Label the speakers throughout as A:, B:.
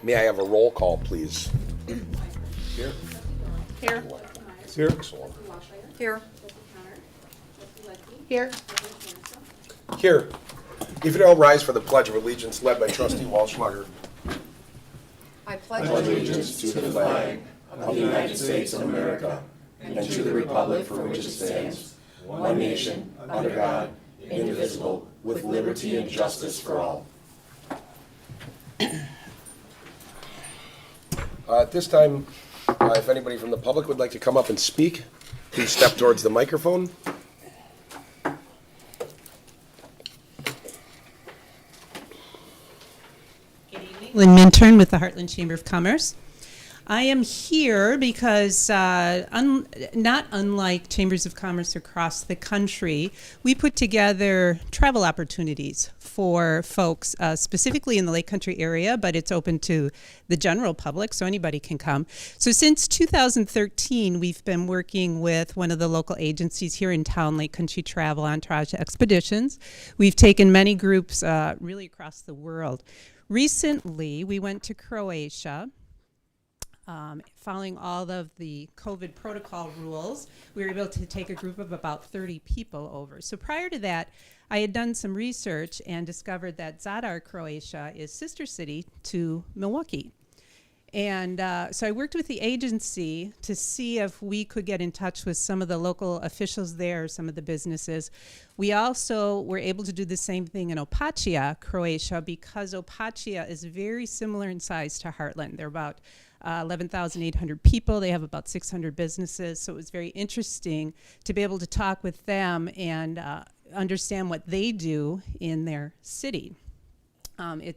A: May I have a roll call, please? Here.
B: Here.
A: Here. Excellent.
B: Here. Here.
A: Here. If you'd all rise for the Pledge of Allegiance led by Trustee Wallschlager.
B: I pledge
C: Allegiance to the flag of the United States of America and to the republic for which it stands, one nation, under God, indivisible, with liberty and justice for all.
A: At this time, if anybody from the public would like to come up and speak, please step towards the microphone.
D: Lynn Minturn with the Heartland Chamber of Commerce. I am here because, not unlike chambers of commerce across the country, we put together travel opportunities for folks, specifically in the Lake Country area, but it's open to the general public, so anybody can come. So since 2013, we've been working with one of the local agencies here in town, Lake Country Travel Entourage Expeditions. We've taken many groups really across the world. Recently, we went to Croatia. Following all of the COVID protocol rules, we were able to take a group of about 30 people over. So prior to that, I had done some research and discovered that Zadar, Croatia, is sister city to Milwaukee. And so I worked with the agency to see if we could get in touch with some of the local officials there, some of the businesses. We also were able to do the same thing in Opatia, Croatia, because Opatia is very similar in size to Heartland. They're about 11,800 people. They have about 600 businesses. So it was very interesting to be able to talk with them and understand what they do in their city. I'd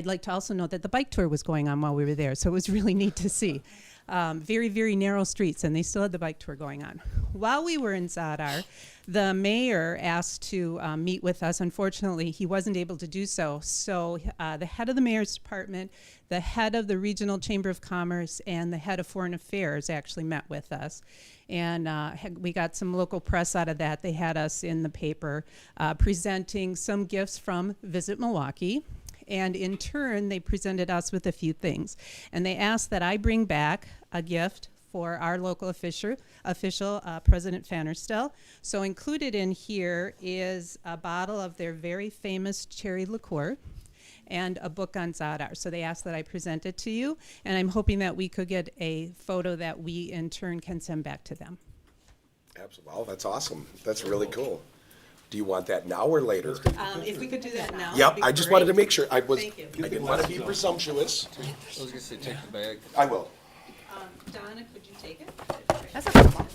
D: like to also note that the bike tour was going on while we were there, so it was really neat to see. Very, very narrow streets, and they still had the bike tour going on. While we were in Zadar, the mayor asked to meet with us. Unfortunately, he wasn't able to do so. So the head of the mayor's department, the head of the regional chamber of commerce, and the head of foreign affairs actually met with us. And we got some local press out of that. They had us in the paper presenting some gifts from Visit Milwaukee. And in turn, they presented us with a few things. And they asked that I bring back a gift for our local official President Fannerstel. So included in here is a bottle of their very famous cherry liqueur and a book on Zadar. So they asked that I present it to you, and I'm hoping that we could get a photo that we in turn can send back to them.
A: Absolutely. Wow, that's awesome. That's really cool. Do you want that now or later?
D: If we could do that now.
A: Yep,
D: that'd be
A: I just wanted to
D: great.
A: make sure. I
D: Thank you.
A: didn't want to be presumptuous.
C: I was gonna say, take the bag.
A: I will.
D: Donna, could you take it?
B: That's a good one.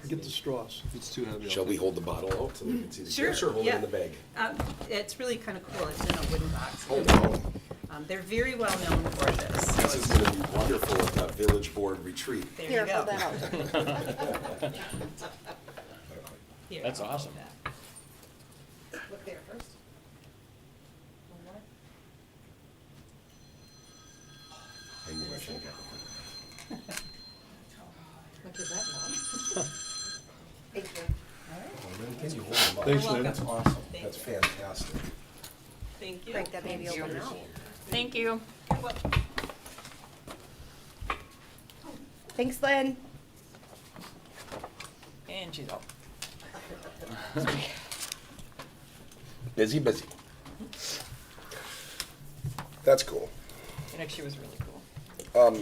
E: Get the straws.
C: It's too heavy.
A: Shall we hold the bottle out so they can see the
D: Sure,
A: gifts, or hold it
D: yeah.
A: in the bag?
D: It's really kind of cool. It's in a wooden box.
A: Oh, wow.
D: They're very well known for this. So
A: This is going to be wonderful at the village board retreat.
D: there
B: Here,
D: you go.
B: hold that out.
D: Here,
F: That's
D: I'll hold
F: awesome.
D: that.
B: Look there first. One more.
A: I knew I should have got one.
B: Look at that one. Thank you.
A: Can you hold them up?
E: Thanks, Lynn.
A: That's awesome. That's fantastic.
D: Thank you.
B: Break that baby open now.
D: Thank you.
B: Thanks, Lynn.
F: And she's out.
A: Busy. That's cool.
F: It actually was really cool.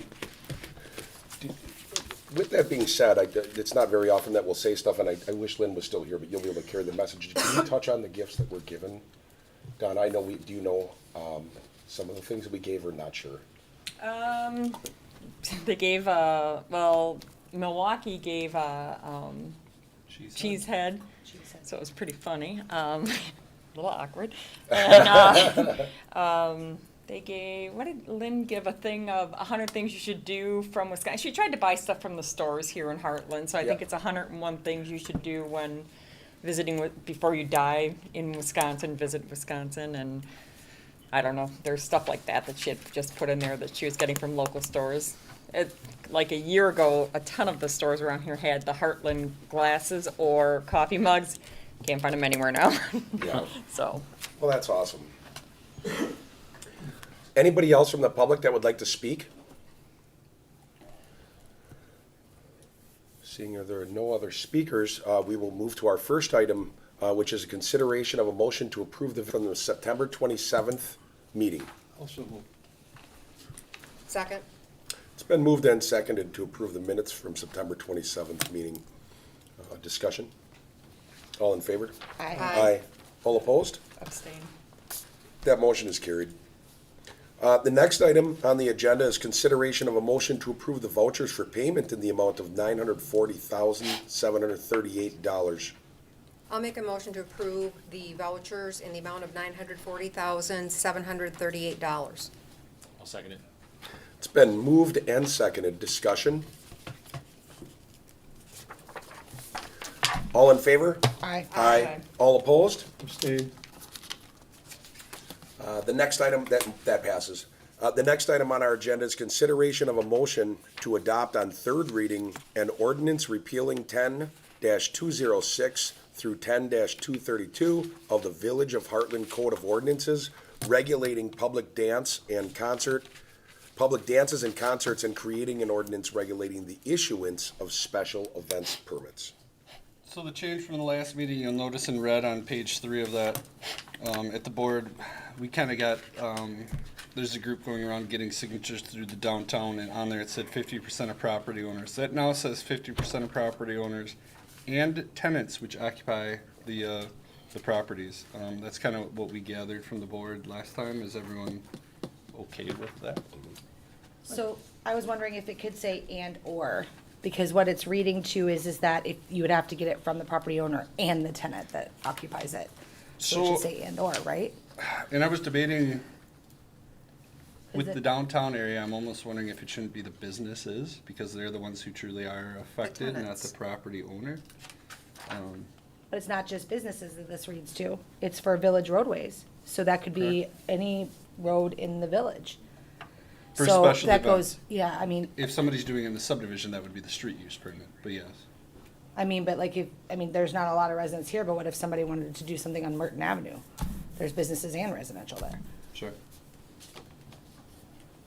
A: With that being said, it's not very often that we'll say stuff, and I wish Lynn was still here, but you'll be able to carry the message. Can you touch on the gifts that were given? Don, do you know some of the things that we gave, or not sure?
F: They gave Milwaukee gave a cheese head, so it was pretty funny. A little awkward. And they gave, what did Lynn give? A thing of 100 things you should do from Wisconsin. She tried to buy stuff from the stores here in Heartland, so I think
A: Yep.
F: it's 101 things you should do when visiting before you die in Wisconsin, visit Wisconsin, and I don't know, there's stuff like that she had just put in there that she was getting from local stores. Like a year ago, a ton of the stores around here had the Heartland glasses or coffee mugs. Can't find them anywhere now.
A: Yeah.
F: So,
A: Well, that's awesome. Anybody else from the public that would like to speak? Seeing there are no other speakers, we will move to our first item, which is a consideration of a motion to approve from the September 27th meeting.
E: Also move.
B: Second.
A: It's been moved and seconded to approve the minutes from September 27th meeting. Discussion? All in favor?
B: Aye.
A: All opposed?
F: abstain.
A: That motion is carried. The next item on the agenda is consideration of a motion to approve the vouchers for payment in the amount of $940,738.
B: I'll make a motion to approve the vouchers in the amount of $940,738.
F: I'll second it.
A: It's been moved and seconded. Discussion? All in favor?
B: Aye.
A: Aye. All opposed?
E: Abstain.
A: The next item, that passes. The next item on our agenda is consideration of a motion to adopt on third reading an ordinance repealing 10-206 through 10-232 of the Village of Heartland Code of Ordinances regulating public dances and concerts, and creating an ordinance regulating the issuance of special events permits.
E: So the change from the last meeting, you'll notice in red on page 3 of that, at the board, we kind of got, there's a group going around getting signatures through the downtown, and on there it said 50% of property owners. That now says 50% of property owners and tenants which occupy the properties. That's kind of what we gathered from the board last time. Is everyone okay with that?
G: So I was wondering if it could say and/or, because what it's reading to is that if you would have to get it from the property owner and the tenant that occupies it. So it should
E: So-
G: say and/or, right?
E: And I was debating with
G: it-
E: the downtown area, I'm almost wondering if it shouldn't be the businesses, because they're the ones who truly are affected, not
B: tenants.
E: the property owner.
G: But it's not just businesses that this reads to. It's for village roadways. So that could be any road in the village.
E: For
G: So
E: special
G: that
E: events.
G: goes, yeah, I mean,
E: If somebody's doing it in the subdivision, that would be the street use permit, but yes.
G: but like if, there's not a lot of residents here, but what if somebody wanted to do something on Merton Avenue? There's businesses and residential there.
E: Sure.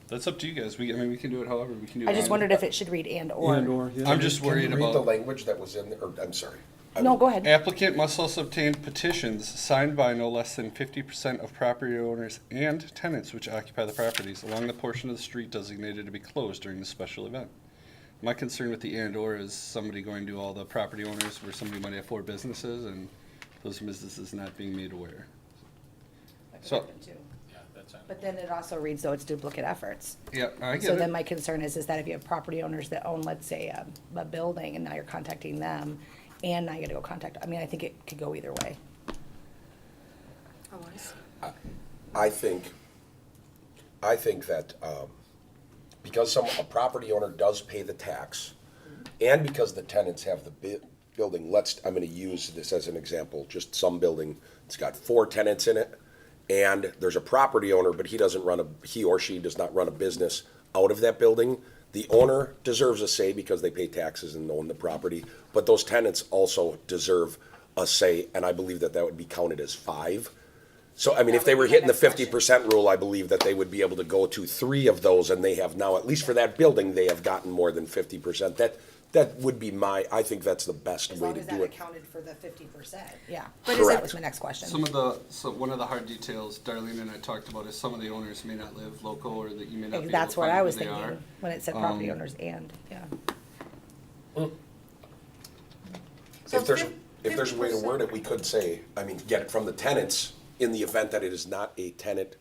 E: That's up to you guys. We can do it however we can do it.
G: I just
E: on-
G: wondered if it should read and/or.
E: I'm just
A: Can you
E: worried
A: read the
E: about,
A: language that was in there, or, I'm sorry.
G: No, go ahead.
E: applicant must also obtain petitions signed by no less than 50% of property owners and tenants which occupy the properties along the portion of the street designated to be closed during the special event. My concern with the and/or is somebody going to all the property owners where somebody might have 4 businesses and those businesses not being made aware. So,
G: But then it also reads though it's duplicate efforts.
E: yeah, I
G: So
E: get
G: then
E: it.
G: my concern is that if you have property owners that own, let's say, a building, and now you're contacting them, and now you gotta go contact, I think it could go either way.
B: Oh, I see.
A: I think that because a property owner does pay the tax, and because the tenants have the building, I'm gonna use this as an example, just some building, it's got 4 tenants in it, and there's a property owner, but he or she does not run a business out of that building. The owner deserves a say because they pay taxes and own the property, but those tenants also deserve a say, and I believe that would be counted as 5. So, if they were hitting the 50% rule, I believe that they would be able to go to 3 of those, and they have now, at least for that building, they have gotten more than 50%. That would be I think that's the best
G: As
A: way
G: long
A: to
G: as that
A: do it.
G: accounted for the 50%, yeah.
B: But is
G: That
B: it-
G: was my next question.
E: So one of the hard details Darlene and I talked about is some of the owners may not live local or that you may not be able to
G: That's what
E: find
G: I
E: who
G: was
E: they are.
G: thinking, when it said property owners and, yeah.
B: So
A: If there's a way to word it, we could say, get it from the tenants, in the event that it is not a tenant,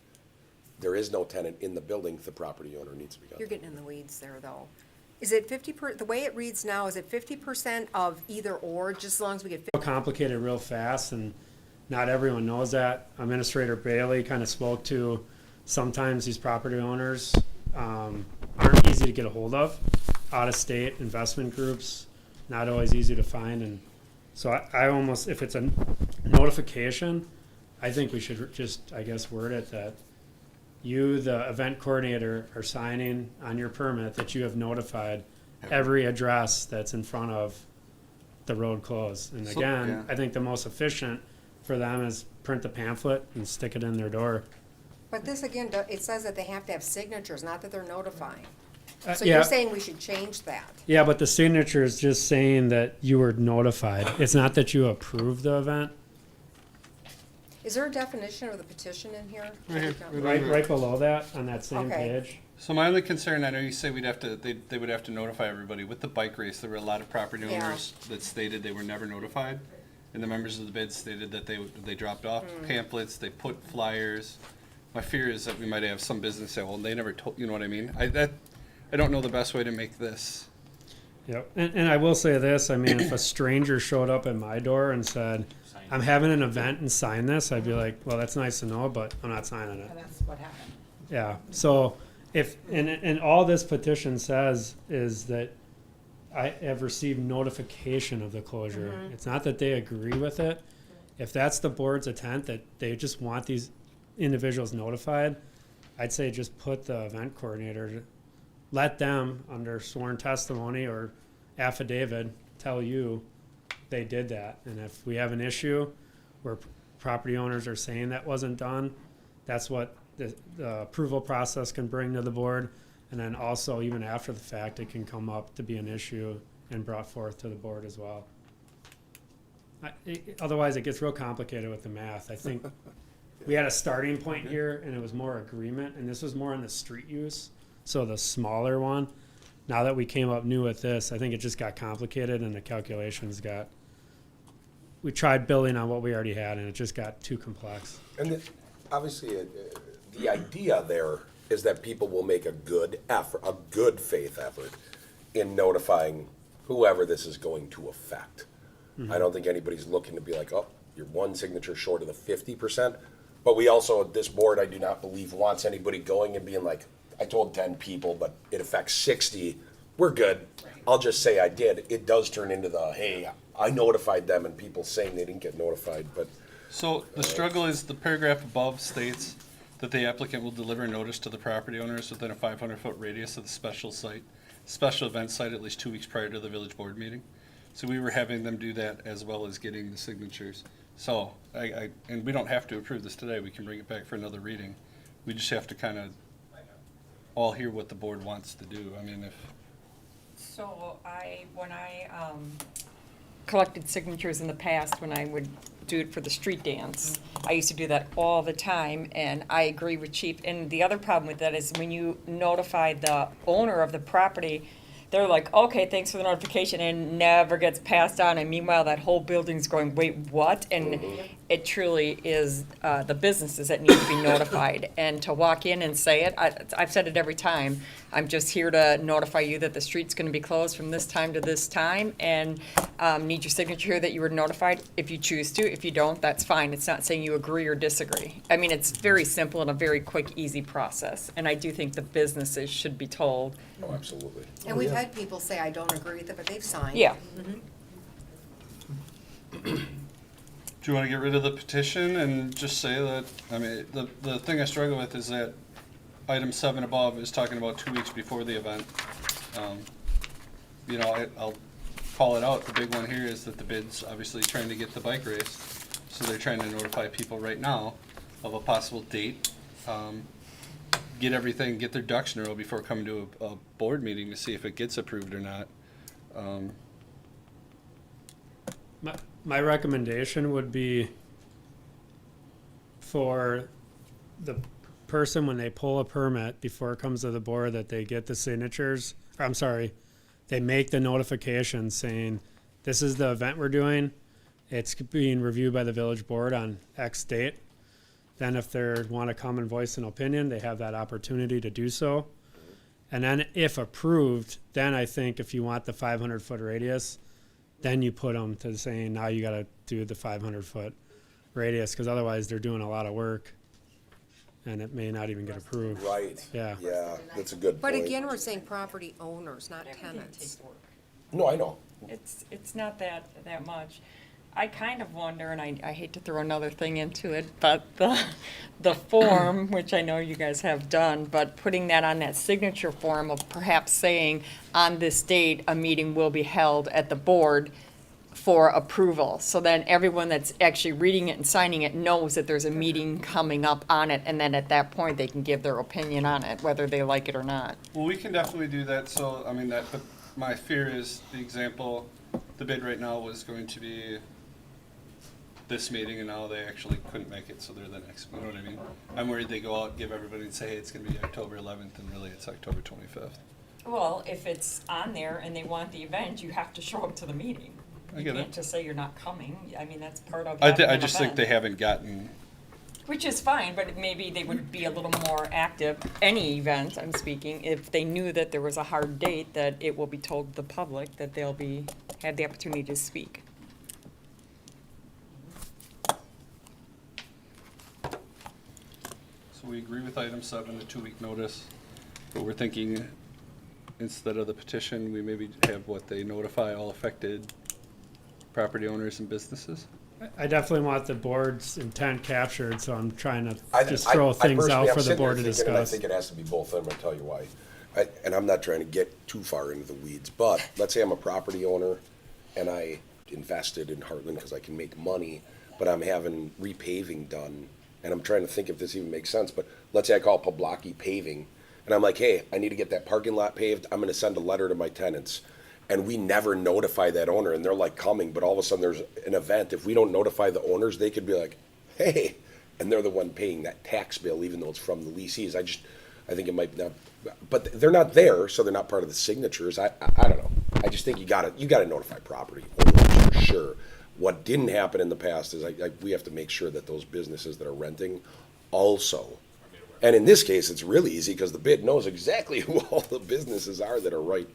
A: there is no tenant in the building, the property owner needs to be.
B: You're getting in the weeds there, though. Is it the way it reads now, is it 50% of either or, just as long as we get
H: Complicated real fast, and not everyone knows that. Administrator Bailey kind of spoke to sometimes these property owners aren't easy to get a hold of. Out-of-state investment groups, not always easy to find, and so I almost, if it's a notification, I think we should just, word it that you, the event coordinator, are signing on your permit that you have notified every address that's in front of the road closed. And
E: So,
H: again,
E: yeah.
H: I think the most efficient for them is print the pamphlet and stick it in their door.
B: But this again, it says that they have to have signatures, not that they're notifying. So
H: Yeah.
B: you're saying we should change that?
H: Yeah, but the signature is just saying that you were notified. It's not that you approved the event.
B: Is there a definition of the petition in here?
H: Right below that, on that same
B: Okay.
H: page.
E: So my only concern, I know you say they would have to notify everybody. With the bike race, there were a lot of property
B: Yeah.
E: owners that stated they were never notified. And the members of the bid stated that they dropped off pamphlets, they put flyers. My fear is that we might have some business say, well, they never told, you know what I mean? I don't know the best way to make this.
H: Yep. And I will say this, if a stranger showed up at my door and said, I'm having an event and sign this, I'd be like, well, that's nice to know, but I'm not signing it.
G: And that's what happened.
H: Yeah, so and all this petition says is that I have received notification of the closure. It's not that they agree with it. If that's the board's intent, that they just want these individuals notified, I'd say just put the event coordinator, let them, under sworn testimony or affidavit, tell you they did that. And if we have an issue where property owners are saying that wasn't done, that's what the approval process can bring to the board. And then also, even after the fact, it can come up to be an issue and brought forth to the board as well. Otherwise, it gets real complicated with the math. I think we had a starting point here, and it was more agreement, and this was more on the street use, so the smaller one. Now that we came up new with this, I think it just got complicated, and the calculations got. We tried building on what we already had, and it just got too complex.
A: And obviously, the idea there is that people will make a good effort, a good faith effort in notifying whoever this is going to affect. I don't think anybody's looking to be like, oh, you're one signature short of the 50%. But we also, this board, I do not believe, wants anybody going and being like, I told 10 people, but it affects 60. We're good. I'll just say I did. It does turn into the, hey, I notified them, and people saying they didn't get notified. But
E: So the struggle is the paragraph above states that the applicant will deliver notice to the property owners within a 500-foot radius of the special event site at least 2 weeks prior to the village board meeting. So we were having them do that as well as getting the signatures. So and we don't have to approve this today. We can bring it back for another reading. We just have to kind of all hear what the board wants to do. I mean, if
F: So when I collected signatures in the past, when I would do it for the street dance, I used to do that all the time, and I agree with Chief. And the other problem with that is when you notify the owner of the property, they're like, okay, thanks for the notification, and never gets passed on, and meanwhile, that whole building's going, wait, what? And it truly is the businesses that need to be notified. And to walk in and say it, I've said it every time, I'm just here to notify you that the street's gonna be closed from this time to this time, and need your signature that you were notified, if you choose to. If you don't, that's fine. It's not saying you agree or disagree. I mean, it's very simple and a very quick, easy process, and I do think the businesses should be told.
A: oh, absolutely.
B: And we've had people say, I don't agree with it, but they've signed.
F: Yeah.
E: do you want to get rid of the petition and just say that, I mean, the thing I struggle with is that item 7 above is talking about 2 weeks before the event. You know, I'll call it out. The big one here is that the bid's obviously trying to get the bike race. So they're trying to notify people right now of a possible date. Get everything, get their ducks in a row before coming to a board meeting to see if it gets approved or not.
H: My recommendation would be for the person, when they pull a permit before it comes to the board, that they get the signatures, or I'm sorry, they make the notification saying, this is the event we're doing, it's being reviewed by the village board on X date. Then if they want to come and voice an opinion, they have that opportunity to do so. And then if approved, then I think if you want the 500-foot radius, then you put them to saying, now you got to do the 500-foot radius, because otherwise they're doing a lot of work and it may not even get approved.
A: Right.
H: Yeah.
A: Yeah, that's a good
B: But
A: point.
B: again, we're saying property owners, not tenants.
A: No, I know.
F: It's not that much. I kind of wonder, and I hate to throw another thing into it, but the form, which I know you guys have done, but putting that on that signature form of perhaps saying, on this date, a meeting will be held at the board for approval. So then everyone that's actually reading it and signing it knows that there's a meeting coming up on it, and then at that point, they can give their opinion on it, whether they like it or not.
E: Well, we can definitely do that. So, I mean, but my fear is the example, the bid right now was going to be this meeting, and now they actually couldn't make it, so they're the next, you know what I mean? I'm worried they go out, give everybody and say, hey, it's gonna be October 11th, and really it's October 25th.
F: Well, if it's on there and they want the event, you have to show up to the meeting.
E: I
F: You
E: get
F: can't
E: it.
F: just say you're not coming. I mean, that's part of
E: I
F: having an
E: just think
F: event.
E: they haven't gotten,
F: Which is fine, but maybe they would be a little more active, any event, I'm speaking, if they knew that there was a hard date, that it will be told to the public, that they'll have the opportunity to speak.
E: so we agree with item 7, the 2-week notice, but we're thinking instead of the petition, we maybe have what they notify all affected property owners and businesses?
H: I definitely want the board's intent captured, so I'm trying to
A: I
H: just throw things
A: personally,
H: out
A: I'm
H: for the
A: sitting
H: board to
A: there thinking, and I
H: discuss.
A: think it has to be both of them. I'll tell you why. And I'm not trying to get too far into the weeds, but let's say I'm a property owner and I invested in Heartland because I can make money, but I'm having repaving done, and I'm trying to think if this even makes sense, but let's say I call Poblocki Paving, and I'm like, hey, I need to get that parking lot paved, I'm gonna send a letter to my tenants. And we never notify that owner, and they're like coming, but all of a sudden there's an event. If we don't notify the owners, they could be like, hey, and they're the one paying that tax bill, even though it's from the leasees. I think it might not, but they're not there, so they're not part of the signatures. I don't know. I just think you gotta notify property owners for sure. What didn't happen in the past is we have to make sure that those businesses that are renting also, and in this case, it's really easy because the bid knows exactly who all the businesses are that are right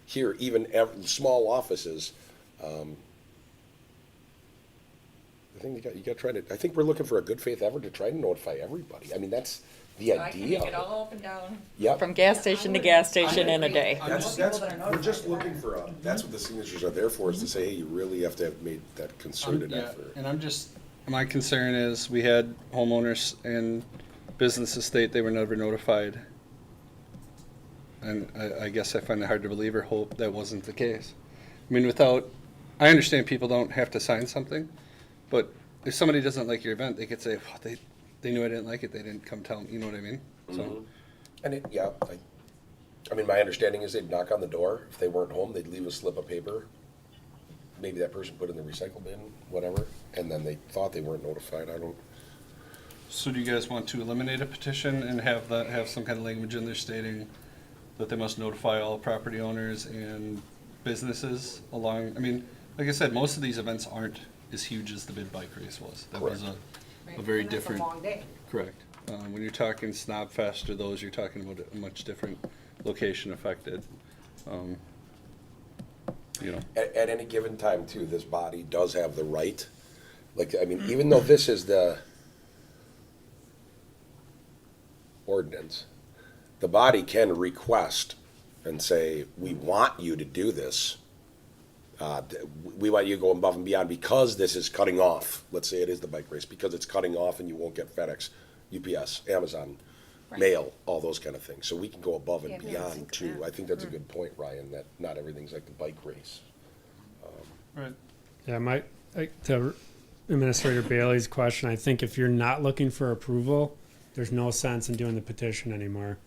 A: here, even small offices. I think you got to try to. I think we're looking for a good faith effort to try to notify everybody. I mean, that's the
F: I can
A: idea.
F: make it all up and down.
A: Yep.
F: From gas station to gas station in a day.
A: That's we're just looking for a. That's what the signatures are there for, is to say, hey, you really have to have made that concerted
E: Yeah,
A: effort.
E: and my concern is we had homeowners and businesses state they were never notified. And I guess I find it hard to believe or hope that wasn't the case. I mean, I understand people don't have to sign something, but if somebody doesn't like your event, they could say, well, they knew I didn't like it, they didn't come tell me, you know what I mean? So,
A: And I mean, my understanding is they'd knock on the door. If they weren't home, they'd leave a slip of paper. Maybe that person put it in the recycle bin, whatever, and then they thought they weren't notified. I don't.
E: so do you guys want to eliminate a petition and have some kind of language in there stating that they must notify all property owners and businesses along, I mean, like I said, most of these events aren't as huge as the bid bike race was. That was a very different.
G: That's a long day.
E: Correct. When you're talking Snob Fest or those, you're talking about a much different location affected. You know,
A: At any given time, too, this body does have the right, like, I mean, even though this is the ordinance, the body can request and say, we want you to do this. We want you to go above and beyond because this is cutting off. Let's say it is the bike race, because it's cutting off and you won't get FedEx, UPS, Amazon, mail, all those kind of things. So we can go above and
B: Yeah,
A: beyond too. I think that's a good point, Ryan, that not everything's like the bike race.
E: right.
H: Yeah, to Administrator Bailey's question, I think if you're not looking for approval, there's no sense in doing the petition anymore.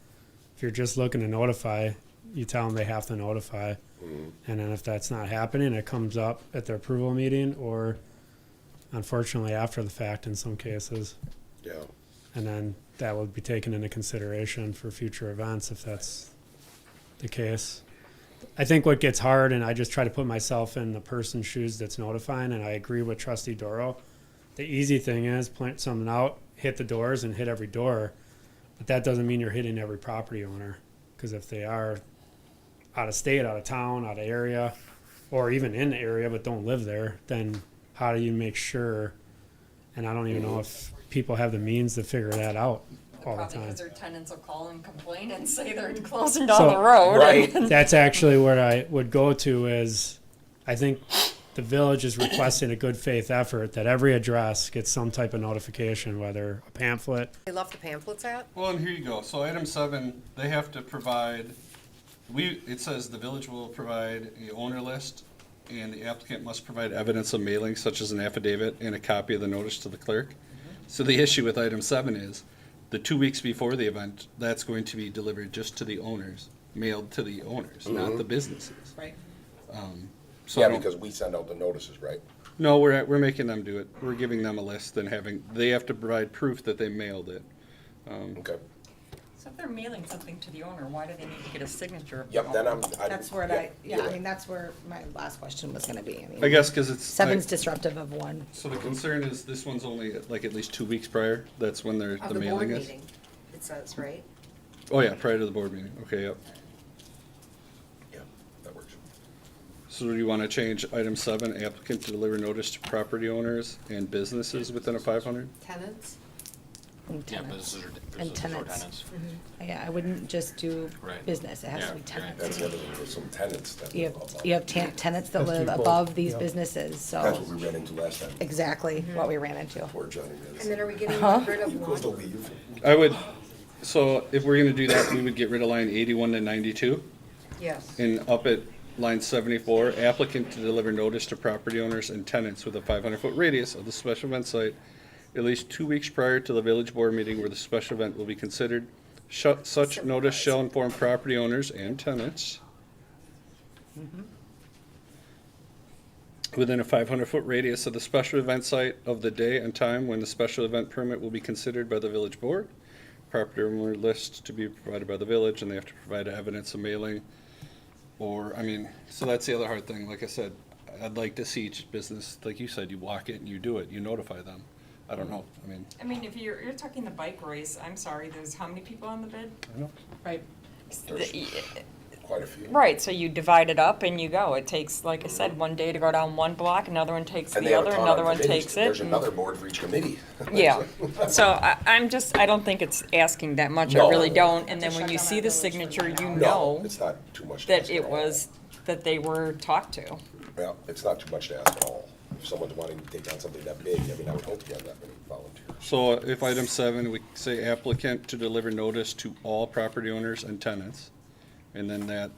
H: If you're just looking to notify, you tell them they have to notify. And then if that's not happening, it comes up at the approval meeting or unfortunately after the fact in some cases.
A: Yeah.
H: And then that would be taken into consideration for future events if that's the case. I think what gets hard, and I just try to put myself in the person's shoes that's notifying, and I agree with Trustee Doro. The easy thing is point something out, hit the doors and hit every door, but that doesn't mean you're hitting every property owner. Because if they are out of state, out of town, out of area, or even in the area but don't live there, then how do you make sure? And I don't even know if people have the means to figure that out all the
F: Probably
H: time.
F: because their tenants will call and complain and say they're closing down
H: So-
F: the road.
A: Right.
H: That's actually what I would go to is, I think the village is requesting a good faith effort that every address gets some type of notification, whether a pamphlet.
B: They left the pamphlets out?
E: Well, and here you go. So item 7, they have to provide, it says the village will provide a owner list and the applicant must provide evidence of mailing such as an affidavit and a copy of the notice to the clerk. So the issue with item 7 is the 2 weeks before the event, that's going to be delivered just to the owners, mailed to the owners, not the businesses.
G: Right.
E: So
A: Yeah,
E: I don't-
A: because we send out the notices, right?
E: No, we're making them do it. We're giving them a list and they have to provide proof that they mailed it.
A: Okay.
F: So if they're mailing something to the owner, why do they need to get a signature? of the
A: Yep, then
F: owner?
G: That's where
A: you're right.
G: that's where my last question was gonna be.
E: I guess because it's.
G: Seven's disruptive of one.
E: So the concern is this one's only like at least 2 weeks prior. That's when the
B: Of the board
E: mailing is.
B: meeting, it says, right?
E: Oh yeah, prior to the board meeting. Okay, yep.
A: Yeah, that works.
E: So do you want to change item 7, applicant to deliver notice to property owners and businesses within a 500?
B: Tenants?
G: And
C: Yeah,
G: tenants.
C: businesses or
G: And tenants.
C: tenants.
G: Yeah, I wouldn't just do
C: Right.
G: business, it has to
C: Yeah,
G: be
C: right.
G: tenants.
A: That's the other thing, there's some tenants that.
G: You
A: live
G: have,
A: above.
G: you have tenants that live
H: people,
G: above these
H: yeah.
G: businesses,
A: That's
G: so
A: what we ran into last time.
G: exactly what we ran into.
A: Poor Johnny.
B: And then are we getting rid of
A: Supposed to
B: one?
A: leave.
E: I would, so if we're going to do that, we would get rid of line 81 to 92
B: Yes.
E: and up it line 74, applicant to deliver notice to property owners and tenants with a 500-foot radius of the special event site at least 2 weeks prior to the village board meeting where the special event will be considered. Such notice shall inform property owners and tenants within a 500-foot radius of the special event site of the day and time when the special event permit will be considered by the village board. Property owner list to be provided by the village, and they have to provide evidence of mailing. Or, I mean, so that's the other hard thing. Like I said, I'd like to see each business, like you said, you walk it and you do it, you notify them. I don't know,
F: I mean, if you're talking the bike race, I'm sorry, there's how many people on the bid?
E: I know.
F: Right.
A: Quite a few.
F: Right, so you divide it up and you go. It takes, like I said, one day to go down one block, another one takes
A: And they
F: the
A: have a
F: other,
A: ton
F: another
A: on
F: one
A: committees.
F: takes
A: There's
F: it. and-
A: another board for each committee.
F: Yeah, so I don't think it's asking that much, I
A: No.
F: really don't, and then
G: To
F: when
G: shut
F: you
G: down
F: see
G: our
F: the
G: village for
F: signature,
G: now.
F: you
A: No,
F: know
A: it's not too much to
F: that
A: ask
F: it
A: at all.
F: was, that they were talked to.
A: Yeah, it's not too much to ask at all. If someone's wanting to take on something that big, I mean, I would hope to have that many volunteers.
E: So if item 7, we say applicant to deliver notice to all property owners and tenants, and then that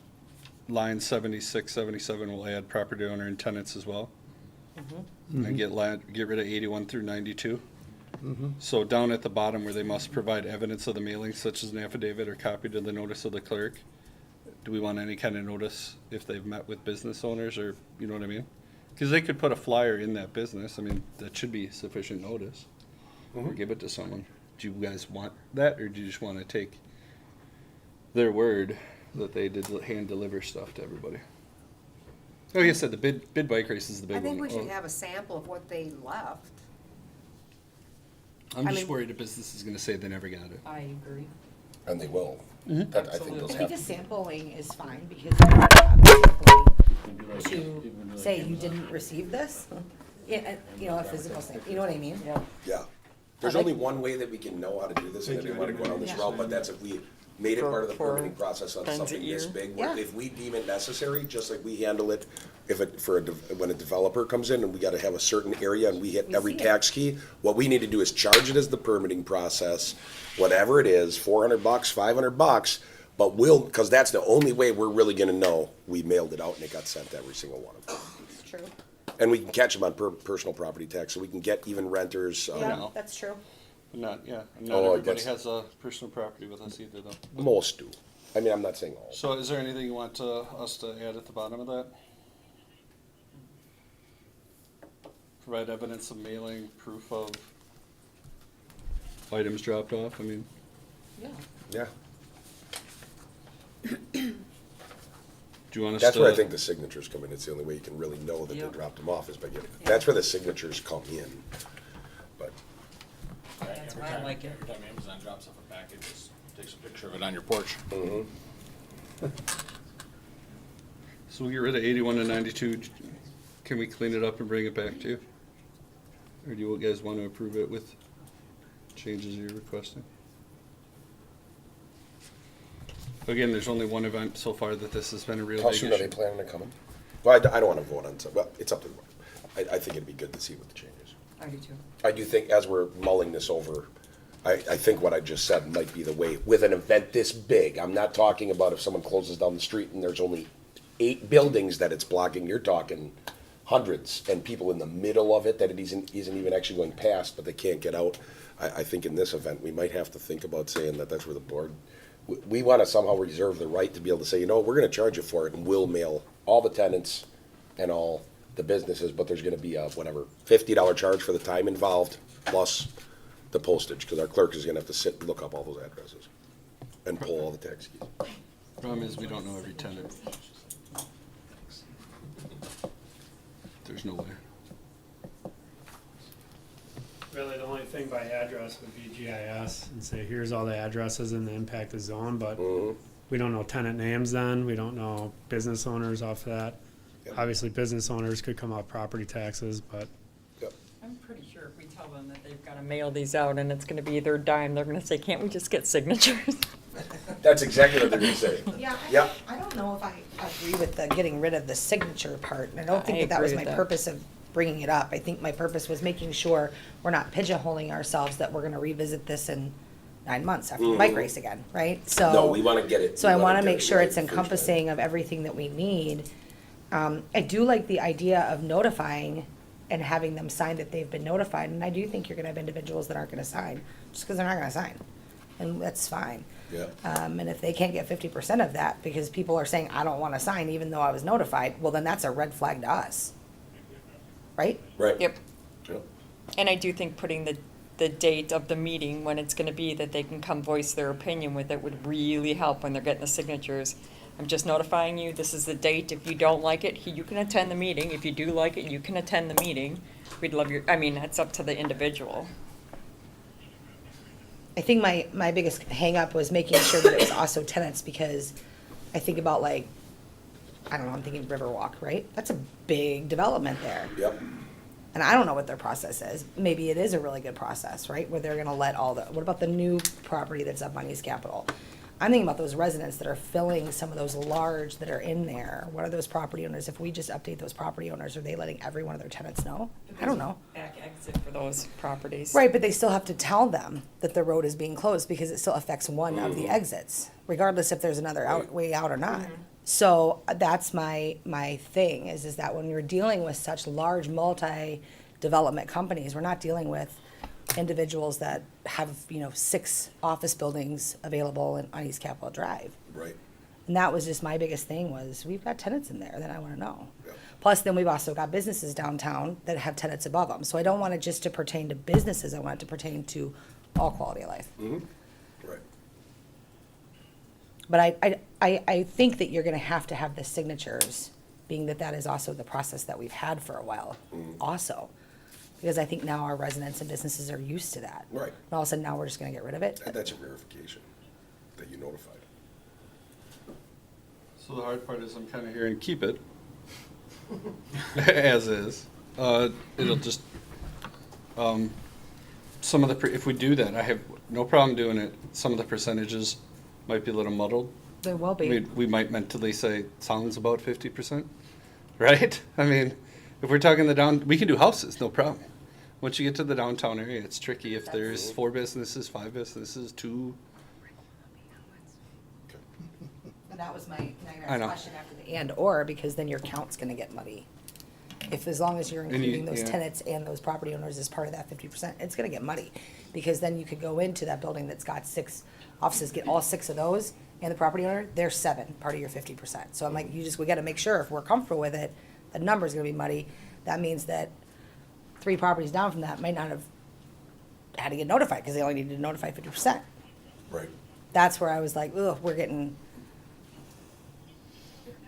E: line 76, 77 will add property owner and tenants as well. And get rid of 81 through 92. So down at the bottom where they must provide evidence of the mailing, such as an affidavit or copy to the notice of the clerk, do we want any kind of notice if they've met with business owners, or, you know what I mean? Because they could put a flyer in that business, I mean, that should be sufficient notice, or give it to someone. Do you guys want that, or do you just want to take their word that they did hand deliver stuff to everybody? Like I said, the bid bike race is the big
B: I
E: one.
B: think we should have a sample of what they left.
E: I'm
G: I
E: just
G: mean-
E: worried a business is gonna say they never got it.
F: I agree.
A: And they will. That, I think those
G: I think
A: have
G: the
A: to.
G: sampling is fine, because you have sampling to say you didn't receive this. Yeah, a physical sample, you know what I mean?
F: Yeah.
A: Yeah. There's only one way that we can know how to do this, and I didn't want to go down this route, but that's if we made it part of the
F: For
A: permitting process on
F: tons a
A: something this
F: year.
A: big. Where
G: Yeah.
A: if we deem it necessary, just like we handle it, when a developer comes in and we gotta have a certain area and we hit every
G: see it.
A: tax key, what we need to do is charge it as the permitting process, whatever it is, $400, $500, but because that's the only way we're really gonna know we mailed it out and it got sent to every single one of them.
G: It's true.
A: And we can catch them on personal property tax, so we can get even renters.
G: Yeah,
E: no.
G: that's true.
E: Not
A: Oh, I
E: everybody
A: guess-
E: has a personal property with us either, though.
A: Most do. I mean, I'm not saying all.
E: So is there anything you want us to add at the bottom of that? Provide evidence of mailing, proof of items dropped off, I mean,
F: Yeah.
A: Yeah,
E: do you want us to?
A: that's where I think the signatures come in. It's the only way you can really know that they
F: Yep.
A: dropped them off is by getting, that's where the signatures come in. But,
F: That's why I like it.
C: Every time Amazon drops off a package, just takes a picture of it on your porch.
E: So we get rid of 81 and 92, can we clean it up and bring it back to you? Or do you guys want to approve it with changes you're requesting? Again, there's only one event so far that this has been a real
A: how
E: big
A: soon are they
E: issue.
A: planning on coming? Well, I don't want to vote on, well, it's up to the board. I think it'd be good to see what the change is.
F: I do too.
A: I do think as we're mulling this over, I think what I just said might be the way, with an event this big, I'm not talking about if someone closes down the street and there's only 8 buildings that it's blocking, you're talking hundreds, and people in the middle of it that it isn't even actually going past, but they can't get out. I think in this event, we might have to think about saying that that's where the board, we want to somehow reserve the right to be able to say, we're going to charge you for it, and we'll mail all the tenants and all the businesses, but there's going to be a, whatever, $50 charge for the time involved, plus the postage, because our clerk is going to have to sit and look up all those addresses and pull all the tax keys.
E: Problem is, we don't know every tenant. There's no way.
H: Really, the only thing by address would be GIS and say, here's all the addresses in the impacted zone, but we don't know tenant names then, we don't know business owners off that.
A: Yep.
H: Obviously, business owners could come off property taxes, but
A: Yep.
F: I'm pretty sure if we tell them that they've gotta mail these out and it's gonna be their dime, they're gonna say, can't we just get signatures?
A: That's exactly what they're going to say.
G: Yeah,
A: Yep.
G: I don't know if I agree with the getting rid of the signature part, and I don't
F: I
G: think that was
F: agree
G: my
F: with that.
G: purpose of bringing it up. I think my purpose was making sure we're not pigeonholing ourselves, that we're gonna revisit this in 9 months after the bike race again, right? So.
A: No, we want to get it.
G: So I
A: we
G: wanna
A: get
G: make
A: it
G: sure
A: right
G: it's
A: the first time.
G: encompassing of everything that we need, I do like the idea of notifying and having them sign that they've been notified, and I do think you're gonna have individuals that aren't gonna sign, just because they're not gonna sign, and that's fine.
A: Yeah.
G: And if they can't get 50% of that, because people are saying, I don't wanna sign even though I was notified, well, then that's a red flag to us. Right?
A: Right.
F: Yep.
A: Yep.
F: And I do think putting the date of the meeting, when it's gonna be, that they can come voice their opinion with it, would really help when they're getting the signatures. I'm just notifying you, this is the date. If you don't like it, you can attend the meeting. If you do like it, you can attend the meeting. We'd love your, I mean, it's up to the individual.
G: I think my biggest hang up was making sure that it was also tenants, because I think about like, I don't know, I'm thinking Riverwalk, right? That's a big development there.
A: Yep.
G: And I don't know what their process is. Maybe it is a really good process, right? Where they're gonna let all the, what about the new property that's up on East Capitol? I'm thinking about those residents that are filling some of those large that are in there. What are those property owners? If we just update those property owners, are they letting every one of their tenants know? I don't know.
F: Back exit for those properties.
G: Right, but they still have to tell them that the road is being closed because it still affects one of the exits, regardless if there's another way out or not. So that's my thing is that when you're dealing with such large multi-development companies, we're not dealing with individuals that have, 6 office buildings available on East Capitol Drive.
A: Right.
G: And that was just my biggest thing was we've got tenants in there that I want to know.
A: Yeah.
G: Plus, then we've also got businesses downtown that have tenants above them. So I don't want it just to pertain to businesses. I want it to pertain to all quality of life.
A: Right.
G: But I think that you're going to have the signatures, being that is also the process that we've had for a while also. Because I think now our residents and businesses are used to that.
A: Right.
G: And all of a sudden now we're just going to get rid of it.
A: And that's a verification that you notified.
E: So the hard part is I'm kind of hearing keep it as is. It'll just, some of the, if we do that, I have no problem doing it. Some of the percentages might be a little muddled.
G: There will be.
E: We might mentally say, sounds about 50%, right? I mean, if we're talking we can do houses, no problem. Once you get to the downtown area, it's tricky if there's 4 businesses, 5 businesses, 2.
G: And that was my
E: I know.
G: question after the and/or, because then your count's going to get muddy. If, as long as you're
E: And
G: including those
E: yeah.
G: tenants and those property owners as part of that 50%, it's going to get muddy. Because then you could go into that building that's got 6 offices, get all 6 of those, and the property owner, they're 7, part of your 50%. So I'm like, we got to make sure if we're comfortable with it, the number's going to be muddy. That means that 3 properties down from that might not have had to get notified because they only needed to notify 50%.
A: Right.
G: That's where I was like, ugh, we're getting,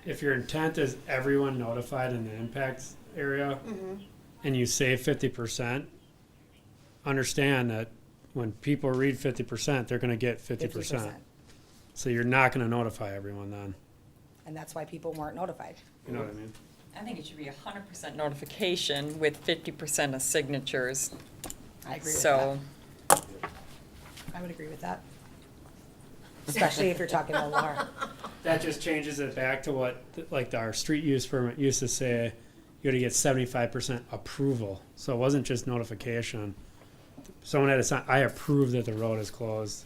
H: If your intent is everyone notified in the impact area, and you say 50%, understand that when people read 50%, they're gonna get 50%.
G: 50%.
H: So you're not gonna notify everyone then,
G: And that's why people weren't notified.
H: you know what I mean?
F: I think it should be 100% notification with 50% of signatures.
G: I agree with
F: So,
G: that. I would agree with that. Especially if you're talking a lot.
H: That just changes it back to what, like, our street use permit used to say, you had to get 75% approval. So it wasn't just notification. Someone had to sign, I approve that the road is closed,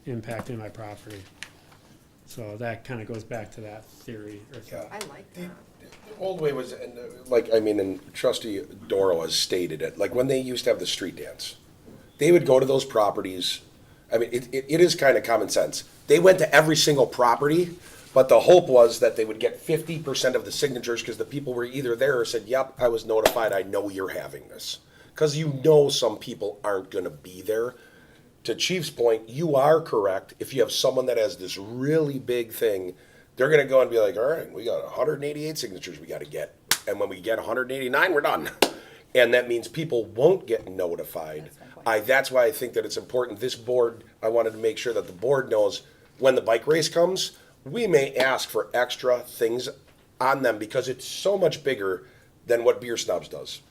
H: impacting my property. So that kind of goes back to that theory or thought.
B: I like that.
A: The old way was, and Trustee Doro has stated it, like when they used to have the street dance, they would go to those properties. I mean, it is kind of common sense. They went to every single property, but the hope was that they would get 50% of the signatures because the people were either there or said, yep, I was notified, I know you're having this. Because some people aren't going to be there. To Chief's point, you are correct. If you have someone that has this really big thing, they're going to go and be like, all right, we got 188 signatures we got to get. And when we get 189, we're done. And that means people won't get notified. That's why I think that it's important. This board, I wanted to make sure that the board knows when the bike race comes, we may ask for extra things on them because it's so much bigger than what Beer Snobs does,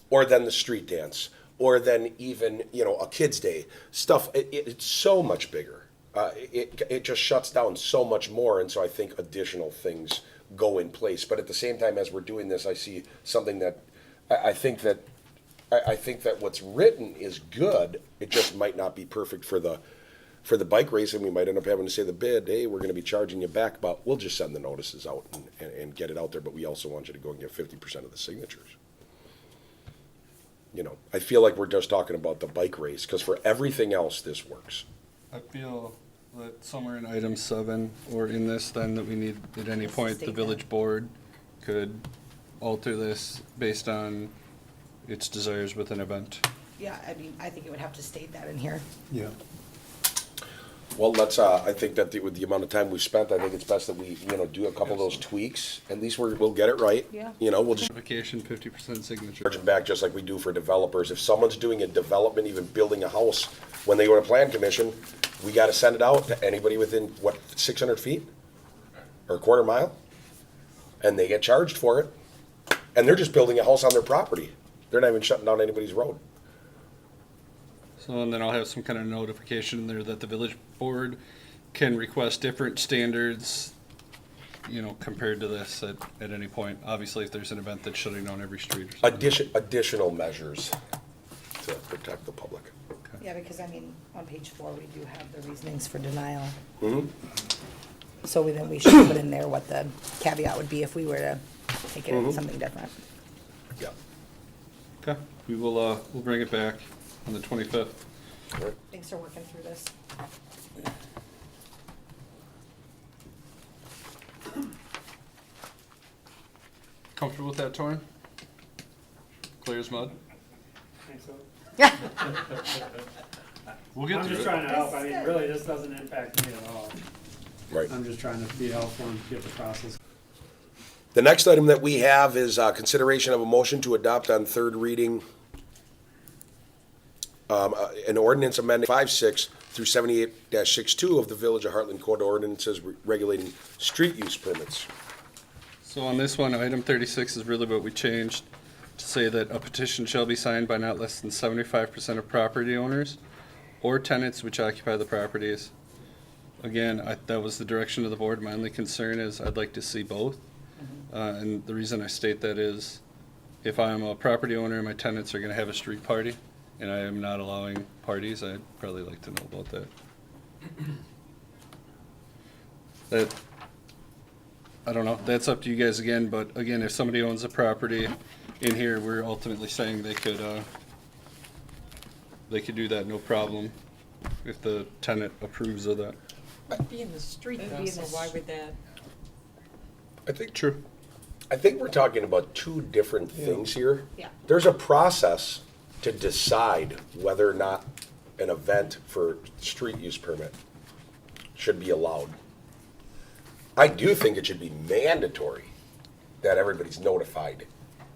A: or than the street dance, or than even, a kid's day. Stuff, it's so much bigger. It just shuts down so much more, and so I think additional things go in place. But at the same time, as we're doing this, I see something that I think that what's written is good. It just might not be perfect for For the bike racing, we might end up having to say the bid, hey, we're gonna be charging you back, but we'll just send the notices out and get it out there, but we also want you to go and get 50% of the signatures. You know, I feel like we're just talking about the bike race, because for everything else, this works.
E: I feel that somewhere in item 7 or in this then that we need, at any point, the village board could alter this based on its desires with an event.
G: Yeah, I mean, I think it would have to state that in here.
E: Yeah.
A: Well, let's, I think that with the amount of time we've spent, I think it's best that we, you know, do a couple of those tweaks. At least we'll get it right.
G: Yeah.
A: You know, we'll just
E: Vacation, 50% signature.
A: charge it back just like we do for developers. If someone's doing a development, even building a house, when they go to plan commission, we gotta send it out to anybody within, what, 600 feet? Or a quarter mile? And they get charged for it. And they're just building a house on their property. They're not even shutting down anybody's road.
E: So, and then I'll have some kind of notification in there that the village board can request different standards, you know, compared to this at any point. Obviously, if there's an event that's shutting down every street or something.
A: Additional measures to protect the public.
G: Yeah, because I mean, on page 4, we do have the reasonings for denial.
A: Mm-hmm.
G: So then we should put in there what the caveat would be if we were to take it
A: Mm-hmm.
G: as something different.
A: Yeah.
E: Okay, we will, we'll bring it back on the 25th.
A: All right.
G: Thanks for working through this.
E: Comfortable with that, Torrin? Clear as mud? We'll get
H: I'm
E: through
H: just
E: it.
H: trying to help. I mean, really, this doesn't impact me at all.
A: Right.
H: I'm just trying to be helpful and get the process.
A: The next item that we have is consideration of a motion to adopt on third reading an ordinance amending 56 through 78-62 of the Village of Heartland Code of Ordinances regulating street use permits.
E: So on this one, item 36 is really what we changed to say that a petition shall be signed by not less than 75% of property owners or tenants which occupy the properties. Again, that was the direction of the board. My only concern is I'd like to see both. And the reason I state that is if I'm a property owner and my tenants are going to have a street party and I am not allowing parties, I'd probably like to know about that. That, I don't know, that's up to you guys again, but again, if somebody owns a property in here, we're ultimately saying they could do that, no problem, if the tenant approves of that.
F: It'd be in the street
G: It'd
F: though,
G: be in
F: so
G: the
F: why would that?
A: I think
E: True.
A: I think we're talking about two different things here.
G: Yeah.
A: There's a process to decide whether or not an event for street use permit should be allowed. I do think it should be mandatory that everybody's notified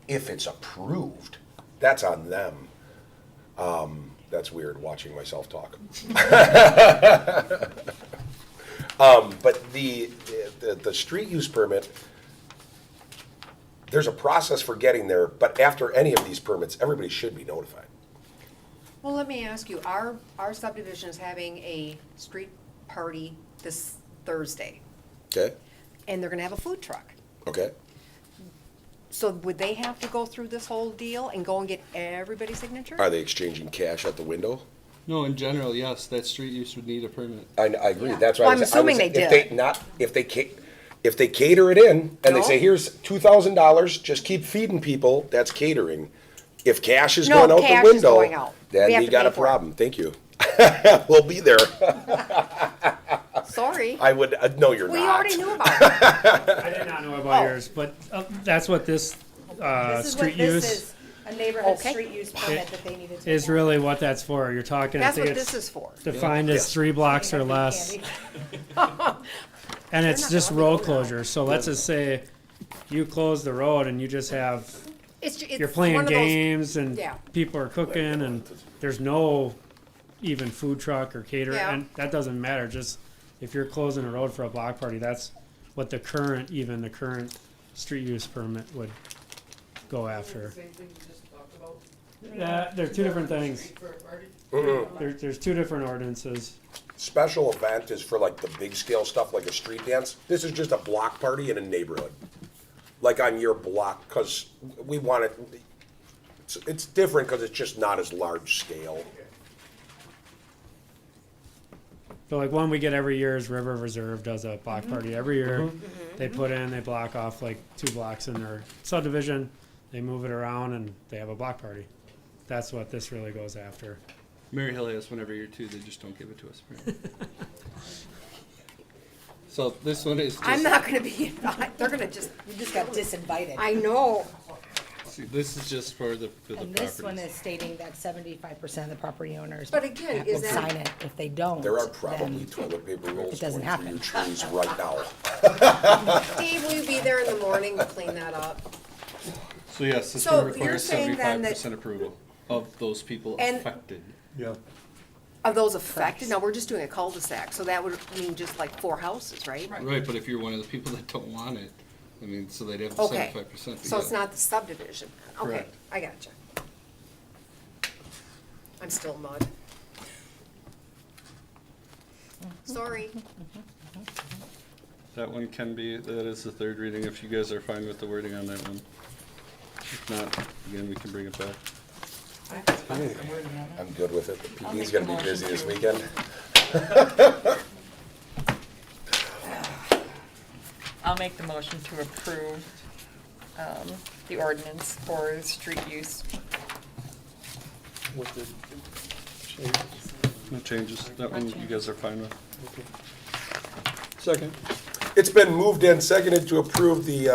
A: if it's approved. That's on them. That's weird, watching myself talk. But the street use permit, there's a process for getting there, but after any of these permits, everybody should be notified.
B: Well, let me ask you, our subdivision is having a street party this Thursday,
A: Okay?
B: and they're gonna have a food truck.
A: Okay?
B: So would they have to go through this whole deal and go and get everybody's signature?
A: Are they exchanging cash at the window?
E: No, in general, yes, that street use would need a permit.
A: I agree,
B: Yeah.
A: that's why
B: Well,
A: I
B: I'm
A: was,
B: assuming
A: if
B: they
A: they
B: did.
A: not, if they cater it in, and they
B: No.
A: say, here's $2,000, just keep feeding people, that's catering. If cash is
B: No,
A: going out
B: cash
A: the
B: is
A: window,
B: going out. We
A: then
B: have
A: we
B: to
A: got
B: pay
A: a
B: for it.
A: problem, thank you. We'll be there.
B: Sorry.
A: I would, no, you're
B: We
A: not.
B: already knew about it.
H: I did not know about
B: Oh.
H: yours, but that's what this
G: This is
H: street
G: what this
H: use
G: is, a neighborhood
B: Okay.
G: street use permit that they needed to.
H: is really what that's for. You're talking, I
B: That's
H: think
B: what
H: it's
B: this is for.
H: defined as 3 blocks or less. And it's
B: not
H: just
B: gonna
H: road
B: be-
H: closure. So let's just say you close the road and you just have,
B: It's
H: you're playing
B: one of those-
H: games and
B: yeah.
H: people are cooking and there's no even food truck or caterer.
B: Yeah.
H: And that doesn't matter. Just if you're closing a road for a block party, that's what the current street use permit would go after. Yeah, they're two different things. There's two different ordinances.
A: Special event is for like the big scale stuff, like a street dance. This is just a block party in a neighborhood. Like on your block, because we want it, it's different because it's just not as large scale.
H: But like one we get every year is River Reserve does a block party every year. They they block off like 2 blocks in their subdivision. They move it around and they have a block party. That's what this really goes after.
E: Mary Hill has one every year too, they just don't give it to us. So this one is just.
B: I'm not gonna be, they're gonna just,
G: You just got disinvited.
B: I know.
E: See, this is just for the
G: And this one
E: properties.
G: is stating that 75% of the property owners
B: But again, is
G: will
B: that-
G: sign it. If they don't,
A: There are probably
G: then
A: toilet paper rolls
G: it doesn't
A: going through your
G: happen.
A: trees right now.
B: Dave, will you be there in the morning to clean that up?
E: So yes, this
B: So
E: one
B: you're
E: requires
B: saying then
E: 75% approval of those people
B: And-
E: affected.
C: Yeah.
B: Of those affected? Now, we're just doing a cul-de-sac, so that would mean just like 4 houses, right?
E: Right, but if you're one of the people that don't want it, I mean, so they'd have the
B: Okay.
E: 75%.
B: So it's not the subdivision. Okay,
E: Correct.
B: I gotcha. I'm still mud. Sorry.
E: That one can be, that is the third reading, if you guys are fine with the wording on that one. If not, again, we can bring it back.
A: I'm good with it. The PD's gonna be busy this weekend.
F: I'll make the motion to approve the ordinance for street use.
C: With the change.
E: No changes, that one you guys are fine with.
C: Second.
A: It's been moved and seconded to approve the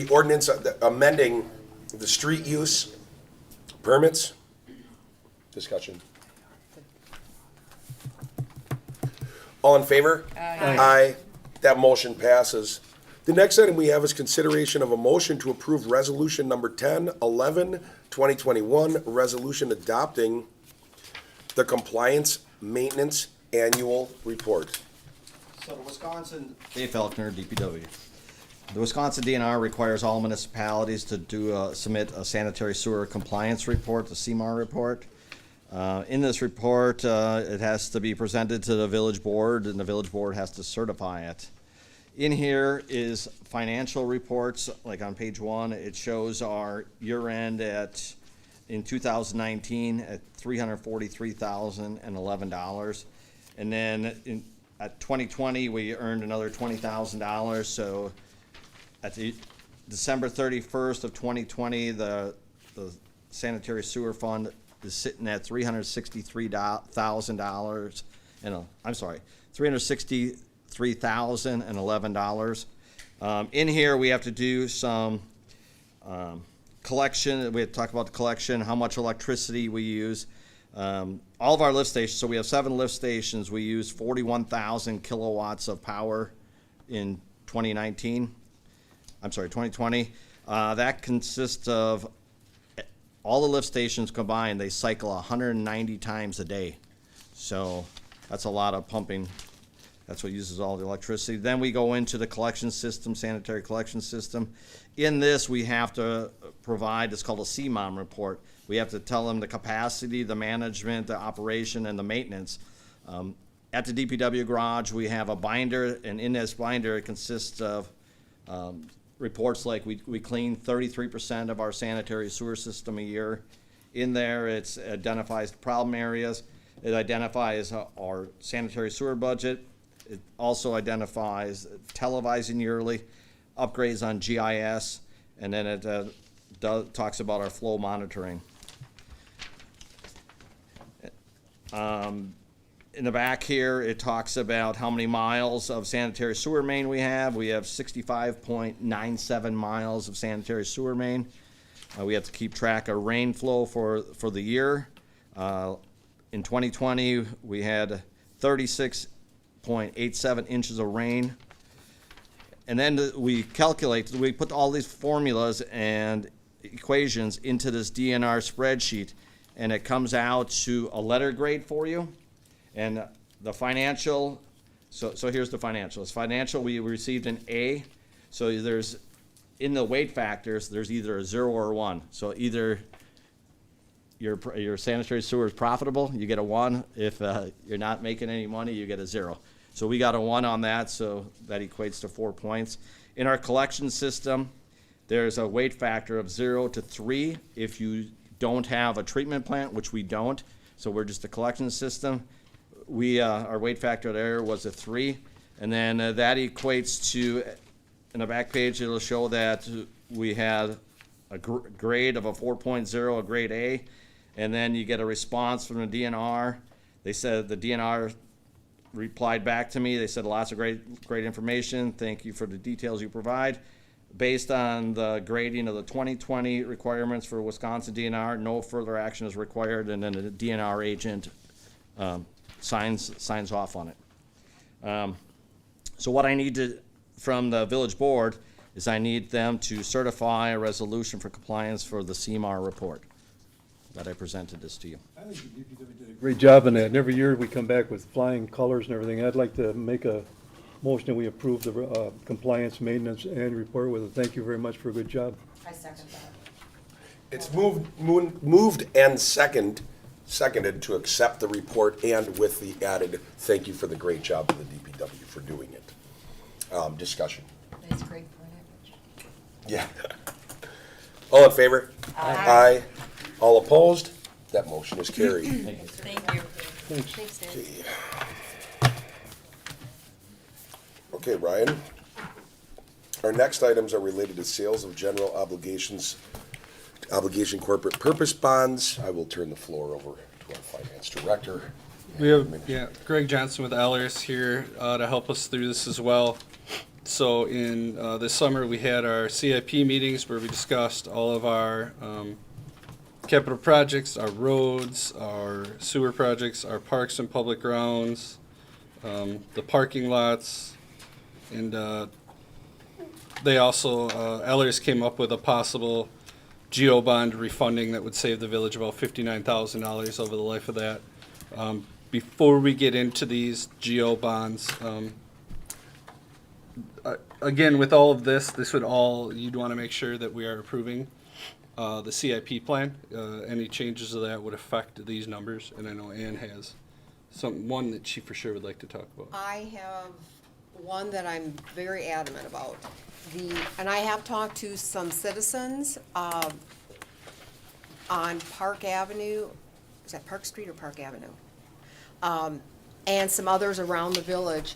A: ordinance amending the street use permits. Discussion. All in favor? Aye. That motion passes. The next item we have is consideration of a motion to approve resolution number 1011-2021, resolution adopting the compliance maintenance annual report.
I: So the Wisconsin. Dave Felkner, DPW. The Wisconsin DNR requires all municipalities to submit a sanitary sewer compliance report, the CMAR report. In this report, it has to be presented to the village board, and the village board has to certify it. In here is financial reports, like on page 1, it shows our year-end in 2019 at $343,011. And then at 2020, we earned another $20,000, so at the December 31st of 2020, the sanitary sewer fund is sitting at $363,000, $363,011. In here, we have to do some collection. We have to talk about the collection, how much electricity we use. All of our lift stations, so we have 7 lift stations, we use 41,000 kilowatts of power in 2020. That consists of all the lift stations combined, they cycle 190 times a day. So that's a lot of pumping. That's what uses all the electricity. Then we go into the collection system, sanitary collection system. In this, we have to provide, it's called a CMOM report. We have to tell them the capacity, the management, the operation, and the maintenance. At the DPW garage, we have a binder, and in this binder, it consists of reports like we clean 33% of our sanitary sewer system a year. In there, it identifies the problem areas. It identifies our sanitary sewer budget. It also identifies televising yearly, upgrades on GIS, and then it talks about our flow monitoring. In the back here, it talks about how many miles of sanitary sewer main we have. We have 65.97 miles of sanitary sewer main. We have to keep track of rain flow for the year. In 2020, we had 36.87 inches of rain. And then we put all these formulas and equations into this DNR spreadsheet, and it comes out to a letter grade for you. And the financial, so here's the financials. Financial, we received an A. So there's, in the weight factors, there's either a 0 or a 1. So either your sanitary sewer is profitable, you get a 1. If you're not making any money, you get a 0. So we got a 1 on that, so that equates to 4 points. In our collection system, there's a weight factor of 0 to 3 if you don't have a treatment plant, which we don't. So we're just a collection system. our weight factor there was a 3, and then that equates to, in the back page, it'll show that we had a grade of a 4.0, a grade A, and then you get a response from the DNR. They said the DNR replied back to me. They said lots of great information. Thank you for the details you provide. Based on the grading of the 2020 requirements for Wisconsin DNR, no further action is required, and then the DNR agent signs off on it. So what I need from the village board is I need them to certify a resolution for compliance for the CMAR report that I presented this to you.
J: I think the DPW did a great job on that, and every year we come back with flying colors and everything. I'd like to make a motion that we approve the compliance, maintenance, and report with it. Thank you very much for a good job.
G: I second that.
A: It's moved and seconded to accept the report and with the added, thank you for the great job of the DPW for doing it. Discussion.
B: That's great for an average.
A: Yeah. All in favor? Aye. All opposed? That motion is carried.
F: Thank you.
B: Thanks, Dan.
A: Okay, Ryan. Our next items are related to sales of general obligation corporate purpose bonds. I will turn the floor over to our finance director.
E: We have, Greg Johnson with Ellers here to help us through this as well. So in this summer, we had our CIP meetings where we discussed all of our capital projects, our roads, our sewer projects, our parks and public grounds, the parking lots, and they also, Ellers came up with a possible GO bond refunding that would save the village about $59,000 over the life of that. Before we get into these GO bonds, again, with all of this would all, you'd want to make sure that we are approving the CIP plan. Any changes to that would affect these numbers, and I know Ann has one that she for sure would like to talk about.
B: I have one that I'm very adamant about. And I have talked to some citizens on Park Avenue, is that Park Street or Park Avenue? And some others around the village.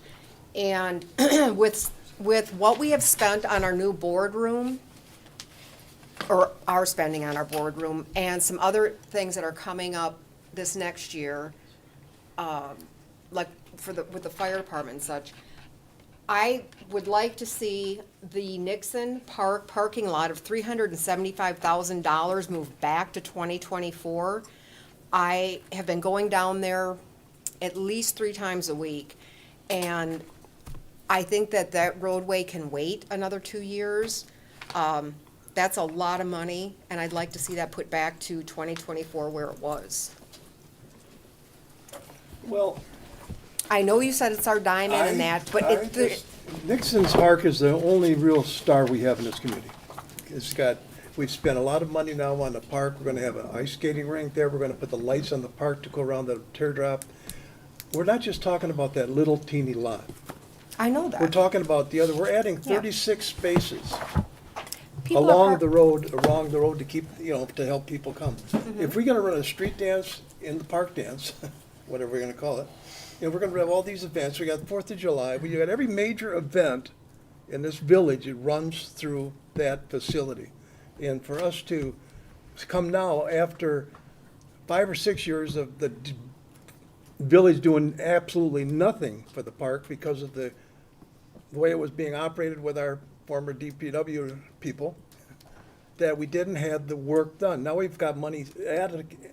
B: And with what we have spent on our new boardroom, or are spending on our boardroom, and some other things that are coming up this next year, like with the fire department and such, I would like to see the Nixon Park parking lot of $375,000 moved back to 2024. I have been going down there at least 3 times a week, and I think that roadway can wait another 2 years. That's a lot of money, and I'd like to see that put back to 2024 where it was.
J: Well,
B: I know you said it's our diamond and that, but
J: Nixon's Park is the only real star we have in this community. We've spent a lot of money now on the park. We're gonna have an ice skating rink there. We're gonna put the lights on the park to go around the teardrop. We're not just talking about that little teeny lot.
B: I know that.
J: We're talking about we're adding 36 spaces
B: People are
J: along the road to keep, to help people come. If we're gonna run a street dance in the park dance, whatever we're gonna call it, we're gonna have all these events. We got 4th of July. We got every major event in this village. It runs through that facility. And for us to come now after 5 or 6 years of the village doing absolutely nothing for the park because of the way it was being operated with our former DPW people, that we didn't have the work done. Now we've got money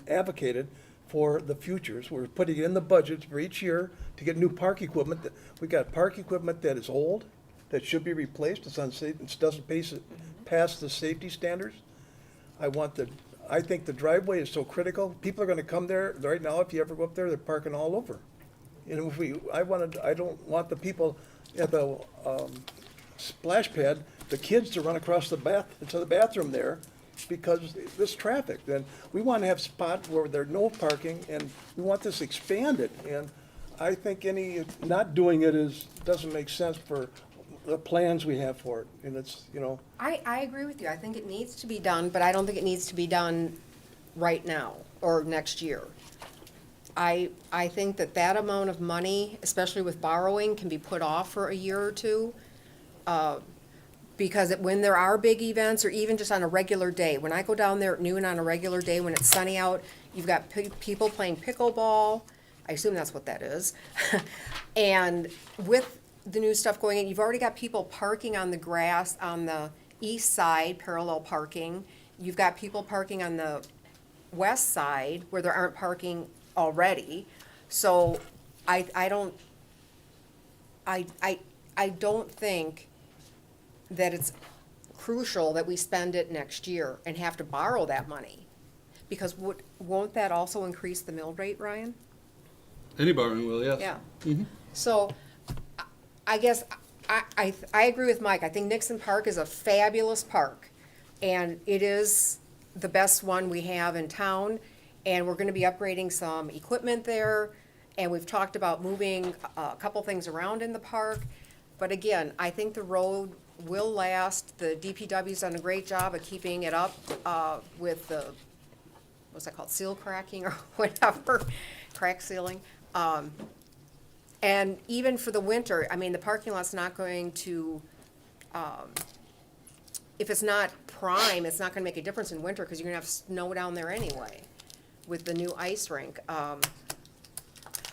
J: advocated for the futures. We're putting it in the budgets for each year to get new park equipment. We got park equipment that is old, that should be replaced. It's unsafe. It doesn't pass the safety standards. I think the driveway is so critical. People are going to come there right now. If you ever go up there, they're parking all over. And I don't want the people at the splash pad, the kids to run across to the bathroom there because this traffic. Then we want to have spots where there's no parking, and we want this expanded. And I think not doing it doesn't make sense for the plans we have for it. And it's,
B: I agree with you. I think it needs to be done, but I don't think it needs to be done right now or next year. I think that amount of money, especially with borrowing, can be put off for a year or two. Because when there are big events, or even just on a regular day, when I go down there at noon on a regular day, when it's sunny out, you've got people playing pickleball, I assume that's what that is. And with the new stuff going in, you've already got people parking on the grass on the east side, parallel parking. You've got people parking on the west side where there aren't parking already. So I don't think that it's crucial that we spend it next year and have to borrow that money. Because won't that also increase the mill rate, Ryan?
E: Any borrowing will, yes.
B: Yeah. So I guess I agree with Mike. I think Nixon Park is a fabulous park. And it is the best one we have in town. And we're gonna be upgrading some equipment there. And we've talked about moving a couple things around in the park. But again, I think the road will last. The DPW's done a great job of keeping it up with the, what's that called, seal cracking or whatever, crack sealing. And even for the winter, I mean, the parking lot's not going to, if it's not prime, it's not gonna make a difference in winter, because you're gonna have snow down there anyway with the new ice rink.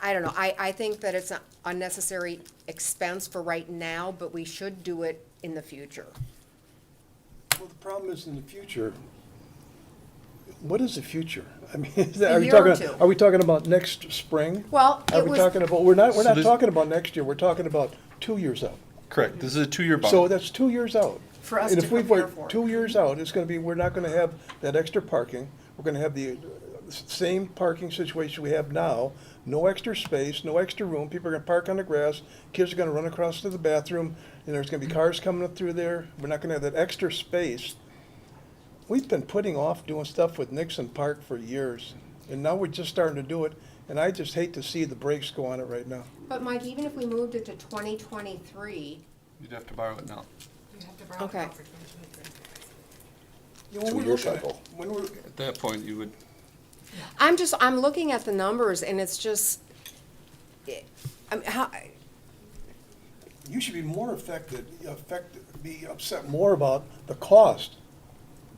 B: I don't know, I think that it's an unnecessary expense for right now, but we should do it in the future.
J: Well, the problem is in the future, what is the future? I mean,
B: A
J: are we
B: year or
J: talking,
B: two.
J: are we talking about next spring?
B: Well,
J: Are
B: it
J: we
B: was,
J: talking about, we're not
E: this-
J: talking about next year, we're talking about 2 years out.
E: Correct, this is a 2-year bond.
J: So that's 2 years out.
B: For us
J: And
B: to
J: if we
B: prepare
J: wait
B: for it.
J: 2 years out, it's gonna be, we're not gonna have that extra parking. We're gonna have the same parking situation we have now. No extra space, no extra room. People are gonna park on the grass. Kids are gonna run across to the bathroom, and there's gonna be cars coming up through there. We're not gonna have that extra space. We've been putting off doing stuff with Nixon Park for years, and now we're just starting to do it. And I just hate to see the brakes go on it right now.
B: but Mike, even if we moved it to 2023,
E: You'd have to borrow it now.
B: okay.
J: You know, when
A: 2
J: we're
A: year
J: looking at-
A: cycle.
J: When we're,
E: At that point, you would,
B: I'm looking at the numbers and it's just,
J: you should be more be upset more about the cost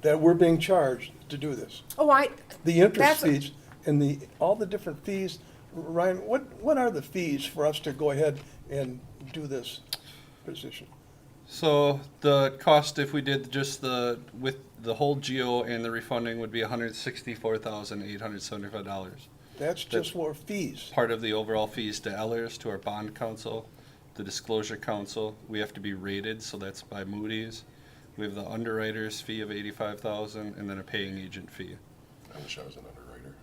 J: that we're being charged to do this. The interest
B: That's-
J: fees and all the different fees. Ryan, what are the fees for us to go ahead and do this position?
E: so the cost if we did just with the whole geo and the refunding would be $164,875.
J: That's just more fees.
E: Part of the overall fees to Ellers, to our bond council, the disclosure council. We have to be rated, so that's by Moody's. We have the underwriter's fee of $85,000 and then a paying agent fee.
A: I wish I was an underwriter.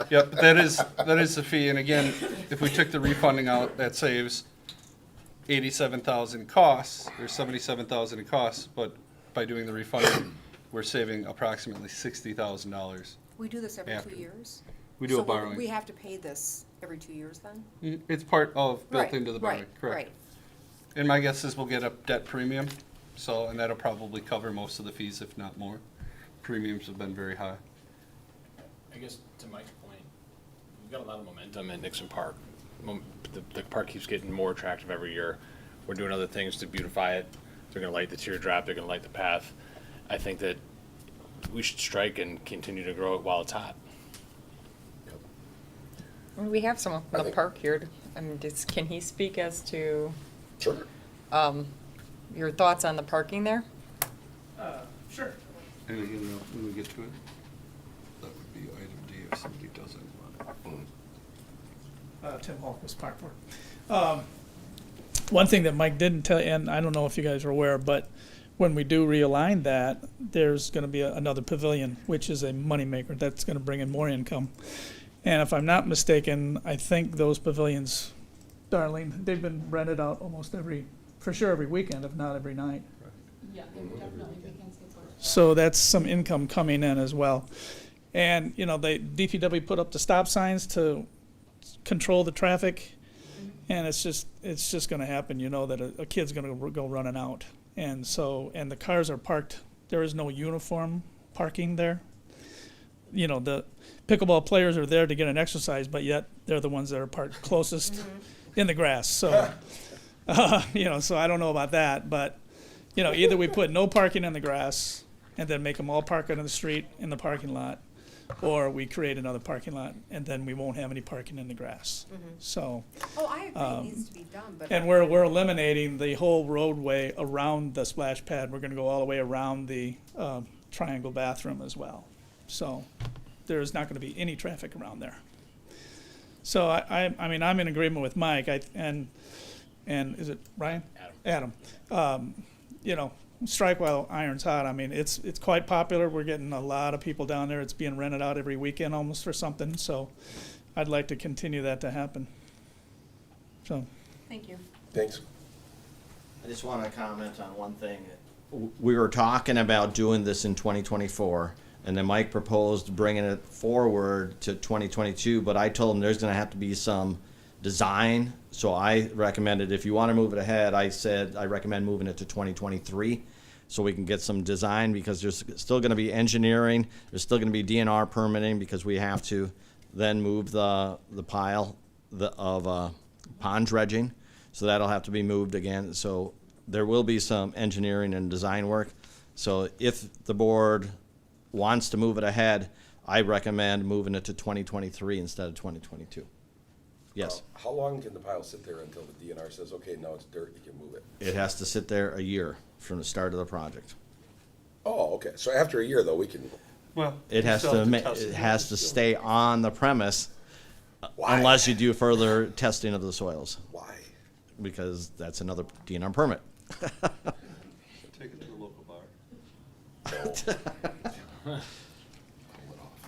E: Yep, that is the fee, and again, if we took the refunding out, that saves $87,000 costs, or $77,000 in costs, but by doing the refunding, we're saving approximately $60,000.
B: We do this every
E: After.
B: 2 years?
E: We do a
B: So
E: borrowing.
B: we have to pay this every 2 years then?
E: It's part of, built
B: Right,
E: into the borrowing,
B: right,
E: correct.
B: right.
E: And my guess is we'll get a debt premium, so, and that'll probably cover most of the fees, if not more. Premiums have been very high.
K: I guess to Mike's point, we've got a lot of momentum at Nixon Park. The park keeps getting more attractive every year. We're doing other things to beautify it. They're gonna light the teardrop, they're gonna light the path. I think that we should strike and continue to grow it while it's hot.
F: We have someone
A: I
F: from the
A: think-
F: park here. Can he speak as to
A: Sure.
F: your thoughts on the parking there?
H: Sure.
E: And again, when we get to it, that would be item D if somebody doesn't want it.
L: Tim Holquist, Park Board. One thing that Mike didn't tell you, and I don't know if you guys are aware, but when we do realign that, there's going to be another pavilion, which is a moneymaker. That's going to bring in more income. And if I'm not mistaken, I think those pavilions, Darlene, they've been rented out almost every weekend, if not every night.
M: Yeah, definitely weekends get booked.
L: So that's some income coming in as well. And, you know, DPW put up the stop signs to control the traffic. And it's just gonna happen, you know, that a kid's gonna go running out. And so, and the cars are parked, there is no uniform parking there. you know, the pickleball players are there to get an exercise, but yet they're the ones that are parked closest in the grass. So, you know, so I don't know about that, but, you know, either we put no parking in the grass and then make them all park on the street in the parking lot, or we create another parking lot and then we won't have any parking in the grass. So,
B: Oh, I agree, it needs to be done, but.
L: and we're eliminating the whole roadway around the splash pad. We're gonna go all the way around the triangle bathroom as well. So there's not gonna be any traffic around there. So I mean, I'm in agreement with Mike, and is it Ryan? Adam. You know, strike while iron's hot. I mean, it's quite popular. We're getting a lot of people down there. It's being rented out every weekend almost for something. So I'd like to continue that to happen. So.
B: Thank you.
A: Thanks.
I: I just want to comment on one thing. We were talking about doing this in 2024, and then Mike proposed bringing it forward to 2022, but I told him there's going to have to be some design. So I recommended, if you want to move it ahead, I said I recommend moving it to 2023 so we can get some design, because there's still going to be engineering. There's still going to be DNR permitting, because we have to then move the pile of pond dredging. So that'll have to be moved again. So there will be some engineering and design work. So if the board wants to move it ahead, I recommend moving it to 2023 instead of 2022. Yes.
A: How long can the pile sit there until the DNR says, okay, now it's dirt, you can move it?
I: It has to sit there a year from the start of the project.
A: Oh, okay. So after a year, though, we can.
E: Well,
I: It has to stay on the premise
A: Why?
I: unless you do further testing of the soils,
A: Why?
I: because that's another DNR permit.
E: take it to the local bar.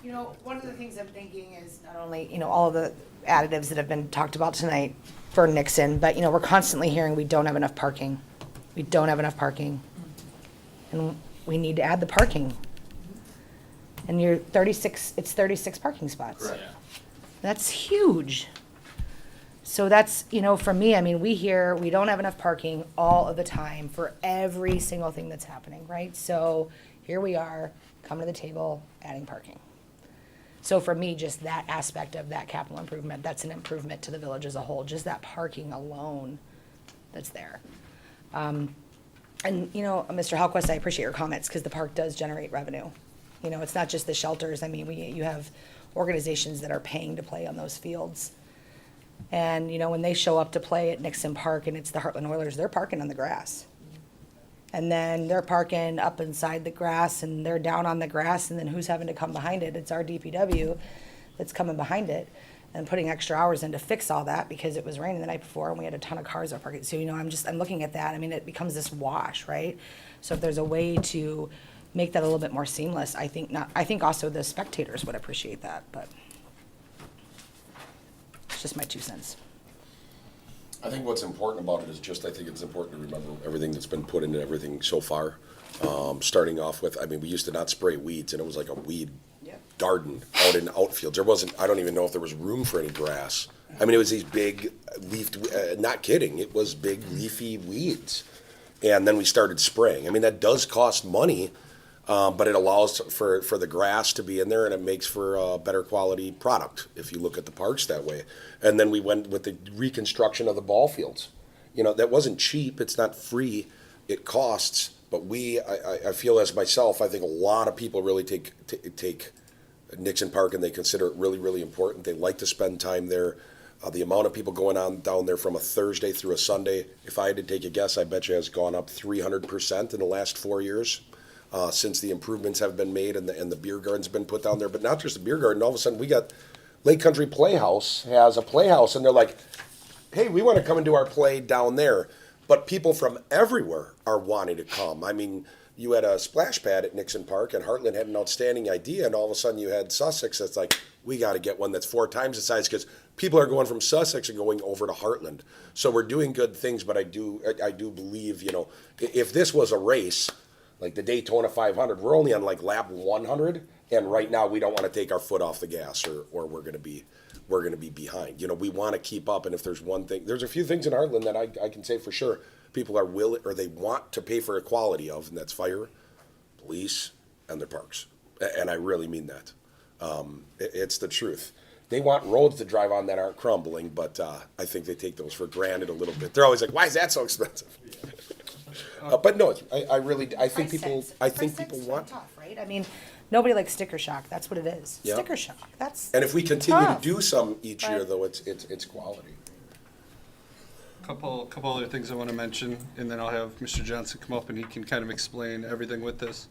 G: You know, one of the things I'm thinking is not only, you know, all of the additives that have been talked about tonight for Nixon, but, you know, we're constantly hearing we don't have enough parking. We don't have enough parking. And we need to add the parking. And you're 36, it's 36 parking spots.
K: Yeah.
G: That's huge. So that's, you know, for me, I mean, we hear we don't have enough parking all of the time for every single thing that's happening, right? So here we are, coming to the table, adding parking. So for me, just that aspect of that capital improvement, that's an improvement to the village as a whole, just that parking alone that's there. And, you know, Mr. Halquist, I appreciate your comments, because the park does generate revenue. You know, it's not just the shelters. I mean, you have organizations that are paying to play on those fields. And, you know, when they show up to play at Nixon Park and it's the Heartland Oilers, they're parking on the grass. And then they're parking up inside the grass, and they're down on the grass, and then who's having to come behind it? It's our DPW that's coming behind it and putting extra hours in to fix all that, because it was raining the night before and we had a ton of cars out parking. So, you know, I'm looking at that. I mean, it becomes this wash, right? So if there's a way to make that a little bit more seamless, I think also the spectators would appreciate that, but it's just my 2 cents.
A: I think what's important about it is just, I think it's important to remember everything that's been put into everything so far. Starting off with, I mean, we used to not spray weeds, and it was like a weed garden out in outfields. There wasn't, I don't even know if there was room for any grass. I mean, it was these big leafed, not kidding, it was big leafy weeds. And then we started spraying. I mean, that does cost money, but it allows for the grass to be in there, and it makes for a better quality product if you look at the parks that way. And then we went with the reconstruction of the ball fields. You know, that wasn't cheap. It's not free. It costs. But I feel as myself, I think a lot of people really take Nixon Park and they consider it really, really important. They like to spend time there. The amount of people going on down there from a Thursday through a Sunday, if I had to take a guess, I bet you has gone up 300% in the last 4 years. Since the improvements have been made and the beer garden's been put down there. But not just the beer garden, all of a sudden we got Lake Country Playhouse has a playhouse, and they're like, hey, we want to come and do our play down there. But people from everywhere are wanting to come. I mean, you had a splash pad at Nixon Park, and Heartland had an outstanding idea, and all of a sudden you had Sussex that's like, we got to get one that's 4 times the size, because people are going from Sussex and going over to Heartland. So we're doing good things, but I do believe, you know, if this was a race, like the Daytona 500, we're only on like lap 100, and right now we don't want to take our foot off the gas, or we're going to be behind. You know, we want to keep up, and if there's one thing, there's a few things in Heartland that I can say for sure people are willing, or they want to pay for a quality of, and that's fire, police, and their parks. And I really mean that. It's the truth. They want roads to drive on that aren't crumbling, but I think they take those for granted a little bit. They're always like, "Why is that so expensive?" But no, I really, I think people want.
G: Tough, right? I mean, nobody likes sticker shock. That's what it is.
A: Yeah.
G: Sticker shock. That's.
A: And if we continue
G: tough.
A: to do some each year,
G: But-
A: though, it's quality.
E: Couple other things I want to mention, and then I'll have Mr. Johnson come up and he can kind of explain everything with this.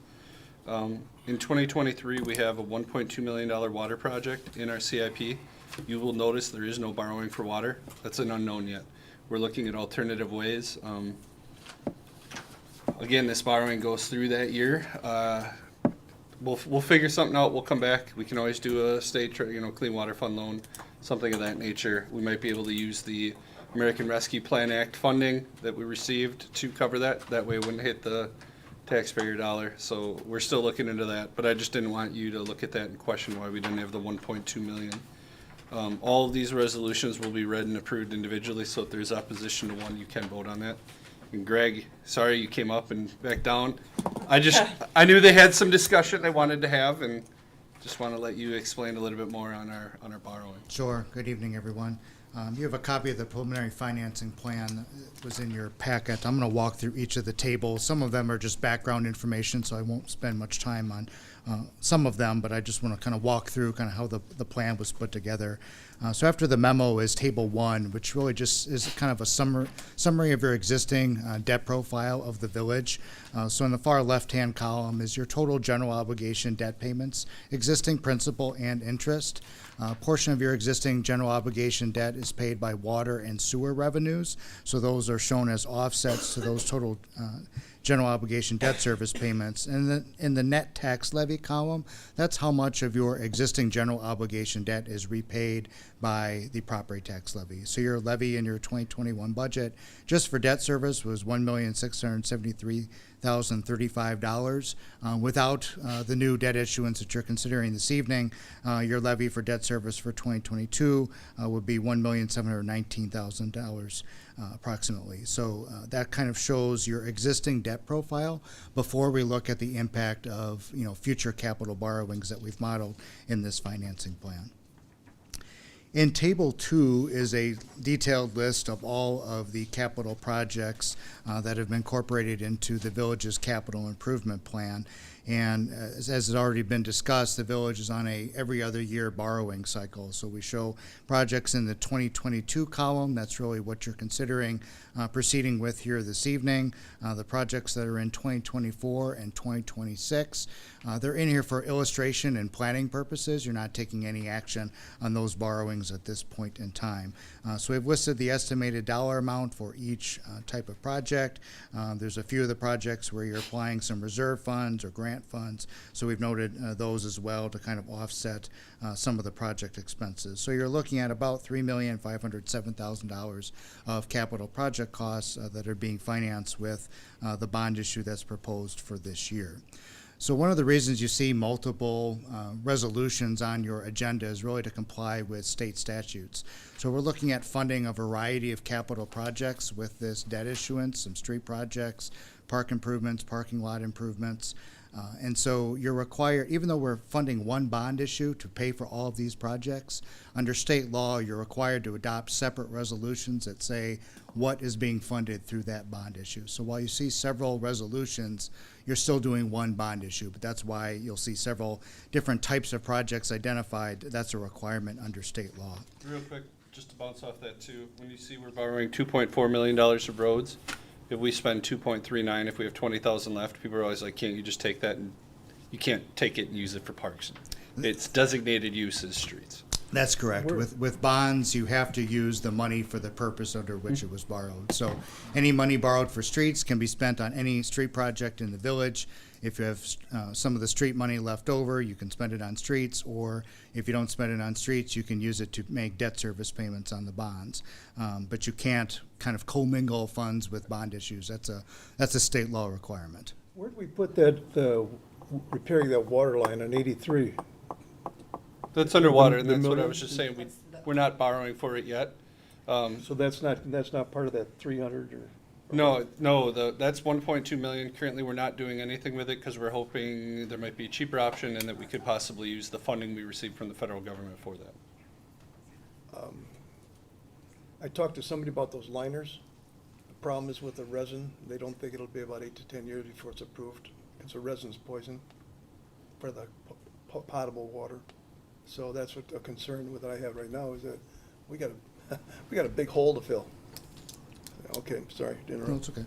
E: In 2023, we have a $1.2 million water project in our CIP. You will notice there is no borrowing for water. That's an unknown yet. We're looking at alternative ways. Again, this borrowing goes through that year. We'll figure something out. We'll come back. We can always do a state, Clean Water Fund loan, something of that nature. We might be able to use the American Rescue Plan Act funding that we received to cover that. That way it wouldn't hit the taxpayer dollar. So we're still looking into that, but I just didn't want you to look at that and question why we didn't have the 1.2 million. All of these resolutions will be read and approved individually, so if there's opposition to one, you can vote on that. And Greg, sorry you came up and back down. I knew they had some discussion they wanted to have, and just want to let you explain a little bit more on our borrowing.
N: Sure. Good evening, everyone. You have a copy of the preliminary financing plan that was in your packet. I'm going to walk through each of the tables. Some of them are just background information, so I won't spend much time on some of them, but I just want to kind of walk through kind of how the plan was put together. So after the memo is Table 1, which really just is kind of a summary of your existing debt profile of the village. So in the far left-hand column is your total general obligation debt payments, existing principal and interest. A portion of your existing general obligation debt is paid by water and sewer revenues, so those are shown as offsets to those total general obligation debt service payments. And then in the net tax levy column, that's how much of your existing general obligation debt is repaid by the property tax levy. So your levy in your 2021 budget just for debt service was $1,673,035. Without the new debt issuance that you're considering this evening, your levy for debt service for 2022 would be $1,719,000 approximately. So that kind of shows your existing debt profile before we look at the impact of future capital borrowings that we've modeled in this financing plan. In Table 2 is a detailed list of all of the capital projects that have been incorporated into the village's capital improvement plan. And as has already been discussed, the village is on a every other year borrowing cycle. So we show projects in the 2022 column. That's really what you're considering proceeding with here this evening. The projects that are in 2024 and 2026, they're in here for illustration and planning purposes. You're not taking any action on those borrowings at this point in time. So we've listed the estimated dollar amount for each type of project. There's a few of the projects where you're applying some reserve funds or grant funds, so we've noted those as well to kind of offset some of the project expenses. So you're looking at about $3,507,000 of capital project costs that are being financed with the bond issue that's proposed for this year. So one of the reasons you see multiple resolutions on your agenda is really to comply with state statutes. So we're looking at funding a variety of capital projects with this debt issuance, some street projects, park improvements, parking lot improvements. And so you're required, even though we're funding one bond issue to pay for all of these projects, under state law, you're required to adopt separate resolutions that say what is being funded through that bond issue. So while you see several resolutions, you're still doing one bond issue, but that's why you'll see several different types of projects identified. That's a requirement under state law.
E: Real quick, just to bounce off that too, when you see we're borrowing $2.4 million of roads, if we spend 2.39, if we have 20,000 left, people are always like, can't you just take that? And you can't take it and use it for parks. It's designated use as streets.
N: That's correct. With bonds, you have to use the money for the purpose under which it was borrowed. So any money borrowed for streets can be spent on any street project in the village. If you have some of the street money left over, you can spend it on streets, or if you don't spend it on streets, you can use it to make debt service payments on the bonds. But you can't kind of commingle funds with bond issues. That's a state law requirement.
J: Where do we put that, repairing that water line on 83?
E: That's underwater, and
J: The
E: that's what I
J: million?
E: was just saying. We're not borrowing for it yet.
J: So that's not part of that 300 or?
E: No, that's 1.2 million. Currently, we're not doing anything with it because we're hoping there might be a cheaper option and that we could possibly use the funding we received from the federal government for that.
J: I talked to somebody about those liners. The problem is with the resin, they don't think it'll be about 8 to 10 years before it's approved, because the resin's poison for the potable water. So that's what a concern that I have right now, is that we got a big hole to fill. Okay, sorry to interrupt.
N: No, it's okay.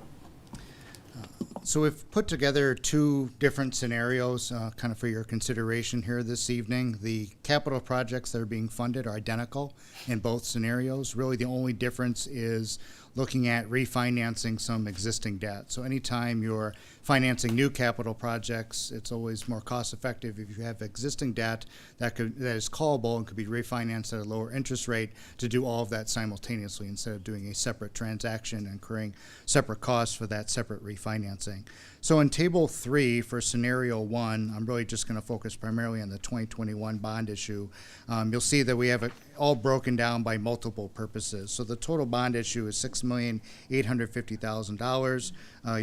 N: So we've put together two different scenarios kind of for your consideration here this evening. The capital projects that are being funded are identical in both scenarios. Really the only difference is looking at refinancing some existing debt. So anytime you're financing new capital projects, it's always more cost effective if you have existing debt that is callable and could be refinanced at a lower interest rate to do all of that simultaneously instead of doing a separate transaction and incurring separate costs for that separate refinancing. So in table 3 for scenario 1, I'm really just going to focus primarily on the 2021 bond issue. You'll see that we have it all broken down by multiple purposes. So the total bond issue is $6,850,000.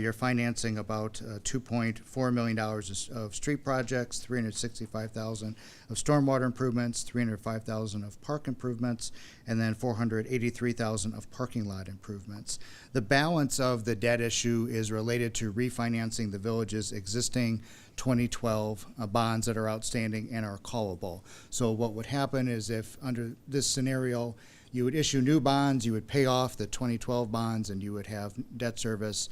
N: You're financing about $2.4 million of street projects, $365,000 of stormwater improvements, $305,000 of park improvements, and then $483,000 of parking lot improvements. The balance of the debt issue is related to refinancing the village's existing 2012 bonds that are outstanding and are callable. So what would happen is if under this scenario you would issue new bonds, you would pay off the 2012 bonds, and you would have debt service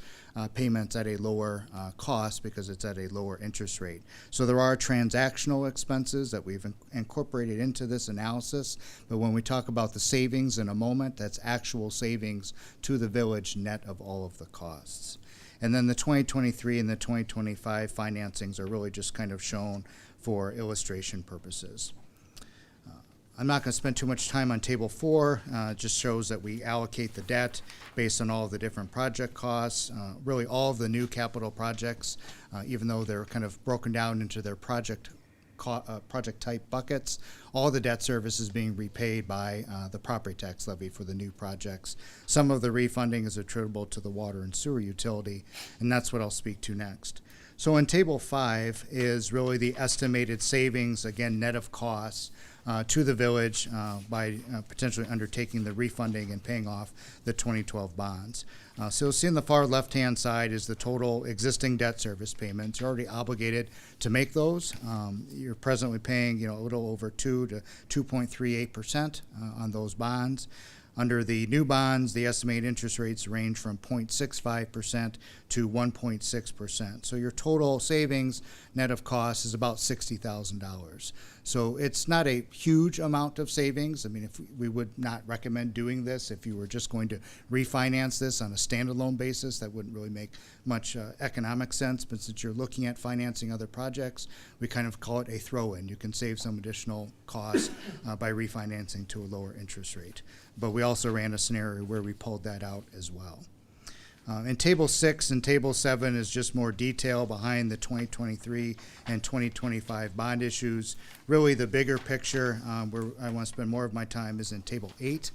N: payments at a lower cost because it's at a lower interest rate. So there are transactional expenses that we've incorporated into this analysis, but when we talk about the savings in a moment, that's actual savings to the village net of all of the costs. And then the 2023 and the 2025 financings are really just kind of shown for illustration purposes. I'm not going to spend too much time on table 4. It just shows that we allocate the debt based on all of the different project costs. Really all of the new capital projects, even though they're kind of broken down into their project type buckets, all the debt service is being repaid by the property tax levy for the new projects. Some of the refunding is attributable to the water and sewer utility, and that's what I'll speak to next. So in table 5 is really the estimated savings, again, net of costs, to the village by potentially undertaking the refunding and paying off the 2012 bonds. So you'll see on the far left-hand side is the total existing debt service payments. You're already obligated to make those. You're presently paying, a little over 2 to 2.38% on those bonds. Under the new bonds, the estimated interest rates range from 0.65% to 1.6%. So your total savings net of costs is about $60,000. So it's not a huge amount of savings. I mean, if we would not recommend doing this if you were just going to refinance this on a standalone basis. That wouldn't really make much economic sense. But since you're looking at financing other projects, we kind of call it a throw-in. You can save some additional costs by refinancing to a lower interest rate. But we also ran a scenario where we pulled that out as well. In Table 6 and Table 7 is just more detail behind the 2023 and 2025 bond issues. Really the bigger picture where I want to spend more of my time is in Table 8,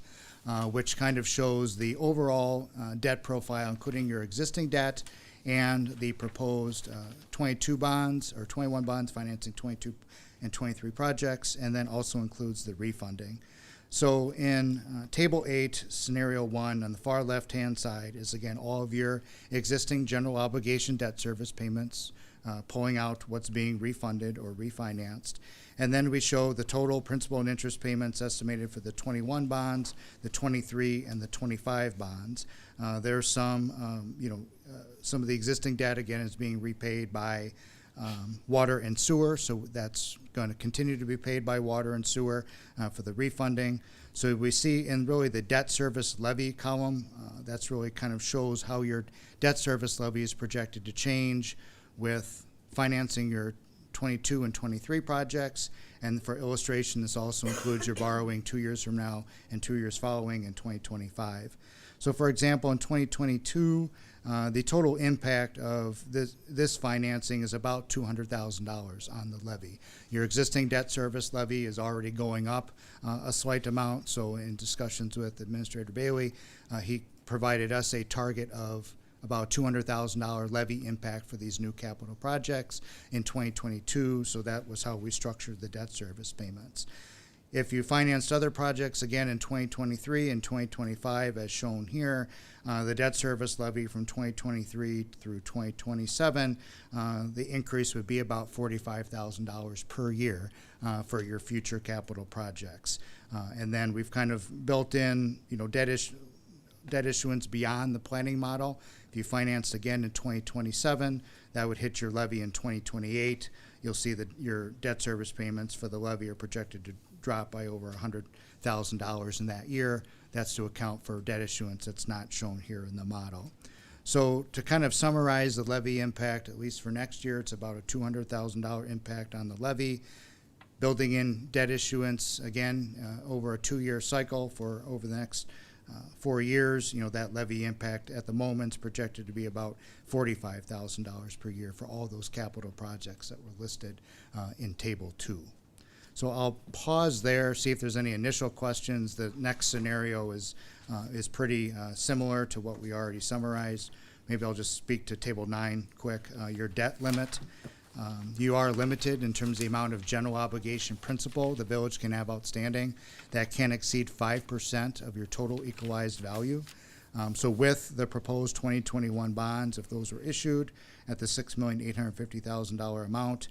N: which kind of shows the overall debt profile, including your existing debt and the proposed 22 bonds or 21 bonds financing 22 and 23 projects, and then also includes the refunding. So in Table 8, Scenario 1, on the far left-hand side is, again, all of your existing general obligation debt service payments, pulling out what's being refunded or refinanced. And then we show the total principal and interest payments estimated for the 21 bonds, the 23, and the 25 bonds. There's some, some of the existing debt, again, is being repaid by water and sewer, so that's going to continue to be paid by water and sewer for the refunding. So we see in really the debt service levy column, that's really kind of shows how your debt service levy is projected to change with financing your 22 and 23 projects. And for illustration, this also includes your borrowing 2 years from now and 2 years following in 2025. So for example, in 2022, the total impact of this financing is about $200,000 on the levy. Your existing debt service levy is already going up a slight amount. So in discussions with Administrator Bailey, he provided us a target of about $200,000 levy impact for these new capital projects in 2022, so that was how we structured the debt service payments. If you financed other projects again in 2023 and 2025, as shown here, the debt service levy from 2023 through 2027, the increase would be about $45,000 per year for your future capital projects. And then we've kind of built in, debt issuance beyond the planning model. If you financed again in 2027, that would hit your levy in 2028. You'll see that your debt service payments for the levy are projected to drop by over $100,000 in that year. That's to account for debt issuance that's not shown here in the model. So to kind of summarize the levy impact, at least for next year, it's about a $200,000 impact on the levy. Building in debt issuance, again, over a 2-year cycle for over the next 4 years, that levy impact at the moment is projected to be about $45,000 per year for all those capital projects that were listed in Table 2. So I'll pause there, see if there's any initial questions. The next scenario is pretty similar to what we already summarized. Maybe I'll just speak to Table 9 quick. Your debt limit. You are limited in terms of the amount of general obligation principal the village can have outstanding. That can exceed 5% of your total equalized value. So with the proposed 2021 bonds, if those were issued at the $6,850,000 amount,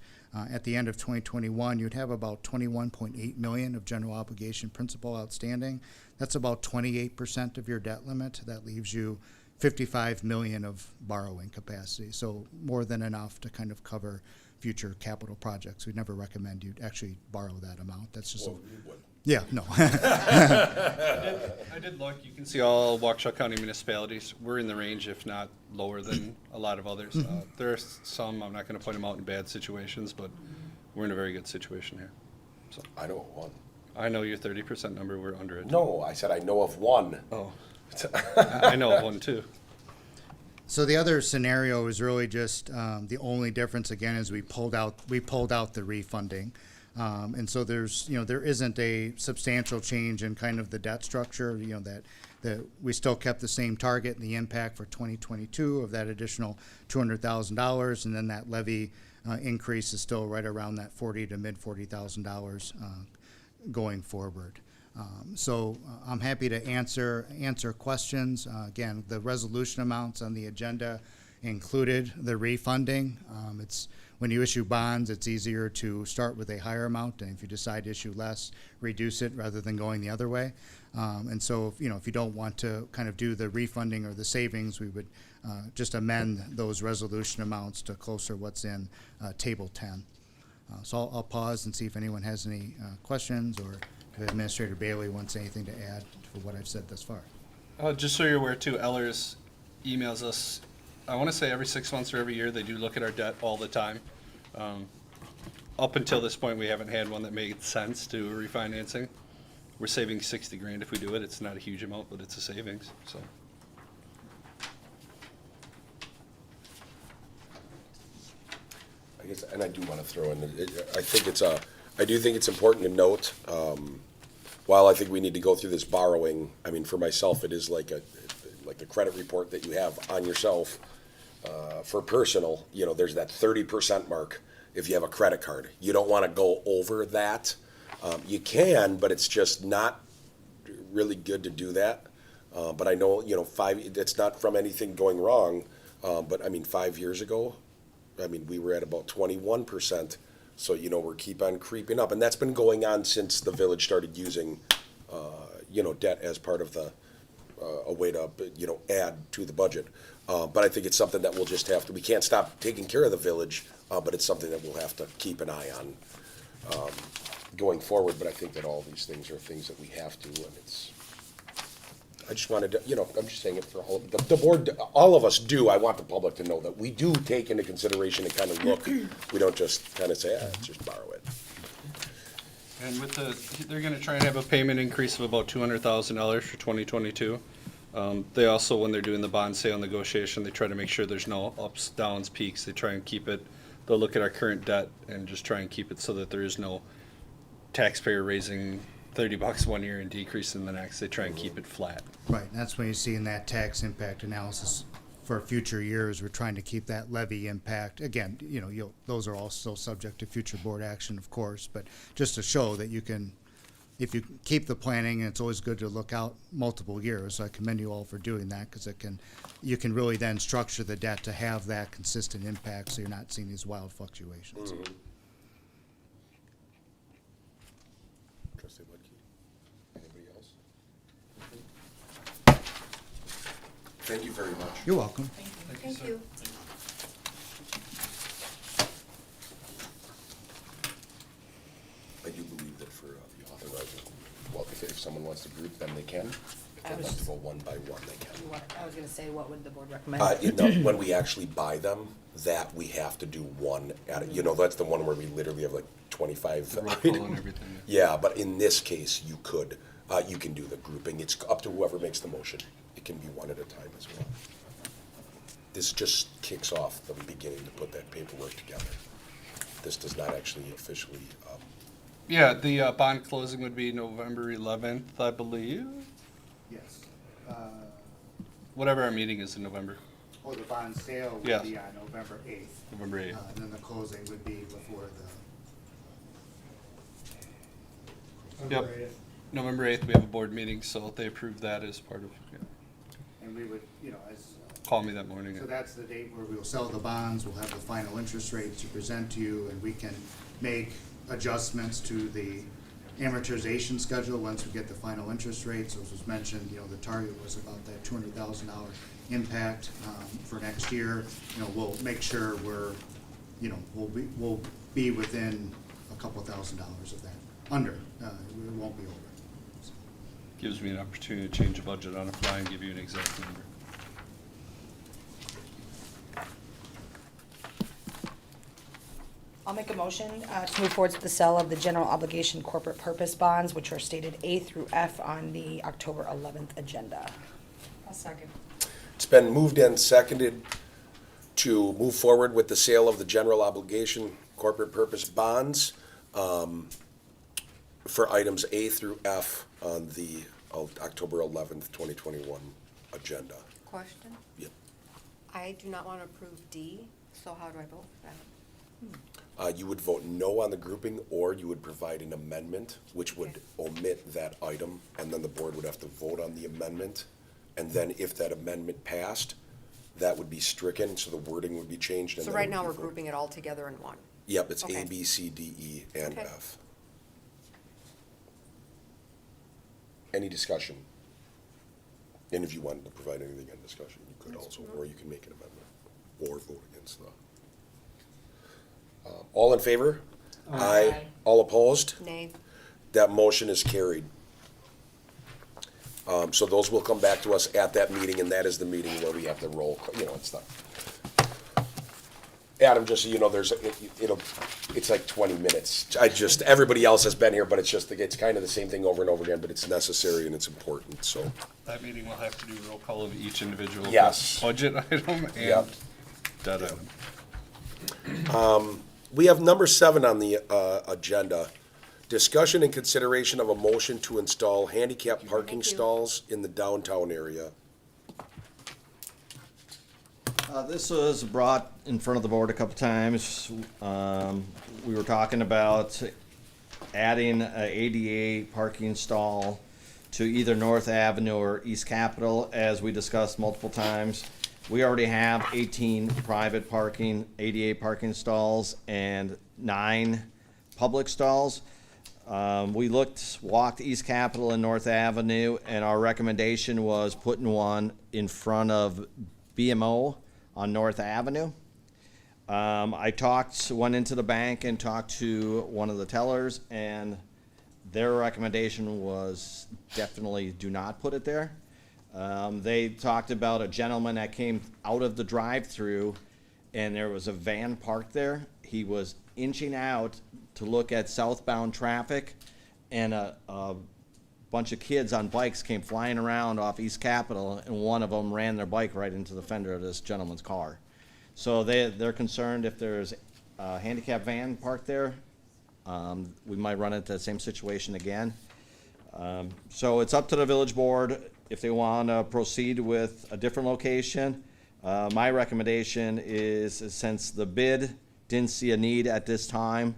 N: at the end of 2021, you'd have about $21.8 million of general obligation principal outstanding. That's about 28% of your debt limit. That leaves you $55 million of borrowing capacity, so more than enough to kind of cover future capital projects. We'd never recommend you actually borrow that amount. That's just yeah, no.
E: I did look. You can see all Wallschlager County municipalities. We're in the range, if not lower than a lot of others. There are some, I'm not going to point them out in bad situations, but we're in a very good situation here. So
A: I know of one.
E: I know your 30% number, we're under it.
A: No, I said I know of one.
E: Oh. I know of one too.
N: So the other scenario is really just the only difference again is we pulled out the refunding, and so there isn't a substantial change in kind of the debt structure. That we still kept the same target and the impact for 2022 of that additional $200,000, and then that levy increase is still right around that $40,000 to mid $40,000 going forward. So I'm happy to answer questions. Again, the resolution amounts on the agenda included the refunding. It's when you issue bonds, it's easier to start with a higher amount, and if you decide to issue less, reduce it rather than going the other way. And so, if you don't want to kind of do the refunding or the savings, we would just amend those resolution amounts to closer what's in Table 10. So I'll pause and see if anyone has any questions, or if Administrator Bailey wants anything to add for what I've said thus far.
E: Just so you're aware too, Ellers emails us, I want to say every 6 months or every year. They do look at our debt all the time. Up until this point, we haven't had one that made sense to refinancing. We're saving $60,000 if we do it. It's not a huge amount, but it's a savings, so.
A: I guess, and I do want to throw in, I do think it's important to note, while I think we need to go through this borrowing, I mean, for myself, it is like the credit report that you have on yourself, for personal, there's that 30% mark if you have a credit card. You don't want to go over that. You can, but it's just not really good to do that. But I know, it's not from anything going wrong, but I mean, 5 years ago, we were at about 21%. So, we're keep on creeping up. And that's been going on since the village started using, debt as part of a way to, add to the budget. But I think it's something that we'll just have to, we can't stop taking care of the village, but it's something that we'll have to keep an eye on going forward. But I think that all these things are things that we have to, and I just wanted to, I'm just saying it for all of the board, all of us do. I want the public to know that we do take into consideration and kind of look. We don't just kind of say, just borrow it.
E: And they're going to try and have a payment increase of about $200,000 for 2022. They also, when they're doing the bond sale negotiation, they try to make sure there's no ups, downs, peaks. They try and keep it, they'll look at our current debt and just try and keep it so that there is no taxpayer raising $30 one year and decreasing the next. They try and keep it flat.
N: Right, that's when you see in that tax impact analysis for future years, we're trying to keep that levy impact. Again, you know, those are all still subject to future board action, of course, but just to show that you can, if you keep the planning, and it's always good to look out multiple years. So I commend you all for doing that, because you can really then structure the debt to have that consistent impact, so you're not seeing these wild fluctuations.
A: Mm-hmm. Trustee Ledke, anybody else? Thank you very much.
N: You're welcome.
B: Thank you.
A: I do believe that for the authorizing, well, if someone wants to group them, they can. If
G: I
A: they
G: was
A: want to
G: just-
A: go one by one, they can.
G: I was gonna say, what would the board recommend?
A: When we actually buy them, that we have to do one at a, that's the one where we literally have like 25.
E: The roll call and everything.
A: Yeah, but in this case, you can do the grouping. It's up to whoever makes the motion. It can be one at a time as well. This just kicks off the beginning to put that paperwork together. This does not actually officially,
E: Yeah, the bond closing would be November 11th, I believe.
N: Yes.
E: Whatever our meeting is in November.
N: Or the bond sale
E: Yes.
N: would be on November 8th.
E: November 8th.
N: And then the closing would be before the.
E: Yep. November 8th, we have a board meeting, so they approved that as part of,
N: And we would, as.
E: call me that morning.
N: So that's the date where we'll sell the bonds, we'll have the final interest rates to present to you, and we can make adjustments to the amortization schedule once we get the final interest rates. As was mentioned, the target was about that $200,000 impact for next year. We'll make sure we'll be within a couple $1,000s of that, under, it won't be over. So.
E: Gives me an opportunity to change the budget on the fly and give you an exact number.
G: I'll make a motion to move forward to the sale of the general obligation corporate purpose bonds, which are stated A through F on the October 11th agenda.
B: I'll second.
A: it's been moved and seconded to move forward with the sale of the general obligation corporate purpose bonds for items A through F on the October 11th, 2021 agenda.
B: Question?
A: Yep.
B: I do not want to approve D, so how do I vote for that?
A: You would vote no on the grouping, or you would provide an amendment, which would omit that item, and then the board would have to vote on the amendment. And then if that amendment passed, that would be stricken, so the wording would be changed. And
B: So
A: then
B: right
A: it would
B: now,
A: be
B: we're
A: voted.
B: grouping it all together in one.
A: Yep, it's
B: Okay.
A: A, B, C, D, E, and
B: Okay.
A: F. Any discussion? And if you wanted to provide anything on discussion, you could also, or you can make an amendment, or vote against the. All in favor? Aye. All opposed?
B: Nay.
A: That motion is carried. So those will come back to us at that meeting, and that is the meeting where we have to roll, it's not. Adam, just so you know, it's like 20 minutes. Everybody else has been here, but it's kind of the same thing over and over again, but it's necessary and it's important, so.
E: That meeting will have to do roll call of each individual
A: Yes.
E: budget item and
A: Yep.
E: debt item.
A: We have number 7 on the agenda. Discussion and consideration of a motion to install handicap parking
B: Thank you.
A: stalls in the downtown area.
I: This was brought in front of the board a couple times. We were talking about adding a ADA parking stall to either North Avenue or East Capitol, as we discussed multiple times. We already have 18 private parking, ADA parking stalls and 9 public stalls. We walked East Capitol and North Avenue, and our recommendation was putting one in front of BMO on North Avenue. Went into the bank and talked to one of the tellers, and their recommendation was definitely do not put it there. They talked about a gentleman that came out of the drive-through, and there was a van parked there. He was inching out to look at southbound traffic, and a bunch of kids on bikes came flying around off East Capitol, and one of them ran their bike right into the fender of this gentleman's car. So they're concerned if there's a handicap van parked there, we might run into the same situation again. So it's up to the village board if they want to proceed with a different location. My recommendation is, since the bid didn't see a need at this time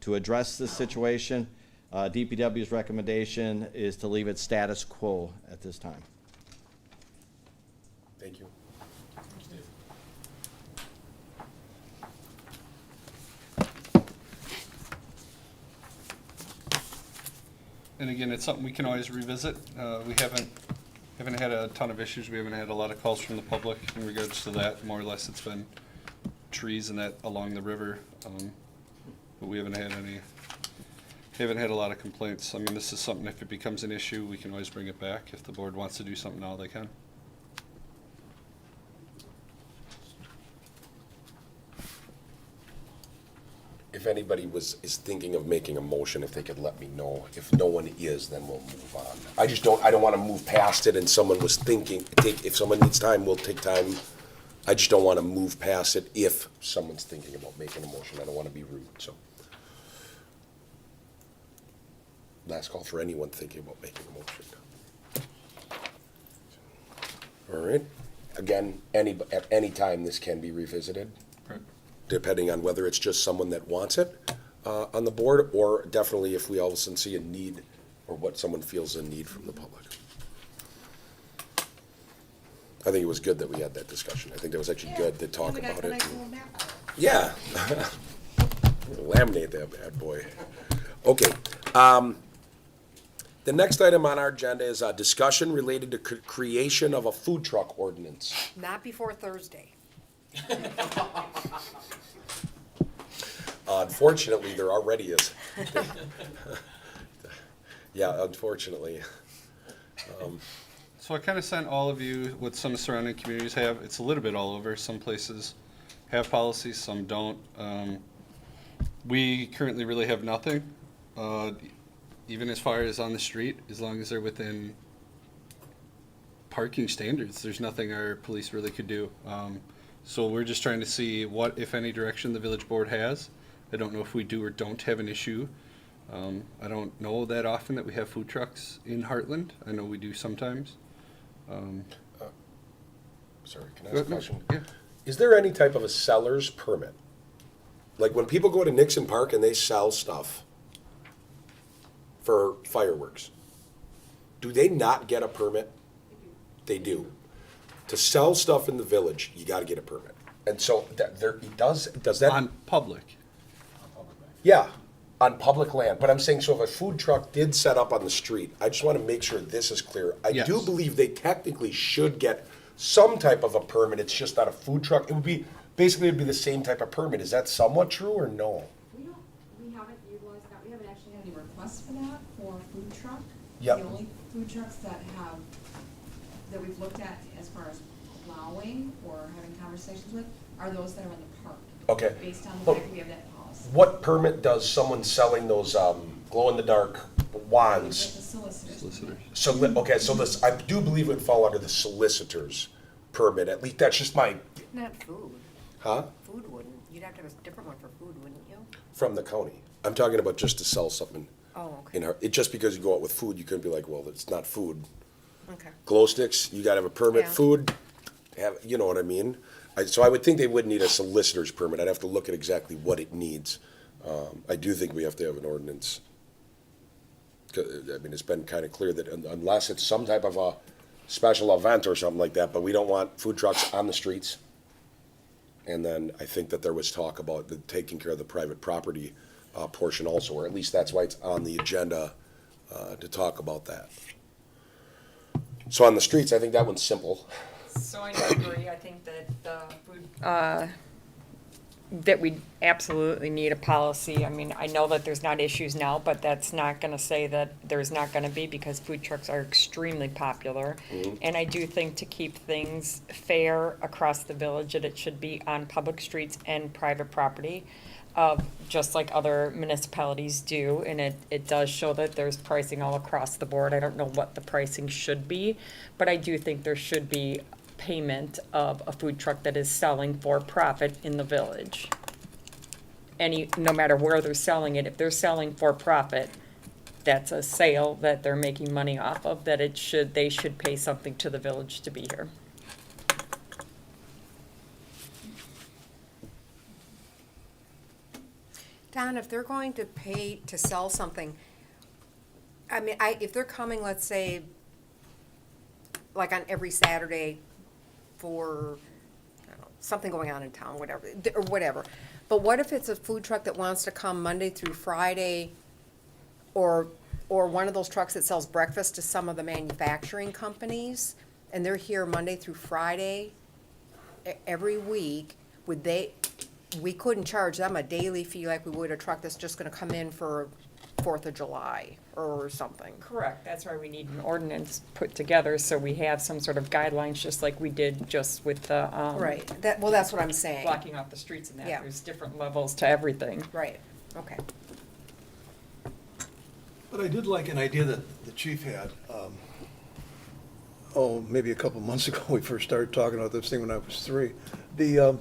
I: to address this situation, DPW's recommendation is to leave it status quo at this time.
A: Thank you.
E: And again, it's something we can always revisit. We haven't had a ton of issues. We haven't had a lot of calls from the public in regards to that. More or less, it's been trees and that along the river. But we haven't had a lot of complaints. I mean, this is something, if it becomes an issue, we can always bring it back. If the board wants to do something now, they can.
A: If anybody is thinking of making a motion, if they could let me know. If no one is, then we'll move on. I don't want to move past it and someone was thinking, if someone needs time, we'll take time. I just don't want to move past it if someone's thinking about making a motion. I don't want to be rude, so. Last call for anyone thinking about making a motion. All right. Again, at any time, this can be revisited, depending on whether it's just someone that wants it on the board, or definitely if we all of a sudden see a need, or what someone feels a need from the public. I think it was good that we had that discussion. I think that was actually good to talk about it. Yeah. Laminate that bad boy. Okay. The next item on our agenda is a discussion related to creation of a food truck ordinance.
B: Not before Thursday.
A: Unfortunately, there already is. Yeah, unfortunately.
E: So I kind of sent all of you what some surrounding communities have. It's a little bit all over. Some places have policies, some don't. We currently really have nothing, even as far as on the street, as long as they're within parking standards. There's nothing our police really could do. So we're just trying to see what, if any, direction the village board has. I don't know if we do or don't have an issue. I don't know that often that we have food trucks in Heartland. I know we do sometimes.
A: Sorry, can I ask a question?
E: Yeah.
A: Is there any type of a seller's permit? Like when people go to Nixon Park and they sell stuff for fireworks, do they not get a permit? They do. To sell stuff in the village, you gotta get a permit. And so does that?
E: On public.
A: Yeah, on public land. But I'm saying, so if a food truck did set up on the street, I just want to make sure this is clear. I
E: Yes.
A: do believe they technically should get some type of a permit. It's just not a food truck. It would be, basically it'd be the same type of permit. Is that somewhat true or no?
M: We haven't utilized that, we haven't actually had any requests for that, for a food truck.
A: Yep.
M: The only food trucks that we've looked at as far as allowing or having conversations with are those that are in the park.
A: Okay.
M: Based on the
A: But
M: fact that we have that policy.
A: what permit does someone selling those glow-in-the-dark wands?
M: With the solicitors.
A: So, okay, so this, I do believe it would fall under the solicitor's permit. At least that's just my,
B: Not food.
A: huh?
B: Food wouldn't. You'd have to have a different one for food, wouldn't you?
A: From the county. I'm talking about just to sell something.
B: Oh, okay.
A: In her, just because you go out with food, you couldn't be like, well, it's not food.
B: Okay.
A: Glow sticks, you gotta have a permit.
B: Yeah.
A: Food, you know what I mean? So I would think they would need a solicitor's permit. I'd have to look at exactly what it needs. I do think we have to have an ordinance. 'Cause, I mean, it's been kind of clear that unless it's some type of a special event or something like that, but we don't want food trucks on the streets. And then I think that there was talk about taking care of the private property portion also, or at least that's why it's on the agenda to talk about that. So on the streets, I think that one's simple.
F: So I agree, I think that the food, that we absolutely need a policy. I mean, I know that there's not issues now, but that's not gonna say that there's not gonna be, because food trucks are extremely popular. And I do think to keep things fair across the village, that it should be on public streets and private property, just like other municipalities do. And it does show that there's pricing all across the board. I don't know what the pricing should be, but I do think there should be payment of a food truck that is selling for profit in the village. No matter where they're selling it, if they're selling for profit, that's a sale that they're making money off of, that they should pay something to the village to be here.
B: Don, if they're going to pay to sell something, I mean, if they're coming, let's say, like on every Saturday for, I don't know, something going on in town, whatever. But what if it's a food truck that wants to come Monday through Friday, or one of those trucks that sells breakfast to some of the manufacturing companies, and they're here Monday through Friday every week, we couldn't charge them a daily fee like we would a truck that's just gonna come in for 4th of July or something.
F: Correct, that's why we need an ordinance put together, so we have some sort of guidelines, just like we did just with the,
B: Right, that's what I'm saying.
F: blocking off the streets and that,
B: Yeah.
F: there's different levels to everything.
B: Right, okay.
J: But I did like an idea that the chief had, maybe a couple months ago, we first started talking about this thing when I was 3. The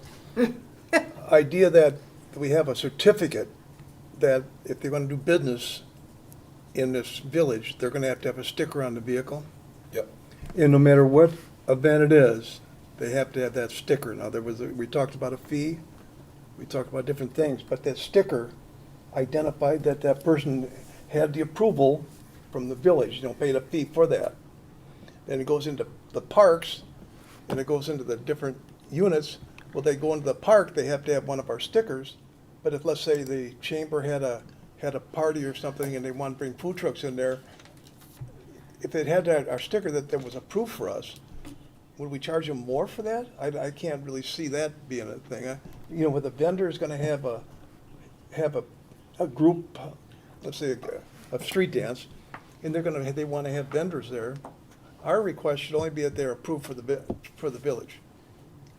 J: idea that we have a certificate that if they want to do business in this village, they're going to have a sticker on the vehicle.
A: Yep.
J: And no matter what event it is, they have to have that sticker. Now, we talked about a fee, we talked about different things, but that sticker identified that that person had the approval from the village, paid a fee for that. Then it goes into the parks, and it goes into the different units. Well, they go into the park, they have to have one of our stickers, but if, let's say, the chamber had a party or something and they want to bring food trucks in there, if it had our sticker that was approved for us, would we charge them more for that? I can't really see that being a thing. With a vendor is gonna have a group, let's say, a street dance, and they wanna have vendors there. Our request should only be that they're approved for the village.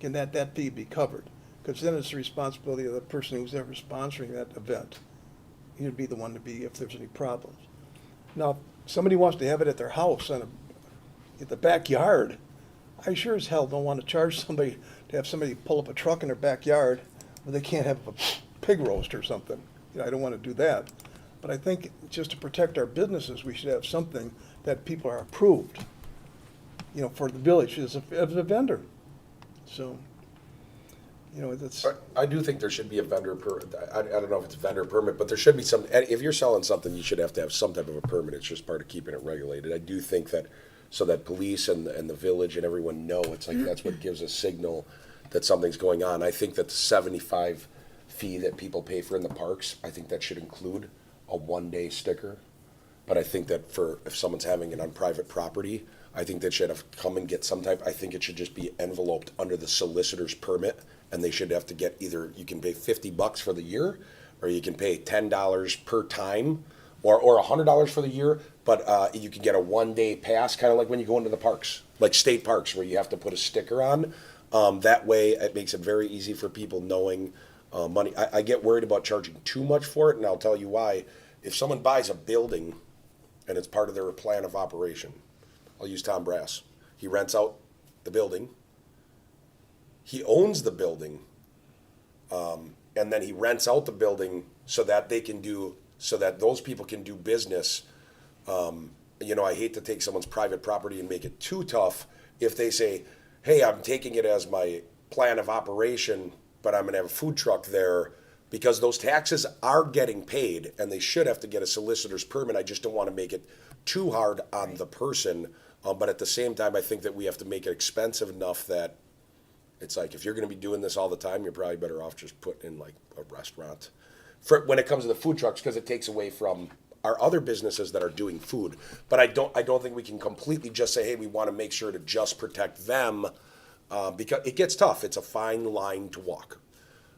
J: Can that fee be covered? Because then it's the responsibility of the person who's ever sponsoring that event. He'd be the one to be if there's any problems. Now, if somebody wants to have it at their house in the backyard, I sure as hell don't want to charge somebody to have somebody pull up a truck in their backyard where they can't have a pig roast or something. I don't want to do that. But I think just to protect our businesses, we should have something that people are approved, for the village as a vendor. So, that's.
A: I do think there should be a vendor I don't know if it's a vendor permit, but there should be some, if you're selling something, you should have to have some type of a permit. It's just part of keeping it regulated. I do think that, so that police and the village and everyone know, it's like, that's what gives a signal that something's going on. I think that the 75 fee that people pay for in the parks, I think that should include a 1-day sticker. But I think that if someone's having it on private property, I think they should have come and get I think it should just be enveloped under the solicitor's permit, and they should have to get either, you can pay $50 for the year, or you can pay $10 per time, or $100 for the year, but you can get a 1-day pass, kind of like when you go into the parks, like state parks, where you have to put a sticker on. That way, it makes it very easy for people knowing money. I get worried about charging too much for it, and I'll tell you why. If someone buys a building and it's part of their plan of operation, I'll use Tom Brass. He rents out the building. He owns the building, and then he rents out the building so that those people can do business. I hate to take someone's private property and make it too tough. If they say, hey, I'm taking it as my plan of operation, but I'm gonna have a food truck there, because those taxes are getting paid and they should have to get a solicitor's permit. I just don't wanna make it too hard on the person. But at the same time, I think that we have to make it expensive enough that it's like, if you're going to be doing this all the time, you're probably better off just putting in like a restaurant. When it comes to the food trucks, because it takes away from our other businesses that are doing food. But I don't think we can completely just say, hey, we want to make sure to just protect them, because it gets tough. It's a fine line to walk.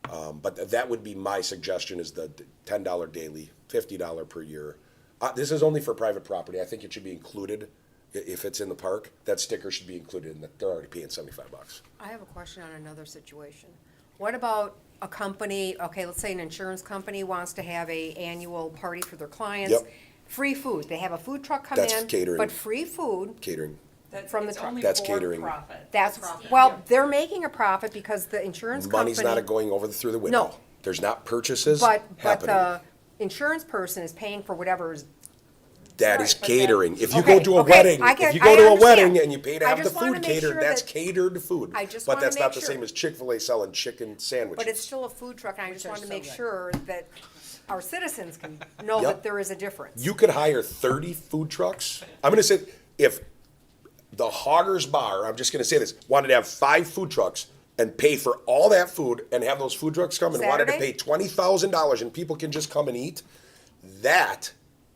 A: But that would be my suggestion, is the $10 daily, $50 per year. This is only for private property. I think it should be included. If it's in the park, that sticker should be included in that. They're already paying $75.
B: I have a question on another situation. What about a company, okay, let's say an insurance company wants to have a annual party for their clients.
A: Yep.
B: Free food. They have a food truck come in.
A: That's catering.
B: But free food
A: Catering.
B: from the truck.
A: That's catering.
B: They're making a profit because the insurance company.
A: Money's not going over through the window.
B: No.
A: There's not purchases
B: But
A: happening.
B: the insurance person is paying for whatever is.
A: That is catering. If you
B: Okay,
A: go to a
B: okay,
A: wedding,
B: I get-
A: if you go
B: I
A: to a
B: understand.
A: wedding and you pay to
B: I
A: have the
B: just wanna
A: food
B: make
A: catered,
B: sure
A: that's
B: that-
A: catered food.
B: I just
A: But
B: wanna
A: that's
B: make
A: not the
B: sure.
A: same as Chick-fil-A selling chicken sandwiches.
B: But it's still a food truck, and I just wanted to make sure that our citizens can know
A: Yep.
B: that there is a difference.
A: You could hire 30 food trucks. I'm gonna say, if the Hoggers Bar, I'm just gonna say this, wanted to have 5 food trucks and pay for all that food and have those food trucks come and wanted to pay
B: Saturday?
A: $20,000 and people can just come and eat, that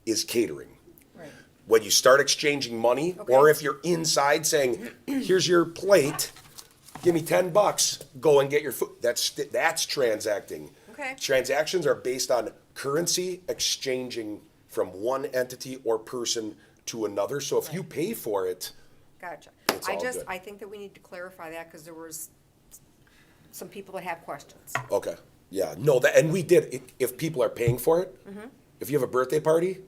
A: is catering.
B: Right.
A: When you start exchanging money, or if you're inside saying, here's your plate, give me $10, go and get your food, that's transacting.
B: Okay.
A: Transactions are based on currency exchanging from one entity or person to another, so if you pay for it,
B: Gotcha.
A: It's all good.
B: I think that we need to clarify that, because there was some people that have questions.
A: okay, yeah, no, and we did, if people are paying for it, if you have a birthday party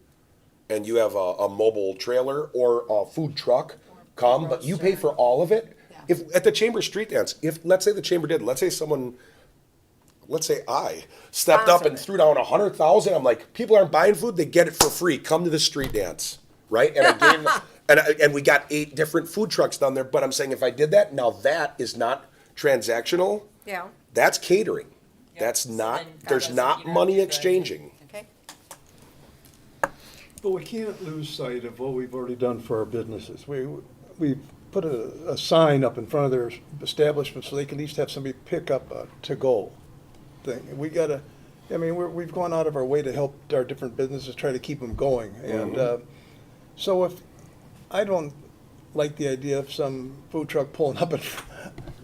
A: and you have a mobile trailer or a food truck, come, but you pay for all of it. If, at the Chamber Street Dance, let's say the Chamber did, let's say I stepped up and threw down 100,000, I'm like, people aren't buying food, they get it for free, come to the street dance, right? And I gave them, and we got 8 different food trucks down there, but I'm saying if I did that, now that is not transactional,
B: Yeah,
A: that's catering. That's not, there's not money exchanging.
B: okay.
J: But we can't lose sight of what we've already done for our businesses. We put a sign up in front of their establishment so they can at least have somebody pick up a to-go thing. We gotta, I mean, we've gone out of our way to help our different businesses, try to keep them going. And so if, I don't like the idea of some food truck pulling up at,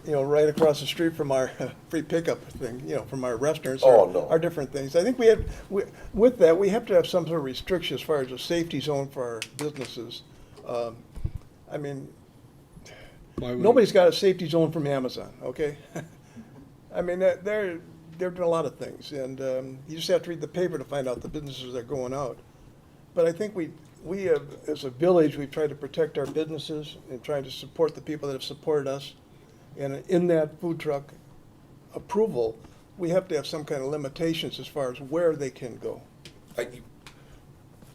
J: right across the street from our free pickup thing, from our restaurants.
A: Oh, no.
J: Our different things. I think with that, we have to have some sort of restriction as far as a safety zone for our businesses. I mean, nobody's got a safety zone from Amazon, okay? I mean, they're doing a lot of things, and you just have to read the paper to find out the businesses that are going out. But I think we have, as a village, we've tried to protect our businesses and tried to support the people that have supported us. And in that food truck approval, we have to have some kind of limitations as far as where they can go.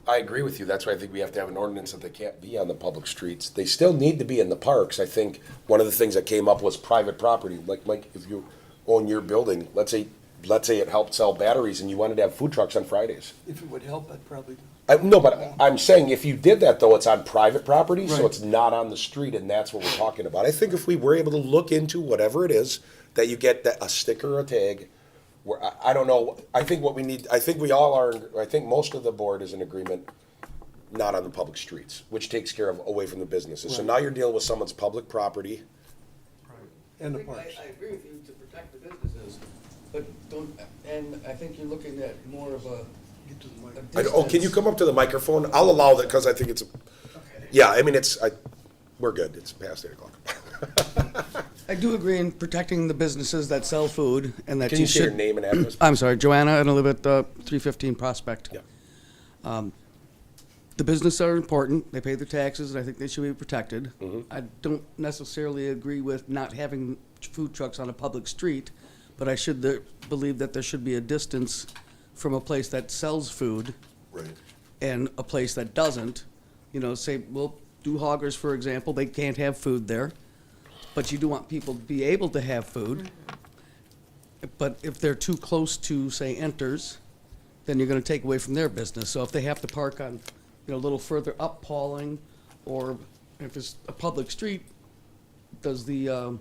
A: I agree with you. That's why I think we have to have an ordinance that they can't be on the public streets. They still need to be in the parks. I think one of the things that came up was private property. Like Mike, if you own your building, let's say it helped sell batteries and you wanted to have food trucks on Fridays.
J: If it would help, I'd probably.
A: No, but I'm saying if you did that though, it's on private property, so
J: Right.
A: it's not on the street, and that's what we're talking about. I think if we were able to look into whatever it is, that you get a sticker or a tag, where, I don't know, I think what we need, I think we all are, I think most of the board is in agreement, not on the public streets, which takes care of away from the businesses. So
J: Right.
A: now you're dealing with someone's public property.
J: And the parks.
O: I agree with you to protect the businesses, but and I think you're looking at more of a.
J: Get to the mic.
A: Can you come up to the microphone? I'll allow that, because I think it's, yeah, I mean, we're good, it's past 8 o'clock.
O: I do agree in protecting the businesses that sell food and that
A: Can you say your name and address?
O: I'm sorry, Joanna, and I live at 315 Prospect.
A: Yeah.
O: The businesses are important, they pay their taxes, and I think they should be protected.
A: Mm-hmm.
O: I don't necessarily agree with not having food trucks on a public street, but I should believe that there should be a distance from a place that sells food
A: Right.
O: and a place that doesn't. Say, we'll do Hoggers, for example, they can't have food there, but you do want people to be able to have food. But if they're too close to, say, Enters, then you're gonna take away from their business. So if they have to park on, a little further up Pauling, or if it's a public street, does the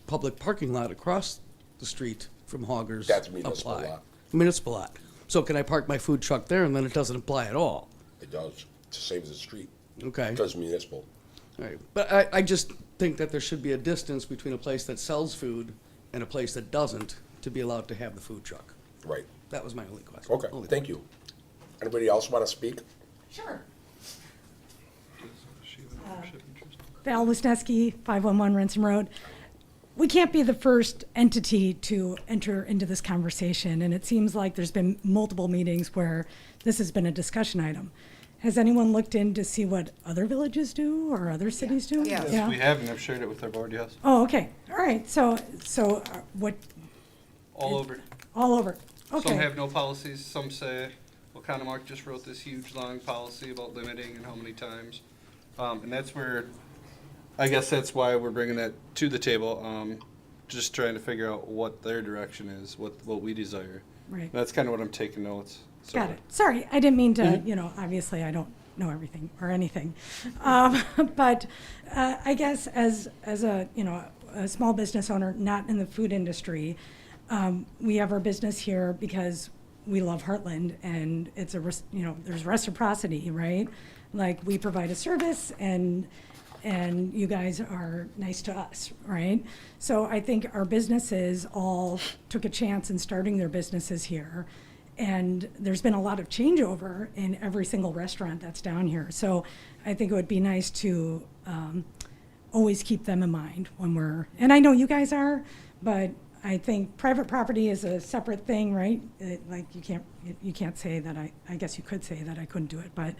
O: public parking lot across the street from Hoggers
A: That's municipal
O: apply?
A: lot.
O: Municipal lot. So can I park my food truck there and then it doesn't apply at all?
A: It does, it's the same as the street,
O: Okay.
A: because municipal.
O: All right. But I just think that there should be a distance between a place that sells food and a place that doesn't to be allowed to have the food truck.
A: Right.
O: That was my only question.
A: Okay, thank you. Anybody else want to speak?
M: Sure.
P: Val Wisniewski, 511 Ransom Road. We can't be the first entity to enter into this conversation, and it seems like there's been multiple meetings where this has been a discussion item. Has anyone looked in to see what other villages do or other cities do?
B: Yeah.
E: Yes, we have, and I've shared it with our board, yes.
P: Oh, okay, all right, so what,
E: All over.
P: all over, okay.
E: Some have no policies, some say, well, Mark just wrote this huge, long policy about limiting and how many times. And that's where, I guess that's why we're bringing that to the table, just trying to figure out what their direction is, what we desire.
P: Right.
E: That's kind of what I'm taking notes.
P: Got it. Sorry, I didn't mean to, obviously I don't know everything or anything. But I guess as a, a small business owner, not in the food industry, we have our business here because we love Heartland, and it's there's reciprocity, right? Like, we provide a service, and you guys are nice to us, right? So I think our businesses all took a chance in starting their businesses here, and there's been a lot of changeover in every single restaurant that's down here. So I think it would be nice to always keep them in mind when and I know you guys are, but I think private property is a separate thing, right? Like, you can't say that I guess you could say that I couldn't do it, but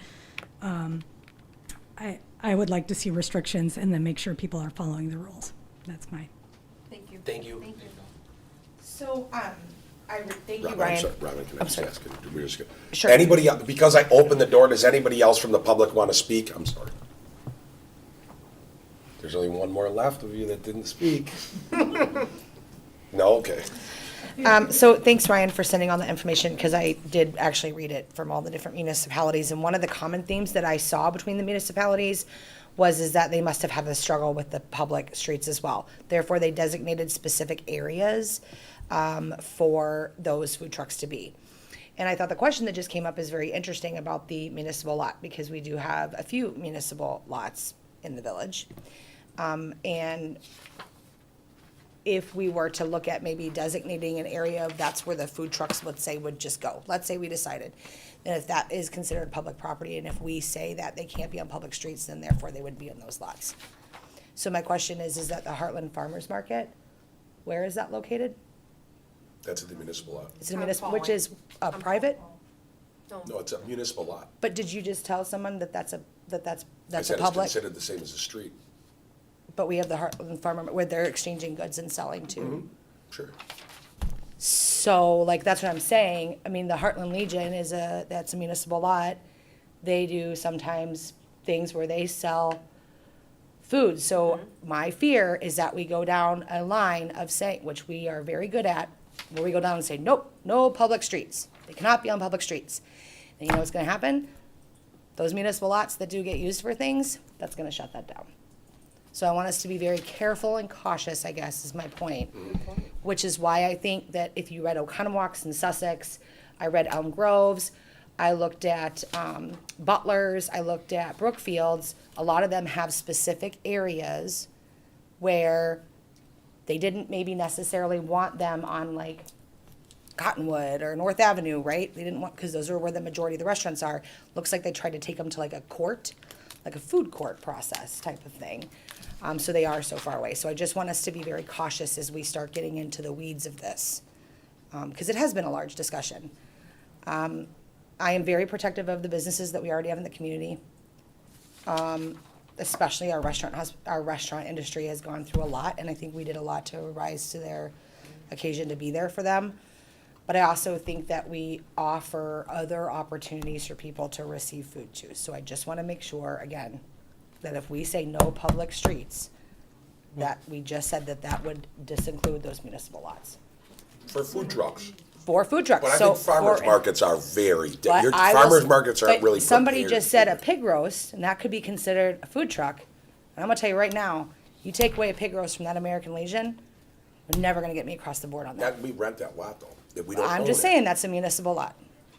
P: I would like to see restrictions and then make sure people are following the rules. That's my.
B: Thank you.
A: Thank you.
G: So, thank you,
A: Robin,
G: Ryan.
A: I'm sorry, Robin, can I
G: I'm
A: just
G: sorry.
A: ask? We're just gonna-
G: Sure.
A: Anybody, because I opened the door, does anybody else from the public want to speak? I'm sorry. There's only one more left of you that didn't speak. No, okay.
G: So thanks, Ryan, for sending all the information, because I did actually read it from all the different municipalities. And one of the common themes that I saw between the municipalities is that they must have had a struggle with the public streets as well. Therefore, they designated specific areas for those food trucks to be. And I thought the question that just came up is very interesting about the municipal lot, because we do have a few municipal lots in the village. And if we were to look at maybe designating an area of that's where the food trucks, let's say, would just go. Let's say we decided, and if that is considered public property, and if we say that they can't be on public streets, then therefore they would be on those lots. So my question is that the Heartland Farmers Market, where is that located?
A: That's at the municipal lot.
G: It's a municipal, which is private?
A: No, it's a municipal lot.
G: But did you just tell someone that that's
A: I
G: a
A: said it's
G: public?
A: considered the same as a street.
G: But we have the Heartland Farmer, where they're exchanging goods and selling
A: Mm-hmm.
G: too.
A: Sure.
G: So, like, that's what I'm saying. I mean, the Heartland Legion that's a municipal lot. They do sometimes things where they sell food. So my fear is that we go down a line of saying, which we are very good at, where we go down and say, nope, no public streets. They cannot be on public streets. And you know what's gonna happen? Those municipal lots that do get used for things, that's gonna shut that down. So I want us to be very careful and cautious, I guess, is my point. Which is why I think that if you read Oconomowocs in Sussex, I read Elm Groves, I looked at Butlers, I looked at Brookfields, a lot of them have specific areas where they didn't maybe necessarily want them on, like, Cottonwood or North Avenue, right? They didn't want, because those are where the majority of the restaurants are. Looks like they tried to take them to like a court, like a food court process type of thing. So they are so far away. So I just want us to be very cautious as we start getting into the weeds of this, because it has been a large discussion. I am very protective of the businesses that we already have in the community. Especially our restaurant industry has gone through a lot, and I think we did a lot to rise to their occasion to be there for them. But I also think that we offer other opportunities for people to receive food too. So I just want to make sure, again, that if we say no public streets, that we just said that would disinclude those municipal lots.
A: For food trucks.
G: For food trucks.
A: But I
G: So
A: think farmers
G: for-
A: markets are very,
G: But
A: your
G: I will
A: farmers
G: s-
A: markets aren't
G: but
A: really
G: somebody
A: prepared
G: just said
A: for
G: a pig roast, and that could be considered a food truck. And I'm gonna tell you right now, you take away a pig roast from that American Legion, you're never gonna get me across the board on that.
A: That, we rent that lot though, that we don't
G: I'm
A: own
G: just
A: it.
G: saying that's a municipal lot.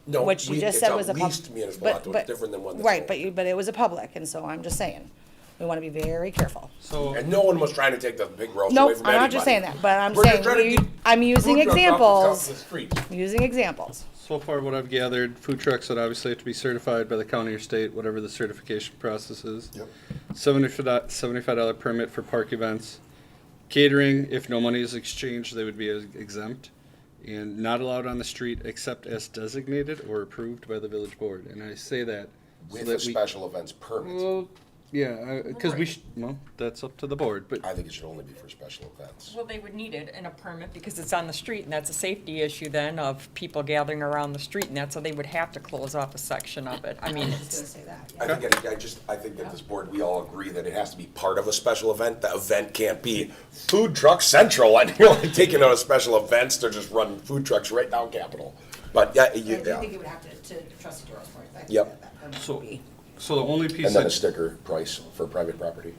A: No,
G: Which you just
A: it's
G: said
A: a
G: was a pub.
A: leased municipal lot, though. It's different than one that's
G: Right,
A: owned.
G: but it was a public, and so I'm just saying, we wanna be very careful.
E: So,
A: And no one was trying to take the big roast away
G: Nope,
A: from
G: I'm
A: anybody.
G: not just saying that, but I'm
A: We're just
G: saying,
A: trying to keep
G: I'm using
A: food trucks off the-
G: examples,
A: off the streets.
G: using examples.
E: so far what I've gathered, food trucks would obviously have to be certified by the county or state, whatever the certification process is.
A: Yep.
E: $75 permit for park events. Catering, if no money is exchanged, they would be exempt. And not allowed on the street except as designated or approved by the village board. And I say that so
A: With
E: that
A: a special events permit.
E: Well, yeah, because well, that's up to the board, but
A: I think it should only be for special events.
F: Well, they would need it in a permit because it's on the street, and that's a safety issue then of people gathering around the street, and that's so they would have to close off a section of it. I mean,
G: I was just gonna say that, yeah.
A: I think that this board, we all agree that it has to be part of a special event. The event can't be food truck central and you're like taking out special events, they're just running food trucks right down Capitol. But, yeah,
G: I do
A: yeah.
G: think it would have to trustee Dora's point, I think
A: Yep.
G: that permit
E: So-
G: would be.
E: So the only piece
A: And then a
E: that,
A: sticker price for private property.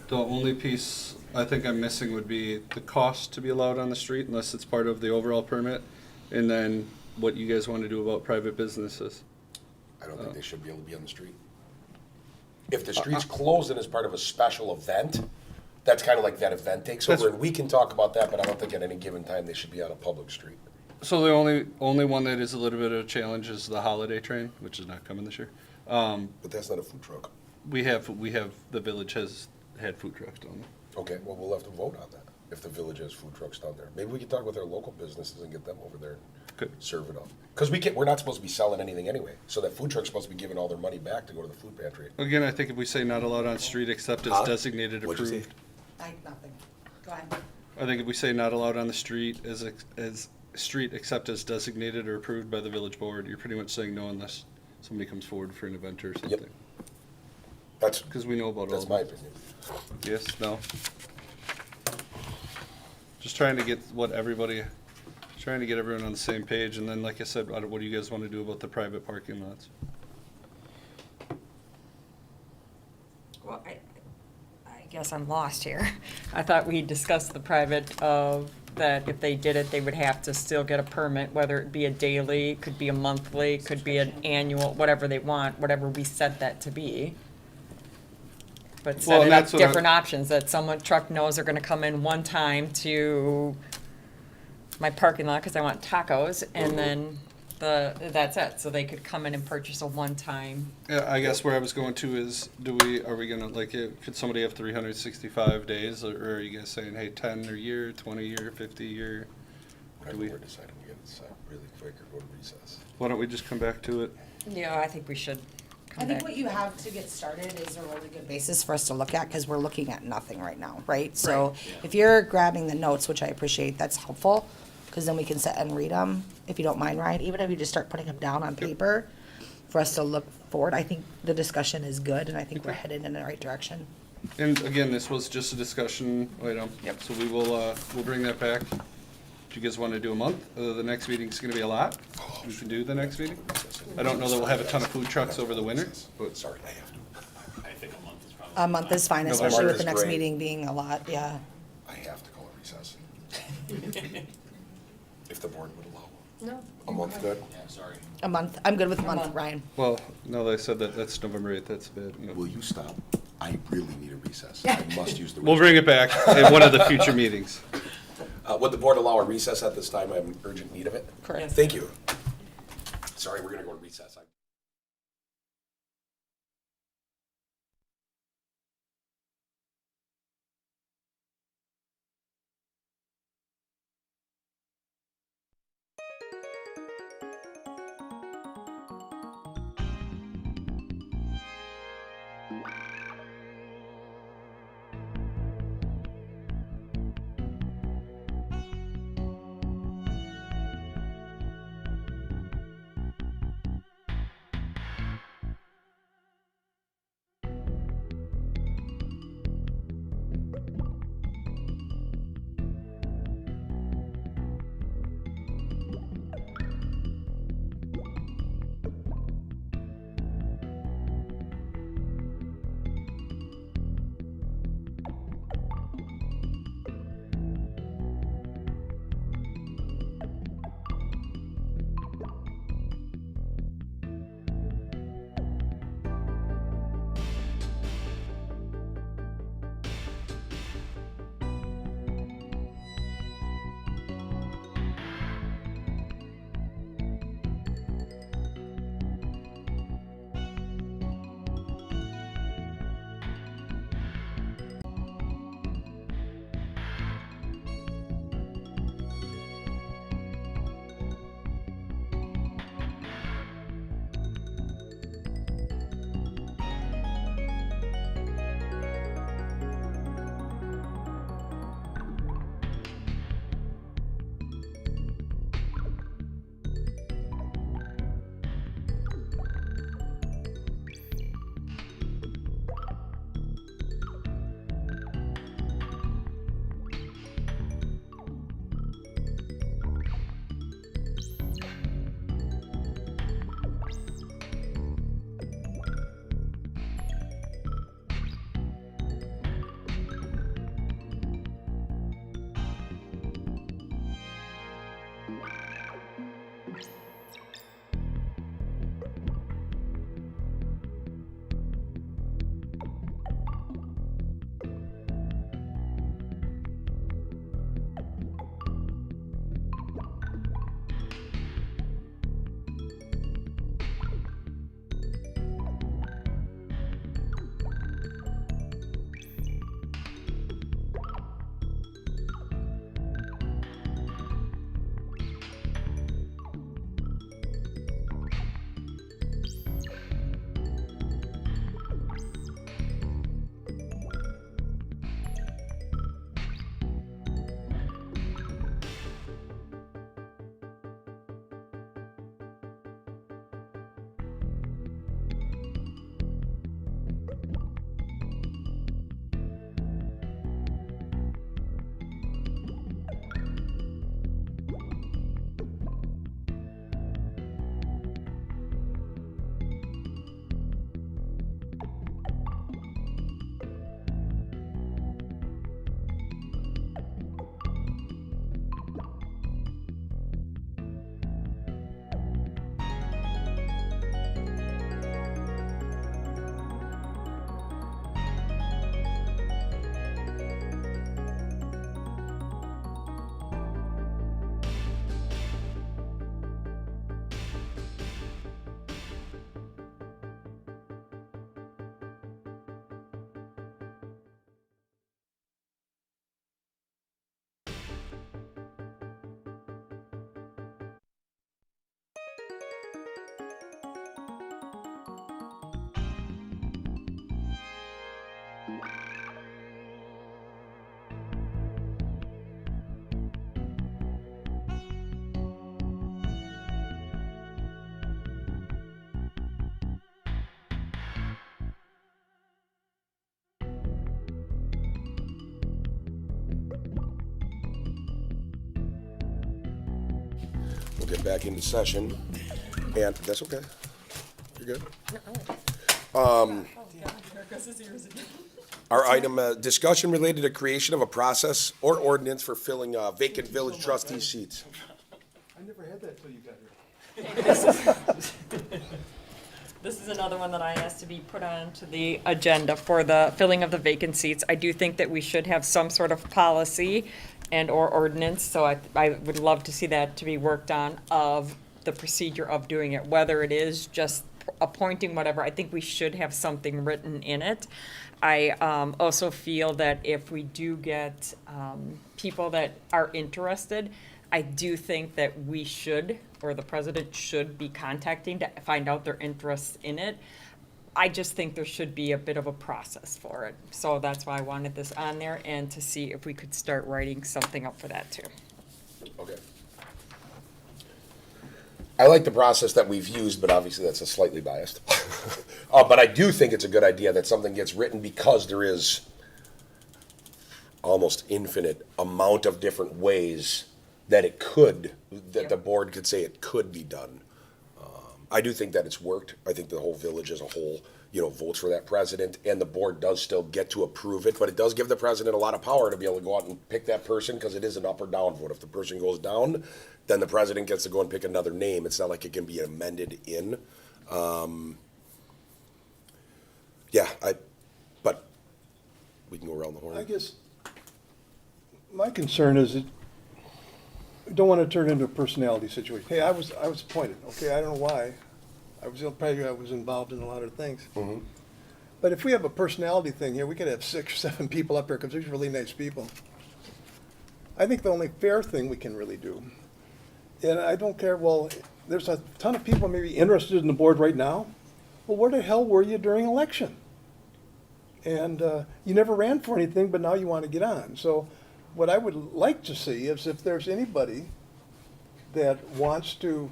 E: the only piece I think I'm missing would be the cost to be allowed on the street unless it's part of the overall permit. And then what you guys want to do about private businesses.
A: I don't think they should be able to be on the street. If the street's closed and is part of a special event, that's kind of like that event takes over,
E: That's-
A: and we can talk about that, but I don't think at any given time they should be on a public street.
E: So the only one that is a little bit of a challenge is the holiday train, which is not coming this year.
A: But that's not a food truck.
E: We have, the village has had food trucks down there.
A: Okay, well, we'll have to vote on that, if the village has food trucks down there. Maybe we can talk with our local businesses and get them over there
E: Good.
A: and serve it up. Because we're not supposed to be selling anything anyway, so that food truck's supposed to be giving all their money back to go to the food pantry.
E: Again, I think if we say not allowed on street except as
A: Huh?
E: designated
A: What'd you say?
E: approved.
G: Nothing. Go ahead.
E: I think if we say not allowed on the street as street except as designated or approved by the village board, you're pretty much saying no unless somebody comes forward for an event or something.
A: That's,
E: Because we know about all
A: that's
E: of
A: my
E: them.
A: opinion.
E: Yes, no. Just trying to get trying to get everyone on the same page, and then, like I said, what do you guys want to do about the private parking lots?
F: Well, I guess I'm lost here. I thought we discussed the private of, that if they did it, they would have to still get a permit, whether it be a daily, could be a monthly, could be an annual, whatever they want, whatever we set that to be. But
E: Well,
F: set it
E: and
F: up
E: that's what I-
F: different options, that someone, truck knows they're gonna come in one time to my parking lot, cause I want tacos, and then that's it, so they could come in and purchase a one-time.
E: Yeah, I guess where I was going to is, are we gonna, like, could somebody have 365 days, or are you guys saying, hey, 10 a year, 20 a year, 50 a year?
A: Whatever we're deciding, we gotta decide really quick or go to recess.
E: Why don't we just come back to it?
F: Yeah, I think we should
G: I
F: come
G: think
F: back.
G: what you have to get started is a really good basis for us to look at, because we're looking at nothing right now, right? So if you're grabbing the notes, which I appreciate, that's helpful, because then we can sit and read them, if you don't mind, Ryan, even if you just start putting them down on paper for us to look forward. I think the discussion is good, and I think we're headed in the right direction.
E: And again, this was just a discussion item.
F: Yep.
E: So we'll bring that back. Do you guys want to do a month? The next meeting's gonna be a lot. We can do the next meeting. I don't know that we'll have a ton of food trucks over the winter, but
A: Sorry, I have to.
K: I think a month is probably.
G: A month is fine,
E: No, a
G: especially
A: month
G: with the
A: is
G: next
A: great.
G: meeting being a lot, yeah.
A: I have to call a recess. If the board would allow.
B: No.
A: A month good?
K: Yeah, sorry.
G: A month, I'm good with a month, Ryan.
E: well, now that I said that, that's November 8th, that's bad. No.
A: Will you stop? I really need a recess. I must use the.
E: We'll bring it back in one of the future meetings.
A: Would the board allow a recess at this time? I'm in urgent need of it.
G: Correct.
A: Thank you. Sorry, we're gonna go to recess. get back into session. And that's okay. You're good. Our item, discussion related to creation of a process or ordinance for filling vacant village trustee seats.
J: I never had that till you got here.
F: This is another one that I asked to be put on to the agenda for the filling of the vacant seats. I do think that we should have some sort of policy and/or ordinance, so I would love to see that to be worked on, of the procedure of doing it, whether it is just appointing, whatever. I think we should have something written in it. I also feel that if we do get people that are interested, I do think that we should, or the president should, be contacting to find out their interests in it. I just think there should be a bit of a process for it. So that's why I wanted this on there, and to see if we could start writing something up for that too.
A: Okay. I like the process that we've used, but obviously that's a slightly biased. But I do think it's a good idea that something gets written, because there is almost infinite amount of different ways that it could, that the board could say it could be done. I do think that it's worked. I think the whole village as a whole, votes for that president, and the board does still get to approve it, but it does give the president a lot of power to be able to go out and pick that person, because it is an up or down vote. If the person goes down, then the president gets to go and pick another name. It's not like it can be amended in. But we can go around the horn.
J: I guess my concern is that we don't want to turn it into a personality situation. Hey, I was appointed. Okay, I don't know why. I was involved in a lot of things.
A: Mhm.
J: But if we have a personality thing here, we could have 6 or 7 people up here, because there's really nice people. I think the only fair thing we can really do, and I don't care, well, there's a ton of people maybe interested in the board right now. Well, where the hell were you during election? And you never ran for anything, but now you want to get on. So what I would like to see is if there's anybody that wants to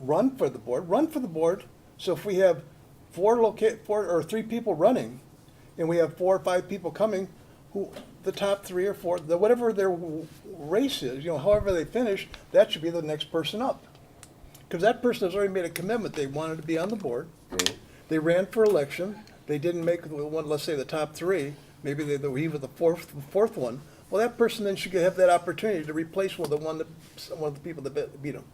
J: run for the board, run for the board. So if we have 4 or 3 people running, and we have 4 or 5 people coming, who the top 3 or 4, whatever their race is, however they finish, that should be the next person up. Because that person has already made a commitment. They wanted to be on the board.
A: Mhm.
J: They ran for election. They didn't make the one, let's say the top 3. Maybe they were even the fourth one. Well, that person then should have that opportunity to replace one of the people that beat them.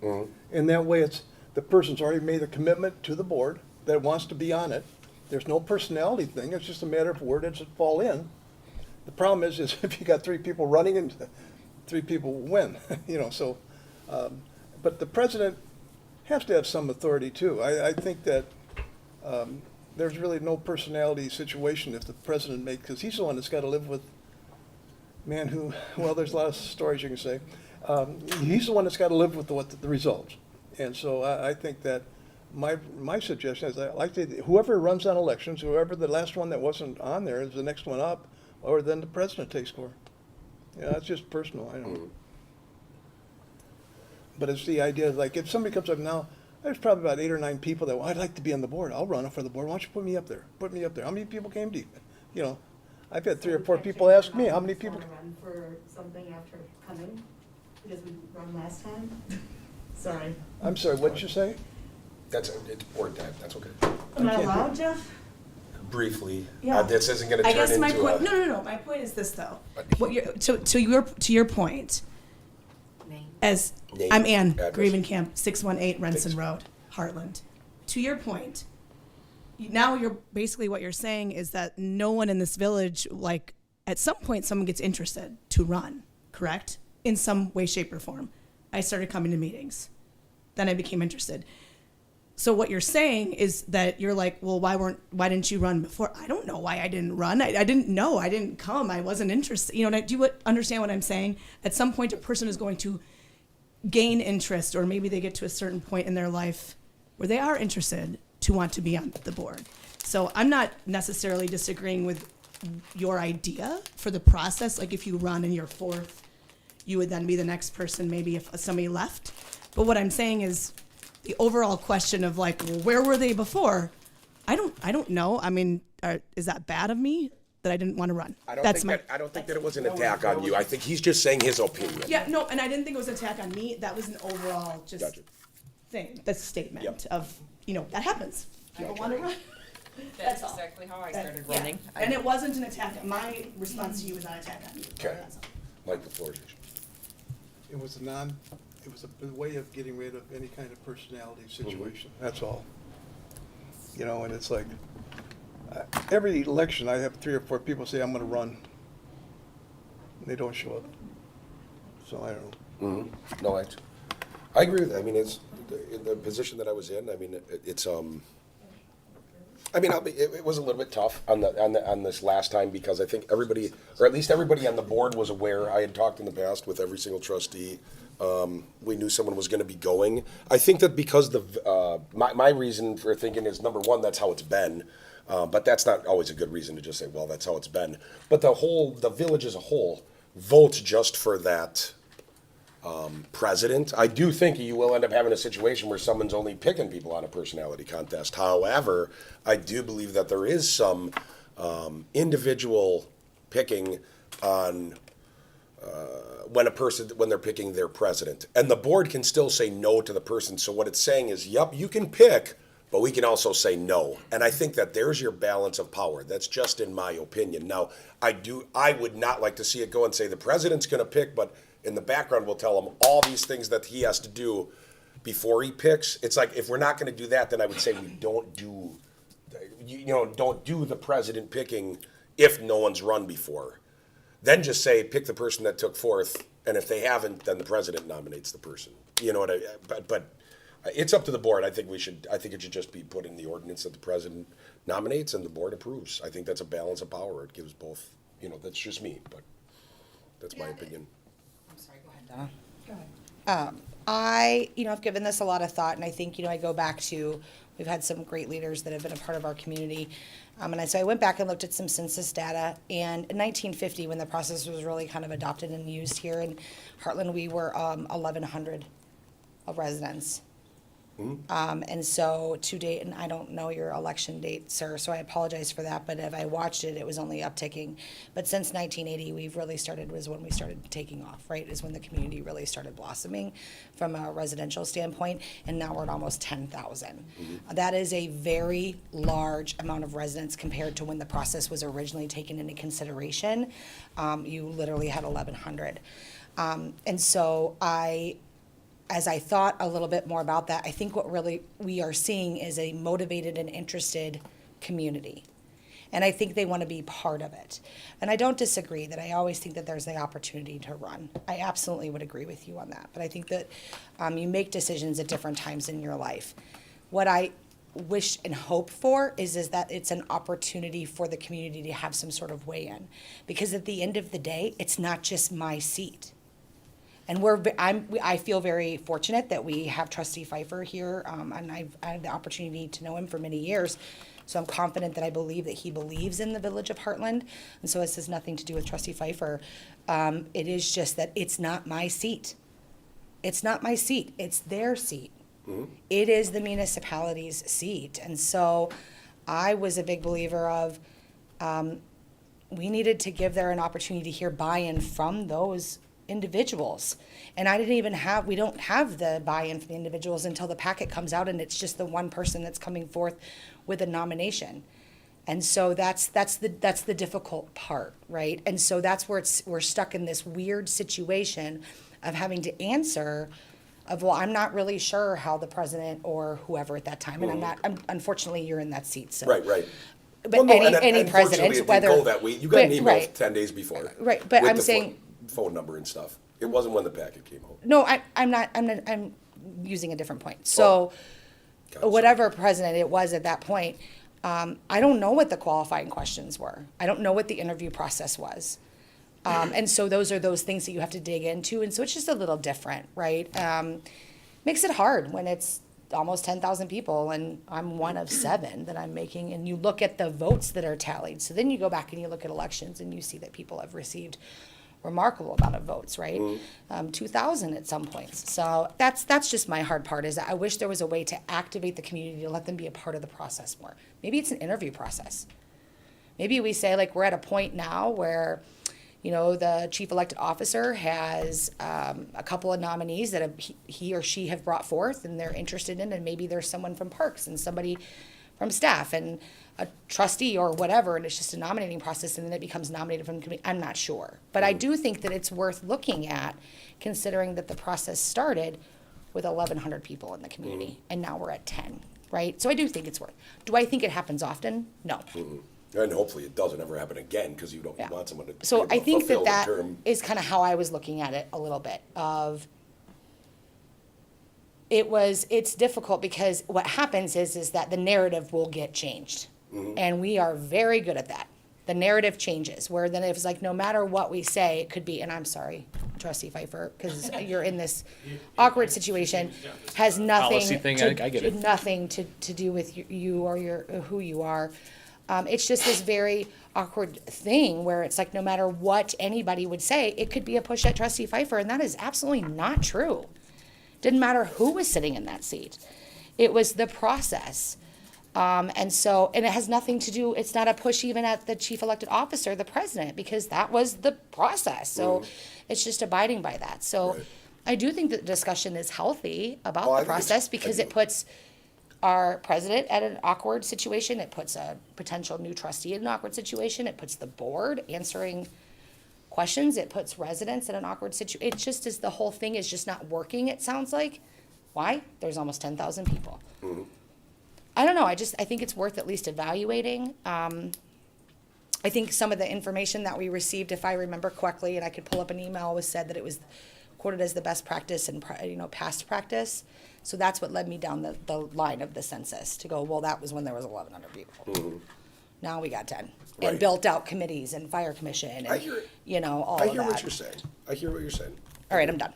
A: Mhm.
J: And that way, it's the person's already made a commitment to the board that wants to be on it. There's no personality thing. It's just a matter of where does it fall in. The problem is if you got 3 people running and 3 people win, So, but the president has to have some authority too. I think that there's really no personality situation if the president makes, because he's the one that's got to live with there's a lot of stories you can say. He's the one that's got to live with the results. And so I think that my suggestion is I like to, whoever runs on elections, whoever the last one that wasn't on there is the next one up, or then the president takes score. That's just personal, I don't know. But it's the idea, like, if somebody comes up now, there's probably about 8 or 9 people that, I'd like to be on the board. I'll run for the board. Why don't you put me up there? Put me up there. How many people came to you? I've had 3 or 4 people ask me, how many people?
Q: Run for something after coming, because we run last time? Sorry.
J: I'm sorry, what'd you say?
A: It's board time. That's okay.
Q: Am I allowed, Jeff?
A: Briefly,
Q: Yeah.
A: this isn't going to
R: I
A: turn
R: guess my
A: into
R: point.
A: a.
R: No. My point is this, though. What you're, to your point. As
A: Name,
R: I'm Ann
A: address.
R: Gravenkamp, 618 Renson Road, Heartland. To your point, now you're basically what you're saying is that no one in this village, like at some point, someone gets interested to run, correct? In some way, shape, or form. I started coming to meetings, then I became interested. So what you're saying is that you're like, well, why didn't you run before? I don't know why I didn't run. I didn't know. I didn't come. I wasn't interested. Do you understand what I'm saying? At some point, a person is going to gain interest, or maybe they get to a certain point in their life where they are interested to want to be on the board. So I'm not necessarily disagreeing with your idea for the process. Like if you run and you're 4th, you would then be the next person maybe if somebody left. But what I'm saying is the overall question of like, well, where were they before? I don't know. I mean, is that bad of me? that I didn't want to run.
A: I don't
R: That's
A: think that, I don't think that it was an attack on you. I think he's just saying his opinion.
R: Yeah, no, and I didn't think it was an attack on me. That was an overall just
A: Gotcha.
R: thing, the statement
A: Yep.
R: of, that happens. People want to run.
F: That's
R: all.
F: exactly how I
R: That-
F: started
R: yeah.
F: running.
R: And it wasn't an attack. My response to you was not an attack on you.
A: Okay.
R: That's all.
A: Like the floor is yours.
J: It was a way of getting rid of any kind of personality situation, that's all. And it's like, every election, I have 3 or 4 people say, I'm gonna run. And they don't show up. So I don't know.
A: No, I agree with that. I mean, it's, in the position that I was in, I mean, it's, it was a little bit tough on this last time because I think everybody, or at least everybody on the board was aware. I had talked in the past with every single trustee. We knew someone was gonna be going. I think that because my reason for thinking is, number one, that's how it's been. But that's not always a good reason to just say, well, that's how it's been. But the village as a whole votes just for that president. I do think you will end up having a situation where someone's only picking people on a personality contest. However, I do believe that there is some individual picking on when they're picking their president. And the board can still say no to the person. So what it's saying is, yep, you can pick, but we can also say no. And I think that there's your balance of power. That's just in my opinion. Now, I would not like to see it go and say the president's gonna pick, but in the background we'll tell him all these things that he has to do before he picks. It's like, if we're not gonna do that, then I would say we don't do, don't do the president picking if no one's run before. Then just say, pick the person that took fourth, and if they haven't, then the president nominates the person. You know what but it's up to the board. I think it should just be put in the ordinance that the president nominates and the board approves. I think that's a balance of power. It gives both, that's just me, but that's my opinion.
G: I'm sorry, go ahead, Donna. I've given this a lot of thought, and I think, I go back to, we've had some great leaders that have been a part of our community. So I went back and looked at some census data, and in 1950, when the process was really kind of adopted and used here in Heartland, we were 1,100 residents. And so to date, and I don't know your election date, sir, so I apologize for that, but if I watched it, it was only upticking. But since 1980, was when we started taking off, right? Is when the community really started blossoming from a residential standpoint, and now we're at almost 10,000. That is a very large amount of residents compared to when the process was originally taken into consideration. You literally had 1,100. And so as I thought a little bit more about that, I think what really we are seeing is a motivated and interested community. And I think they want to be part of it. And I don't disagree that I always think that there's the opportunity to run. I absolutely would agree with you on that. But I think that you make decisions at different times in your life. What I wish and hope for is that it's an opportunity for the community to have some sort of weigh in. Because at the end of the day, it's not just my seat. And I feel very fortunate that we have Trustee Pfeiffer here, and I've had the opportunity to know him for many years. So I'm confident that I believe that he believes in the village of Heartland. And so this has nothing to do with Trustee Pfeiffer. It is just that it's not my seat. It's not my seat. It's their seat. It is the municipality's seat. And so I was a big believer of we needed to give there an opportunity to hear buy-in from those individuals. And we don't have the buy-in from the individuals until the packet comes out and it's just the one person that's coming forth with a nomination. And so that's the difficult part, right? And so that's where we're stuck in this weird situation of having to answer of, well, I'm not really sure how the president or whoever at that time, and unfortunately you're in that seat, so.
A: Right.
G: But any president, whether.
A: It didn't go that way. You got an email
G: right.
A: 10 days before.
G: Right, but
A: with
G: I'm
A: the
G: saying.
A: phone number and stuff. It wasn't when the packet came out.
G: No, I'm using a different point. So, whatever president it was at that point, I don't know what the qualifying questions were. I don't know what the interview process was. And so those are those things that you have to dig into. And so it's just a little different, right? Makes it hard when it's almost 10,000 people and I'm one of 7 that I'm making. And you look at the votes that are tallied. So then you go back and you look at elections and you see that people have received remarkable amount of votes, right? 2,000 at some points. So that's just my hard part, is that I wish there was a way to activate the community to let them be a part of the process more. Maybe it's an interview process. maybe we say, like, we're at a point now where, you know, the chief elected officer has a couple of nominees that he or she have brought forth and they're interested in, and maybe there's someone from Parks and somebody from staff and a trustee or whatever, and it's just a nominating process, and then it becomes nominated from the committee. I'm not sure. But I do think that it's worth looking at, considering that the process started with 1,100 people in the community, and now we're at 10, right? So I do think it's worth. Do I think it happens often? No.
A: And hopefully it doesn't ever happen again, because you don't you want someone to
G: So
A: be able
G: I
A: to
G: think
A: fulfill
G: that
A: the
G: that
A: term.
G: is kind of how I was looking at it a little bit of, it's difficult because what happens is that the narrative will get changed. And we are very good at that. The narrative changes, where then it's like, no matter what we say, it could be, and I'm sorry, Trustee Pfeiffer, because you're in this awkward situation, has nothing
K: Policy thing, I get it.
G: nothing to do with you or who you are. It's just this very awkward thing where it's like, no matter what anybody would say, it could be a push at Trustee Pfeiffer, and that is absolutely not true. Didn't matter who was sitting in that seat. It was the process. And it has nothing to do, it's not a push even at the chief elected officer, the president, because that was the process. So it's just abiding by that. So I do think that the discussion is healthy about the process, because it puts our president at an awkward situation. It puts a potential new trustee in an awkward situation. It puts the board answering questions. It puts residents in an awkward situation. It just is, the whole thing is just not working, it sounds like. Why? There's almost 10,000 people. I don't know, I think it's worth at least evaluating. I think some of the information that we received, if I remember correctly, and I could pull up an email, was said that it was quoted as the best practice and, past practice. So that's what led me down the line of the census, to go, well, that was when there was 1,100 people. Now we got 10. And built out committees and fire commission and, all of that.
A: I hear what you're saying. I hear what you're saying.
G: All right, I'm done.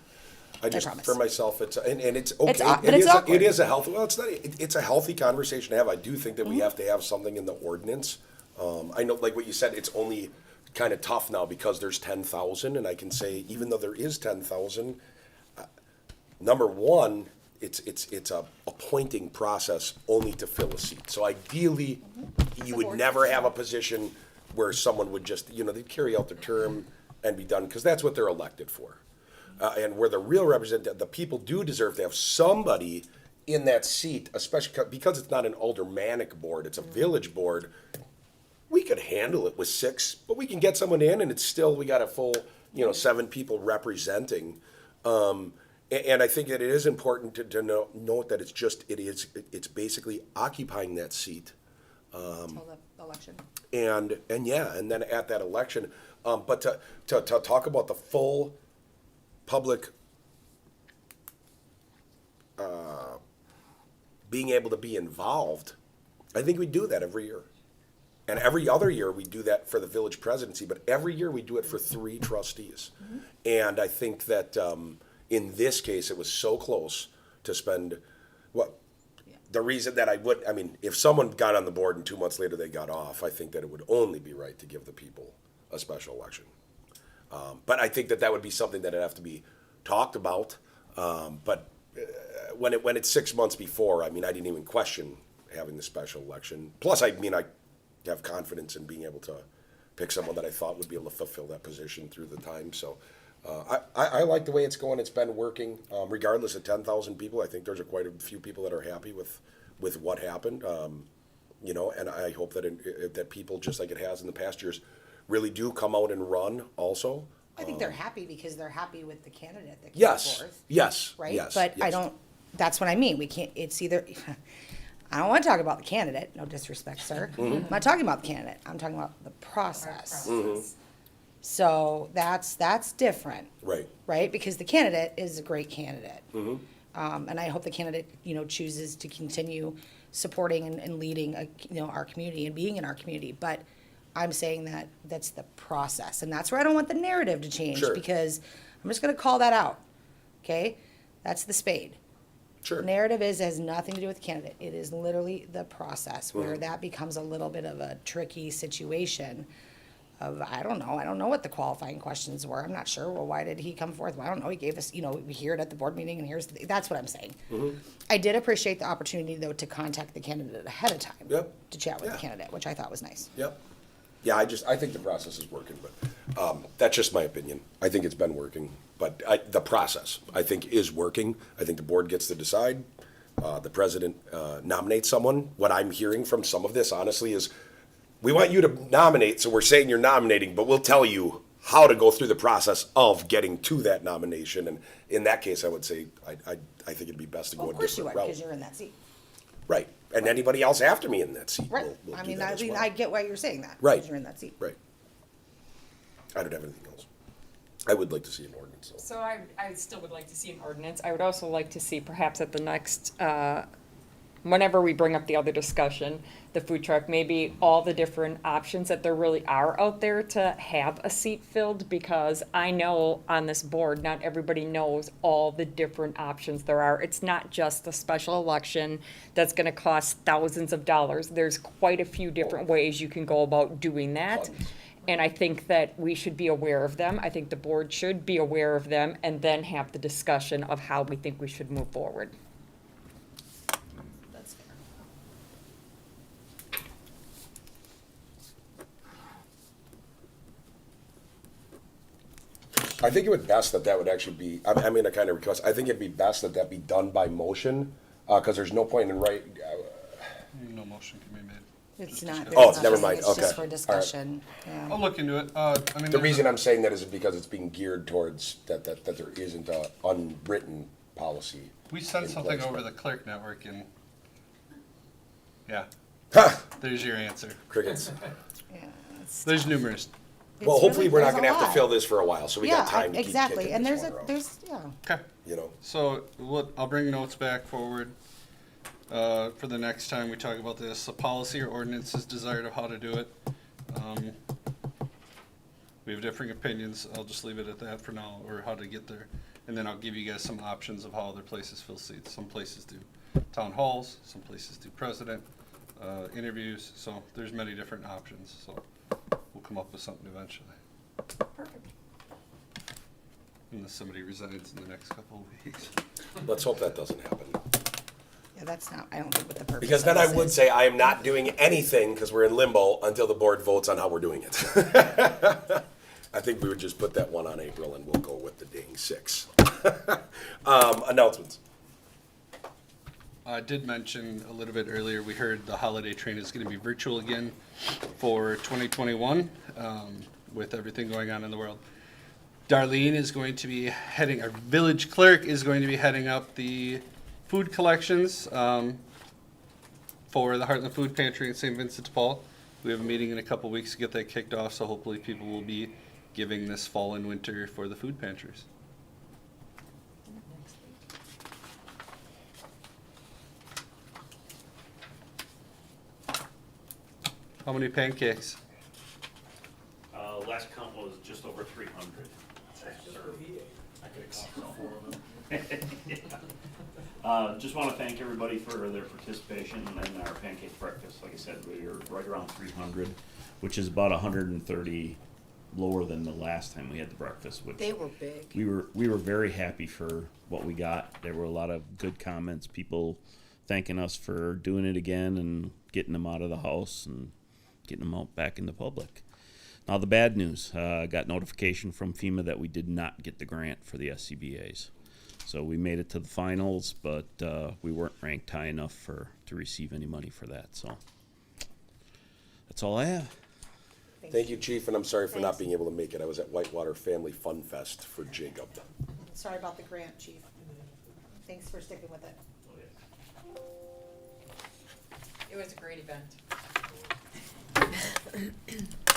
A: I just,
G: promise.
A: for myself, it's, and it's okay.
G: But it's awkward.
A: It is a healthy, well, it's not, it's a healthy conversation to have. I do think that we have to have something in the ordinance. I know, like what you said, it's only kind of tough now because there's 10,000, and I can say, even though there is 10,000, number one, it's a appointing process only to fill a seat. So ideally, you would never have a position where someone would just, they'd carry out their term and be done, because that's what they're elected for. And where the real representative, the people do deserve to have somebody in that seat, especially because it's not an aldermanic board, it's a village board. We could handle it with 6, but we can get someone in, and it's still, we got a full, 7 people representing. And I think that it is important to note that it's basically occupying that seat.
G: Until the election.
A: And then at that election, but to talk about the full public being able to be involved, I think we do that every year. And every other year we do that for the village presidency, but every year we do it for 3 trustees. And I think that in this case, it was so close to spend, the reason that if someone got on the board and 2 months later they got off, I think that it would only be right to give the people a special election. But I think that would be something that would have to be talked about. But when it's 6 months before, I didn't even question having the special election. Plus, I have confidence in being able to pick someone that I thought would be able to fulfill that position through the time. So I like the way it's going. It's been working. Regardless of 10,000 people, I think there's quite a few people that are happy with what happened. And I hope that people, just like it has in the past years, really do come out and run also.
G: I think they're happy because they're happy with the candidate that came forth.
A: Yes.
G: Right?
A: Yes.
G: But
A: yes.
G: That's what I mean. We can't, it's either, I don't want to talk about the candidate, no disrespect, sir. I'm not talking about the candidate. I'm talking about the process. So that's different.
A: Right.
G: Right? Because the candidate is a great candidate. And I hope the candidate, chooses to continue supporting and leading, our community and being in our community. But I'm saying that that's the process. And that's where I don't want the narrative to change.
A: Sure.
G: Because I'm just going to call that out. Okay? That's the spade.
A: Sure.
G: Narrative has nothing to do with the candidate. It is literally the process where that becomes a little bit of a tricky situation of, I don't know what the qualifying questions were. I'm not sure. Well, why did he come forth? Well, I don't know. He gave us, we hear it at the board meeting, and that's what I'm saying. I did appreciate the opportunity, though, to contact the candidate ahead of time.
A: Yep.
G: To chat with the candidate, which I thought was nice.
A: Yep. Yeah, I think the process is working, but, that's just my opinion. I think it's been working, but the process, I think, is working. I think the board gets to decide. The president, nominates someone. What I'm hearing from some of this, honestly, is we want you to nominate, so we're saying you're nominating, but we'll tell you how to go through the process of getting to that nomination. And in that case, I would say, I think it'd be best to go
G: Well,
A: a
G: of course you
A: different
G: would,
A: route.
G: because you're in that seat.
A: Right, and anybody else after me in that seat
G: Right.
A: will
G: I
A: do
G: mean,
A: that
G: I
A: as
G: mean,
A: well.
G: I get why you're saying that.
A: Right.
G: Because you're in that seat.
A: Right. I don't have anything else. I would like to see an ordinance, though.
F: So I still would like to see an ordinance. I would also like to see perhaps at the next, whenever we bring up the other discussion, the food truck, maybe all the different options that there really are out there to have a seat filled, because I know on this board, not everybody knows all the different options there are. It's not just a special election that's gonna cost thousands of dollars. There's quite a few different ways you can go about doing that. And I think that we should be aware of them. I think the board should be aware of them and then have the discussion of how we think we should move forward.
G: That's fair.
A: I think it would best that would actually be, I'm gonna kind of request, I think it'd be best that be done by motion, because there's no point in
E: No motion can be made.
G: It's not.
A: Oh,
G: there's
A: never
G: nothing,
A: mind.
G: It's
A: Okay.
G: just for
A: All right.
G: discussion. Yeah.
E: I'll look into it. I mean,
A: The reason I'm saying that is because it's being geared towards that there isn't a unwritten policy.
E: we sent
A: in
E: something
A: place,
E: over
A: but-
E: the clerk network and, yeah,
A: Ha!
E: there's your answer.
A: Crickets.
G: Yeah, it's-
E: There's numerous.
A: Well,
G: it's
A: hopefully
G: really-
A: we're not
G: there's
A: gonna
G: a
A: have to
G: lot.
A: fill this for a while, so we got time to keep
G: exactly.
A: kicking
G: And
A: this
G: there's
A: one around,
G: yeah.
E: Okay.
A: you know?
E: So I'll bring notes back forward for the next time we talk about this. A policy or ordinance is desired of how to do it. We have differing opinions. I'll just leave it at that for now, or how to get there. And then I'll give you guys some options of how other places fill seats. Some places do town halls, some places do president, interviews. So there's many different options. So we'll come up with something eventually.
G: Perfect.
E: Unless somebody resigns in the next couple of weeks.
A: Let's hope that doesn't happen.
G: Yeah, that's not. I don't think what the purpose.
A: Because then
G: of
A: I
G: this
A: would
G: is.
A: say I am not doing anything, because we're in limbo until the board votes on how we're doing it. I think we would just put that one on April and we'll go with the dang 6. Announcements.
E: I did mention a little bit earlier, we heard the holiday train is going to be virtual again for 2021, with everything going on in the world. Darlene is going to be heading, our village clerk is going to be heading up the food collections for the Heartland Food Pantry in St. Vincent de Paul. We have a meeting in a couple weeks to get that kicked off, so hopefully people will be giving this fall and winter for the food pantries. How many pancakes?
S: Last count was just over 300. I could account for 4 of them. Just want to thank everybody for their participation in our pancake breakfast. Like I said, we were right around 300, which is about 130 lower than the last time we had the breakfast. Which
B: They were big.
S: we were very happy for what we got. There were a lot of good comments, people thanking us for doing it again and getting them out of the house and getting them out back in the public. Now the bad news, I got notification from FEMA that we did not get the grant for the SCBA's. So we made it to the finals, but we weren't ranked high enough to receive any money for that. So that's all I have.
A: Thank you, Chief, and I'm sorry for not being able to make it. I was at Whitewater Family Fun Fest for Jacob.
G: Sorry about the grant, Chief. Thanks for sticking with it.
F: It was a great event.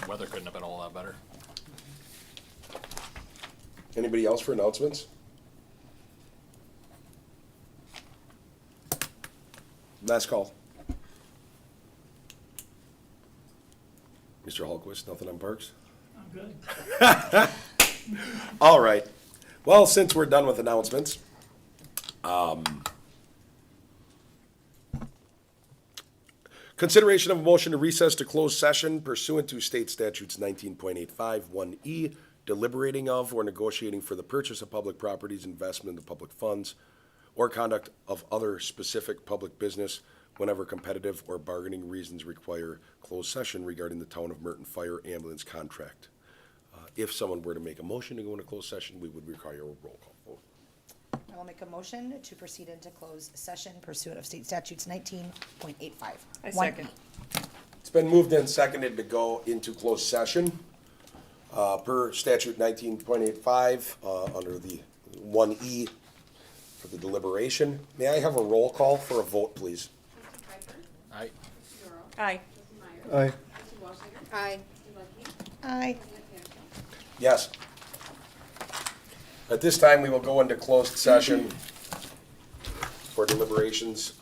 K: Weather couldn't have been all that better.
A: Anybody else for announcements? Last call. Mr. Hultquist, nothing on parks?
L: I'm good.
A: All right. Well, since we're done with announcements, consideration of a motion to recess to closed session pursuant to state statutes 19.85, 1E, deliberating of or negotiating for the purchase of public properties, investment in the public funds, or conduct of other specific public business whenever competitive or bargaining reasons require closed session regarding the Town of Merton Fire Ambulance contract. If someone were to make a motion to go into closed session, we would require a roll call vote.
G: I will make a motion to proceed into closed session pursuant of state statutes 19.85.
F: I second.
A: It's been moved and seconded to go into closed session per statute 19.85 under the 1E for the deliberation. May I have a roll call for a vote, please?
K: Aye.
F: Aye.
J: Aye.
B: Aye.
G: Aye.
A: Yes. At this time, we will go into closed session for deliberations.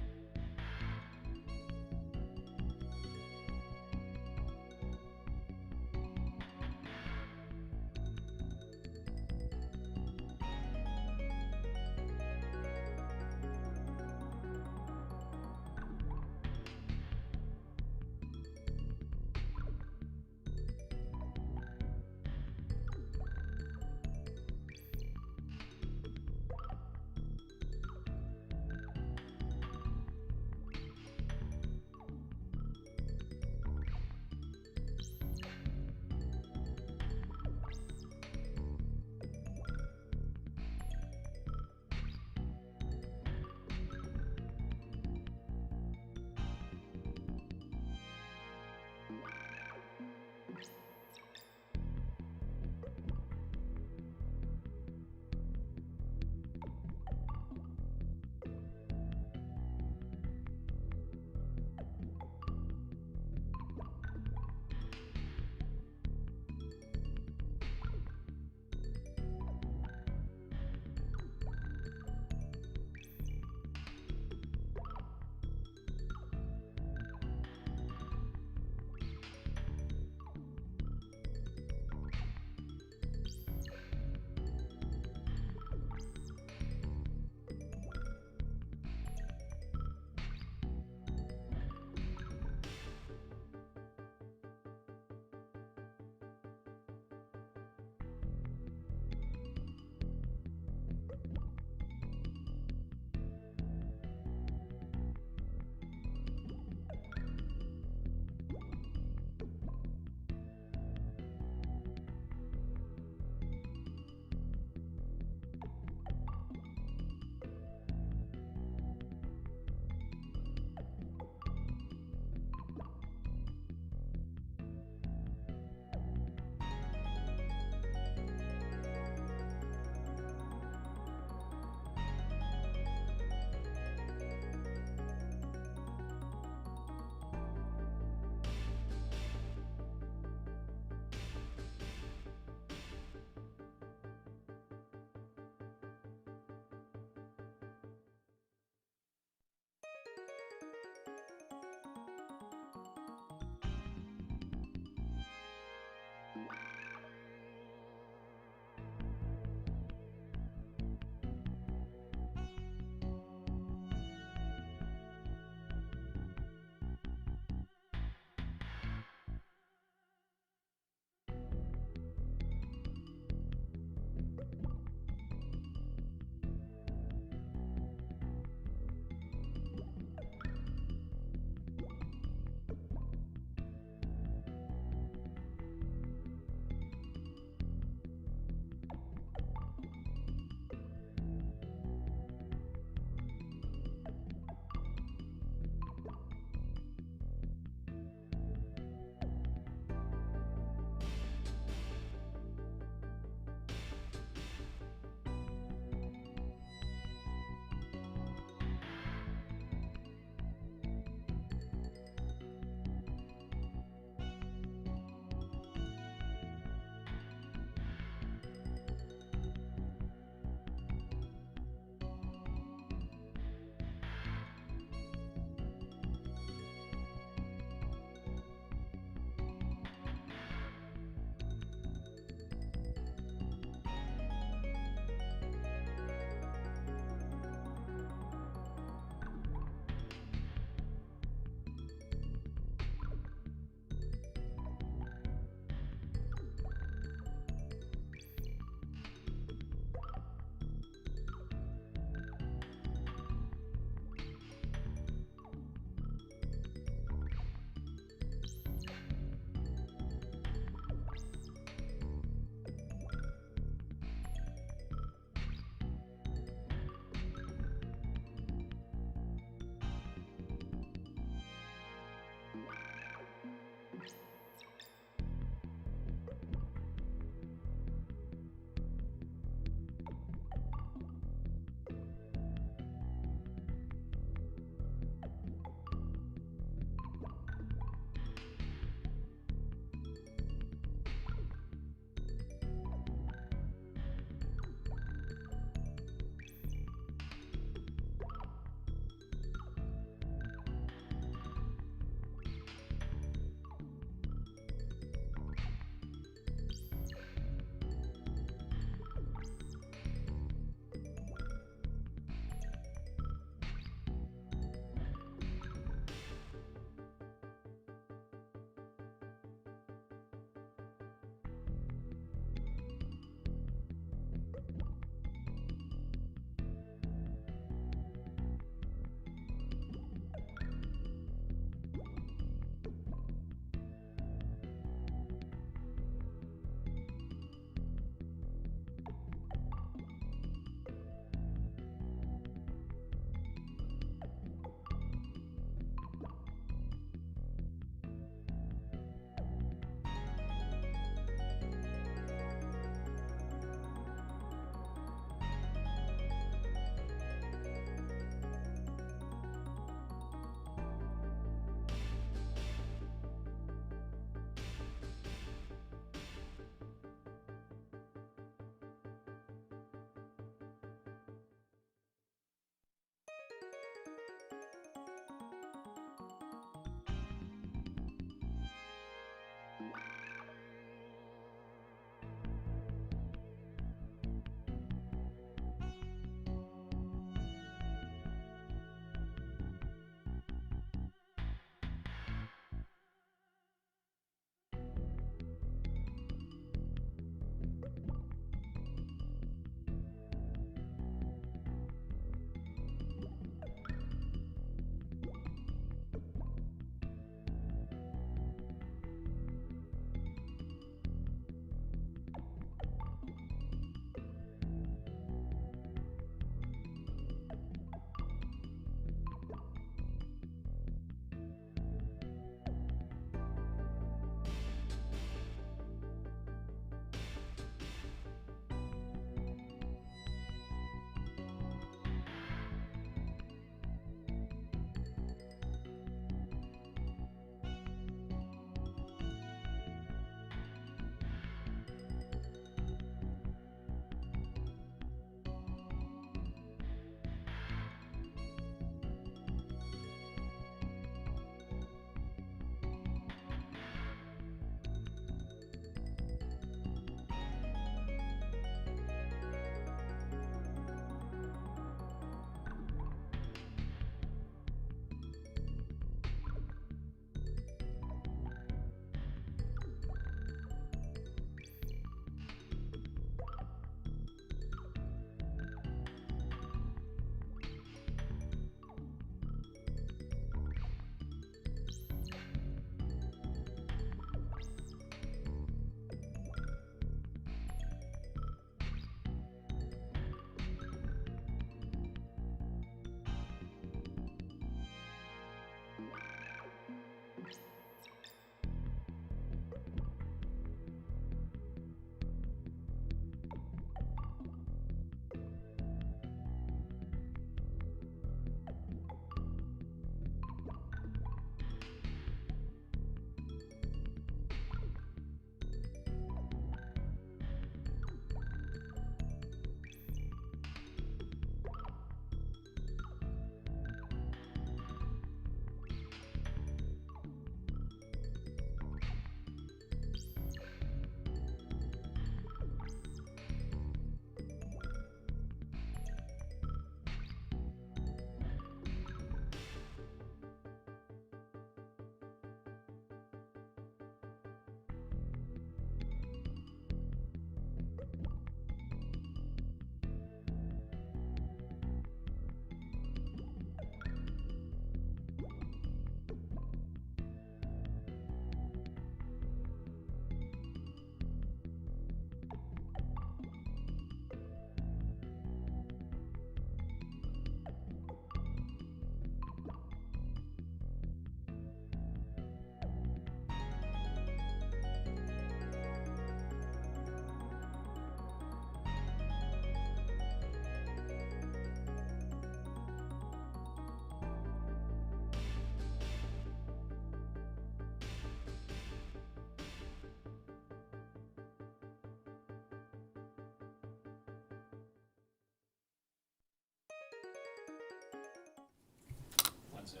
K: Wednesday.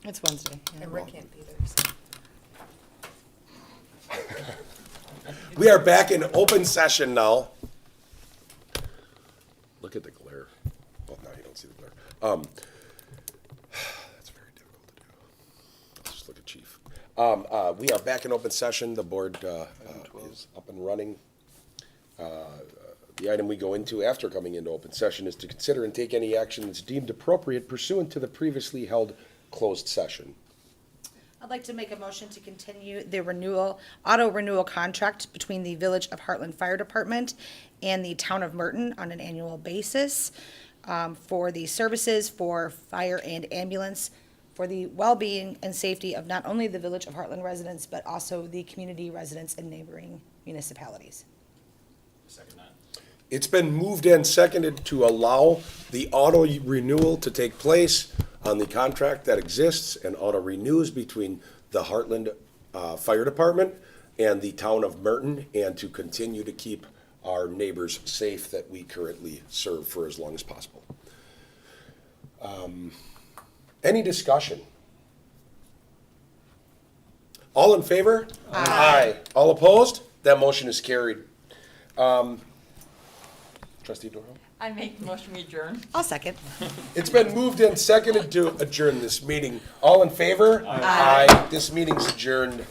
F: It's Wednesday.
B: And Rick can't be there, so.
A: We are back in open session now. Look at the glare. Well, now you don't see the glare. That's very difficult to do. Let's just look at Chief. We are back in open session. The board is up and running. The item we go into after coming into open session is to consider and take any action that's deemed appropriate pursuant to the previously held closed session.
G: I'd like to make a motion to continue the auto renewal contract between the Village of Heartland Fire Department and the Town of Merton on an annual basis for the services for fire and ambulance for the well-being and safety of not only the Village of Heartland residents, but also the community residents in neighboring municipalities.
K: Second that.
A: It's been moved and seconded to allow the auto renewal to take place on the contract that exists and auto renews between the Heartland Fire Department and the Town of Merton, and to continue to keep our neighbors safe that we currently serve for as long as possible. Any discussion? All in favor? Aye. All opposed? That motion is carried. Trustee Doral?
F: I make the motion we adjourn.
G: I'll second.
A: It's been moved and seconded to adjourn this meeting. All in favor? Aye. This meeting's adjourned.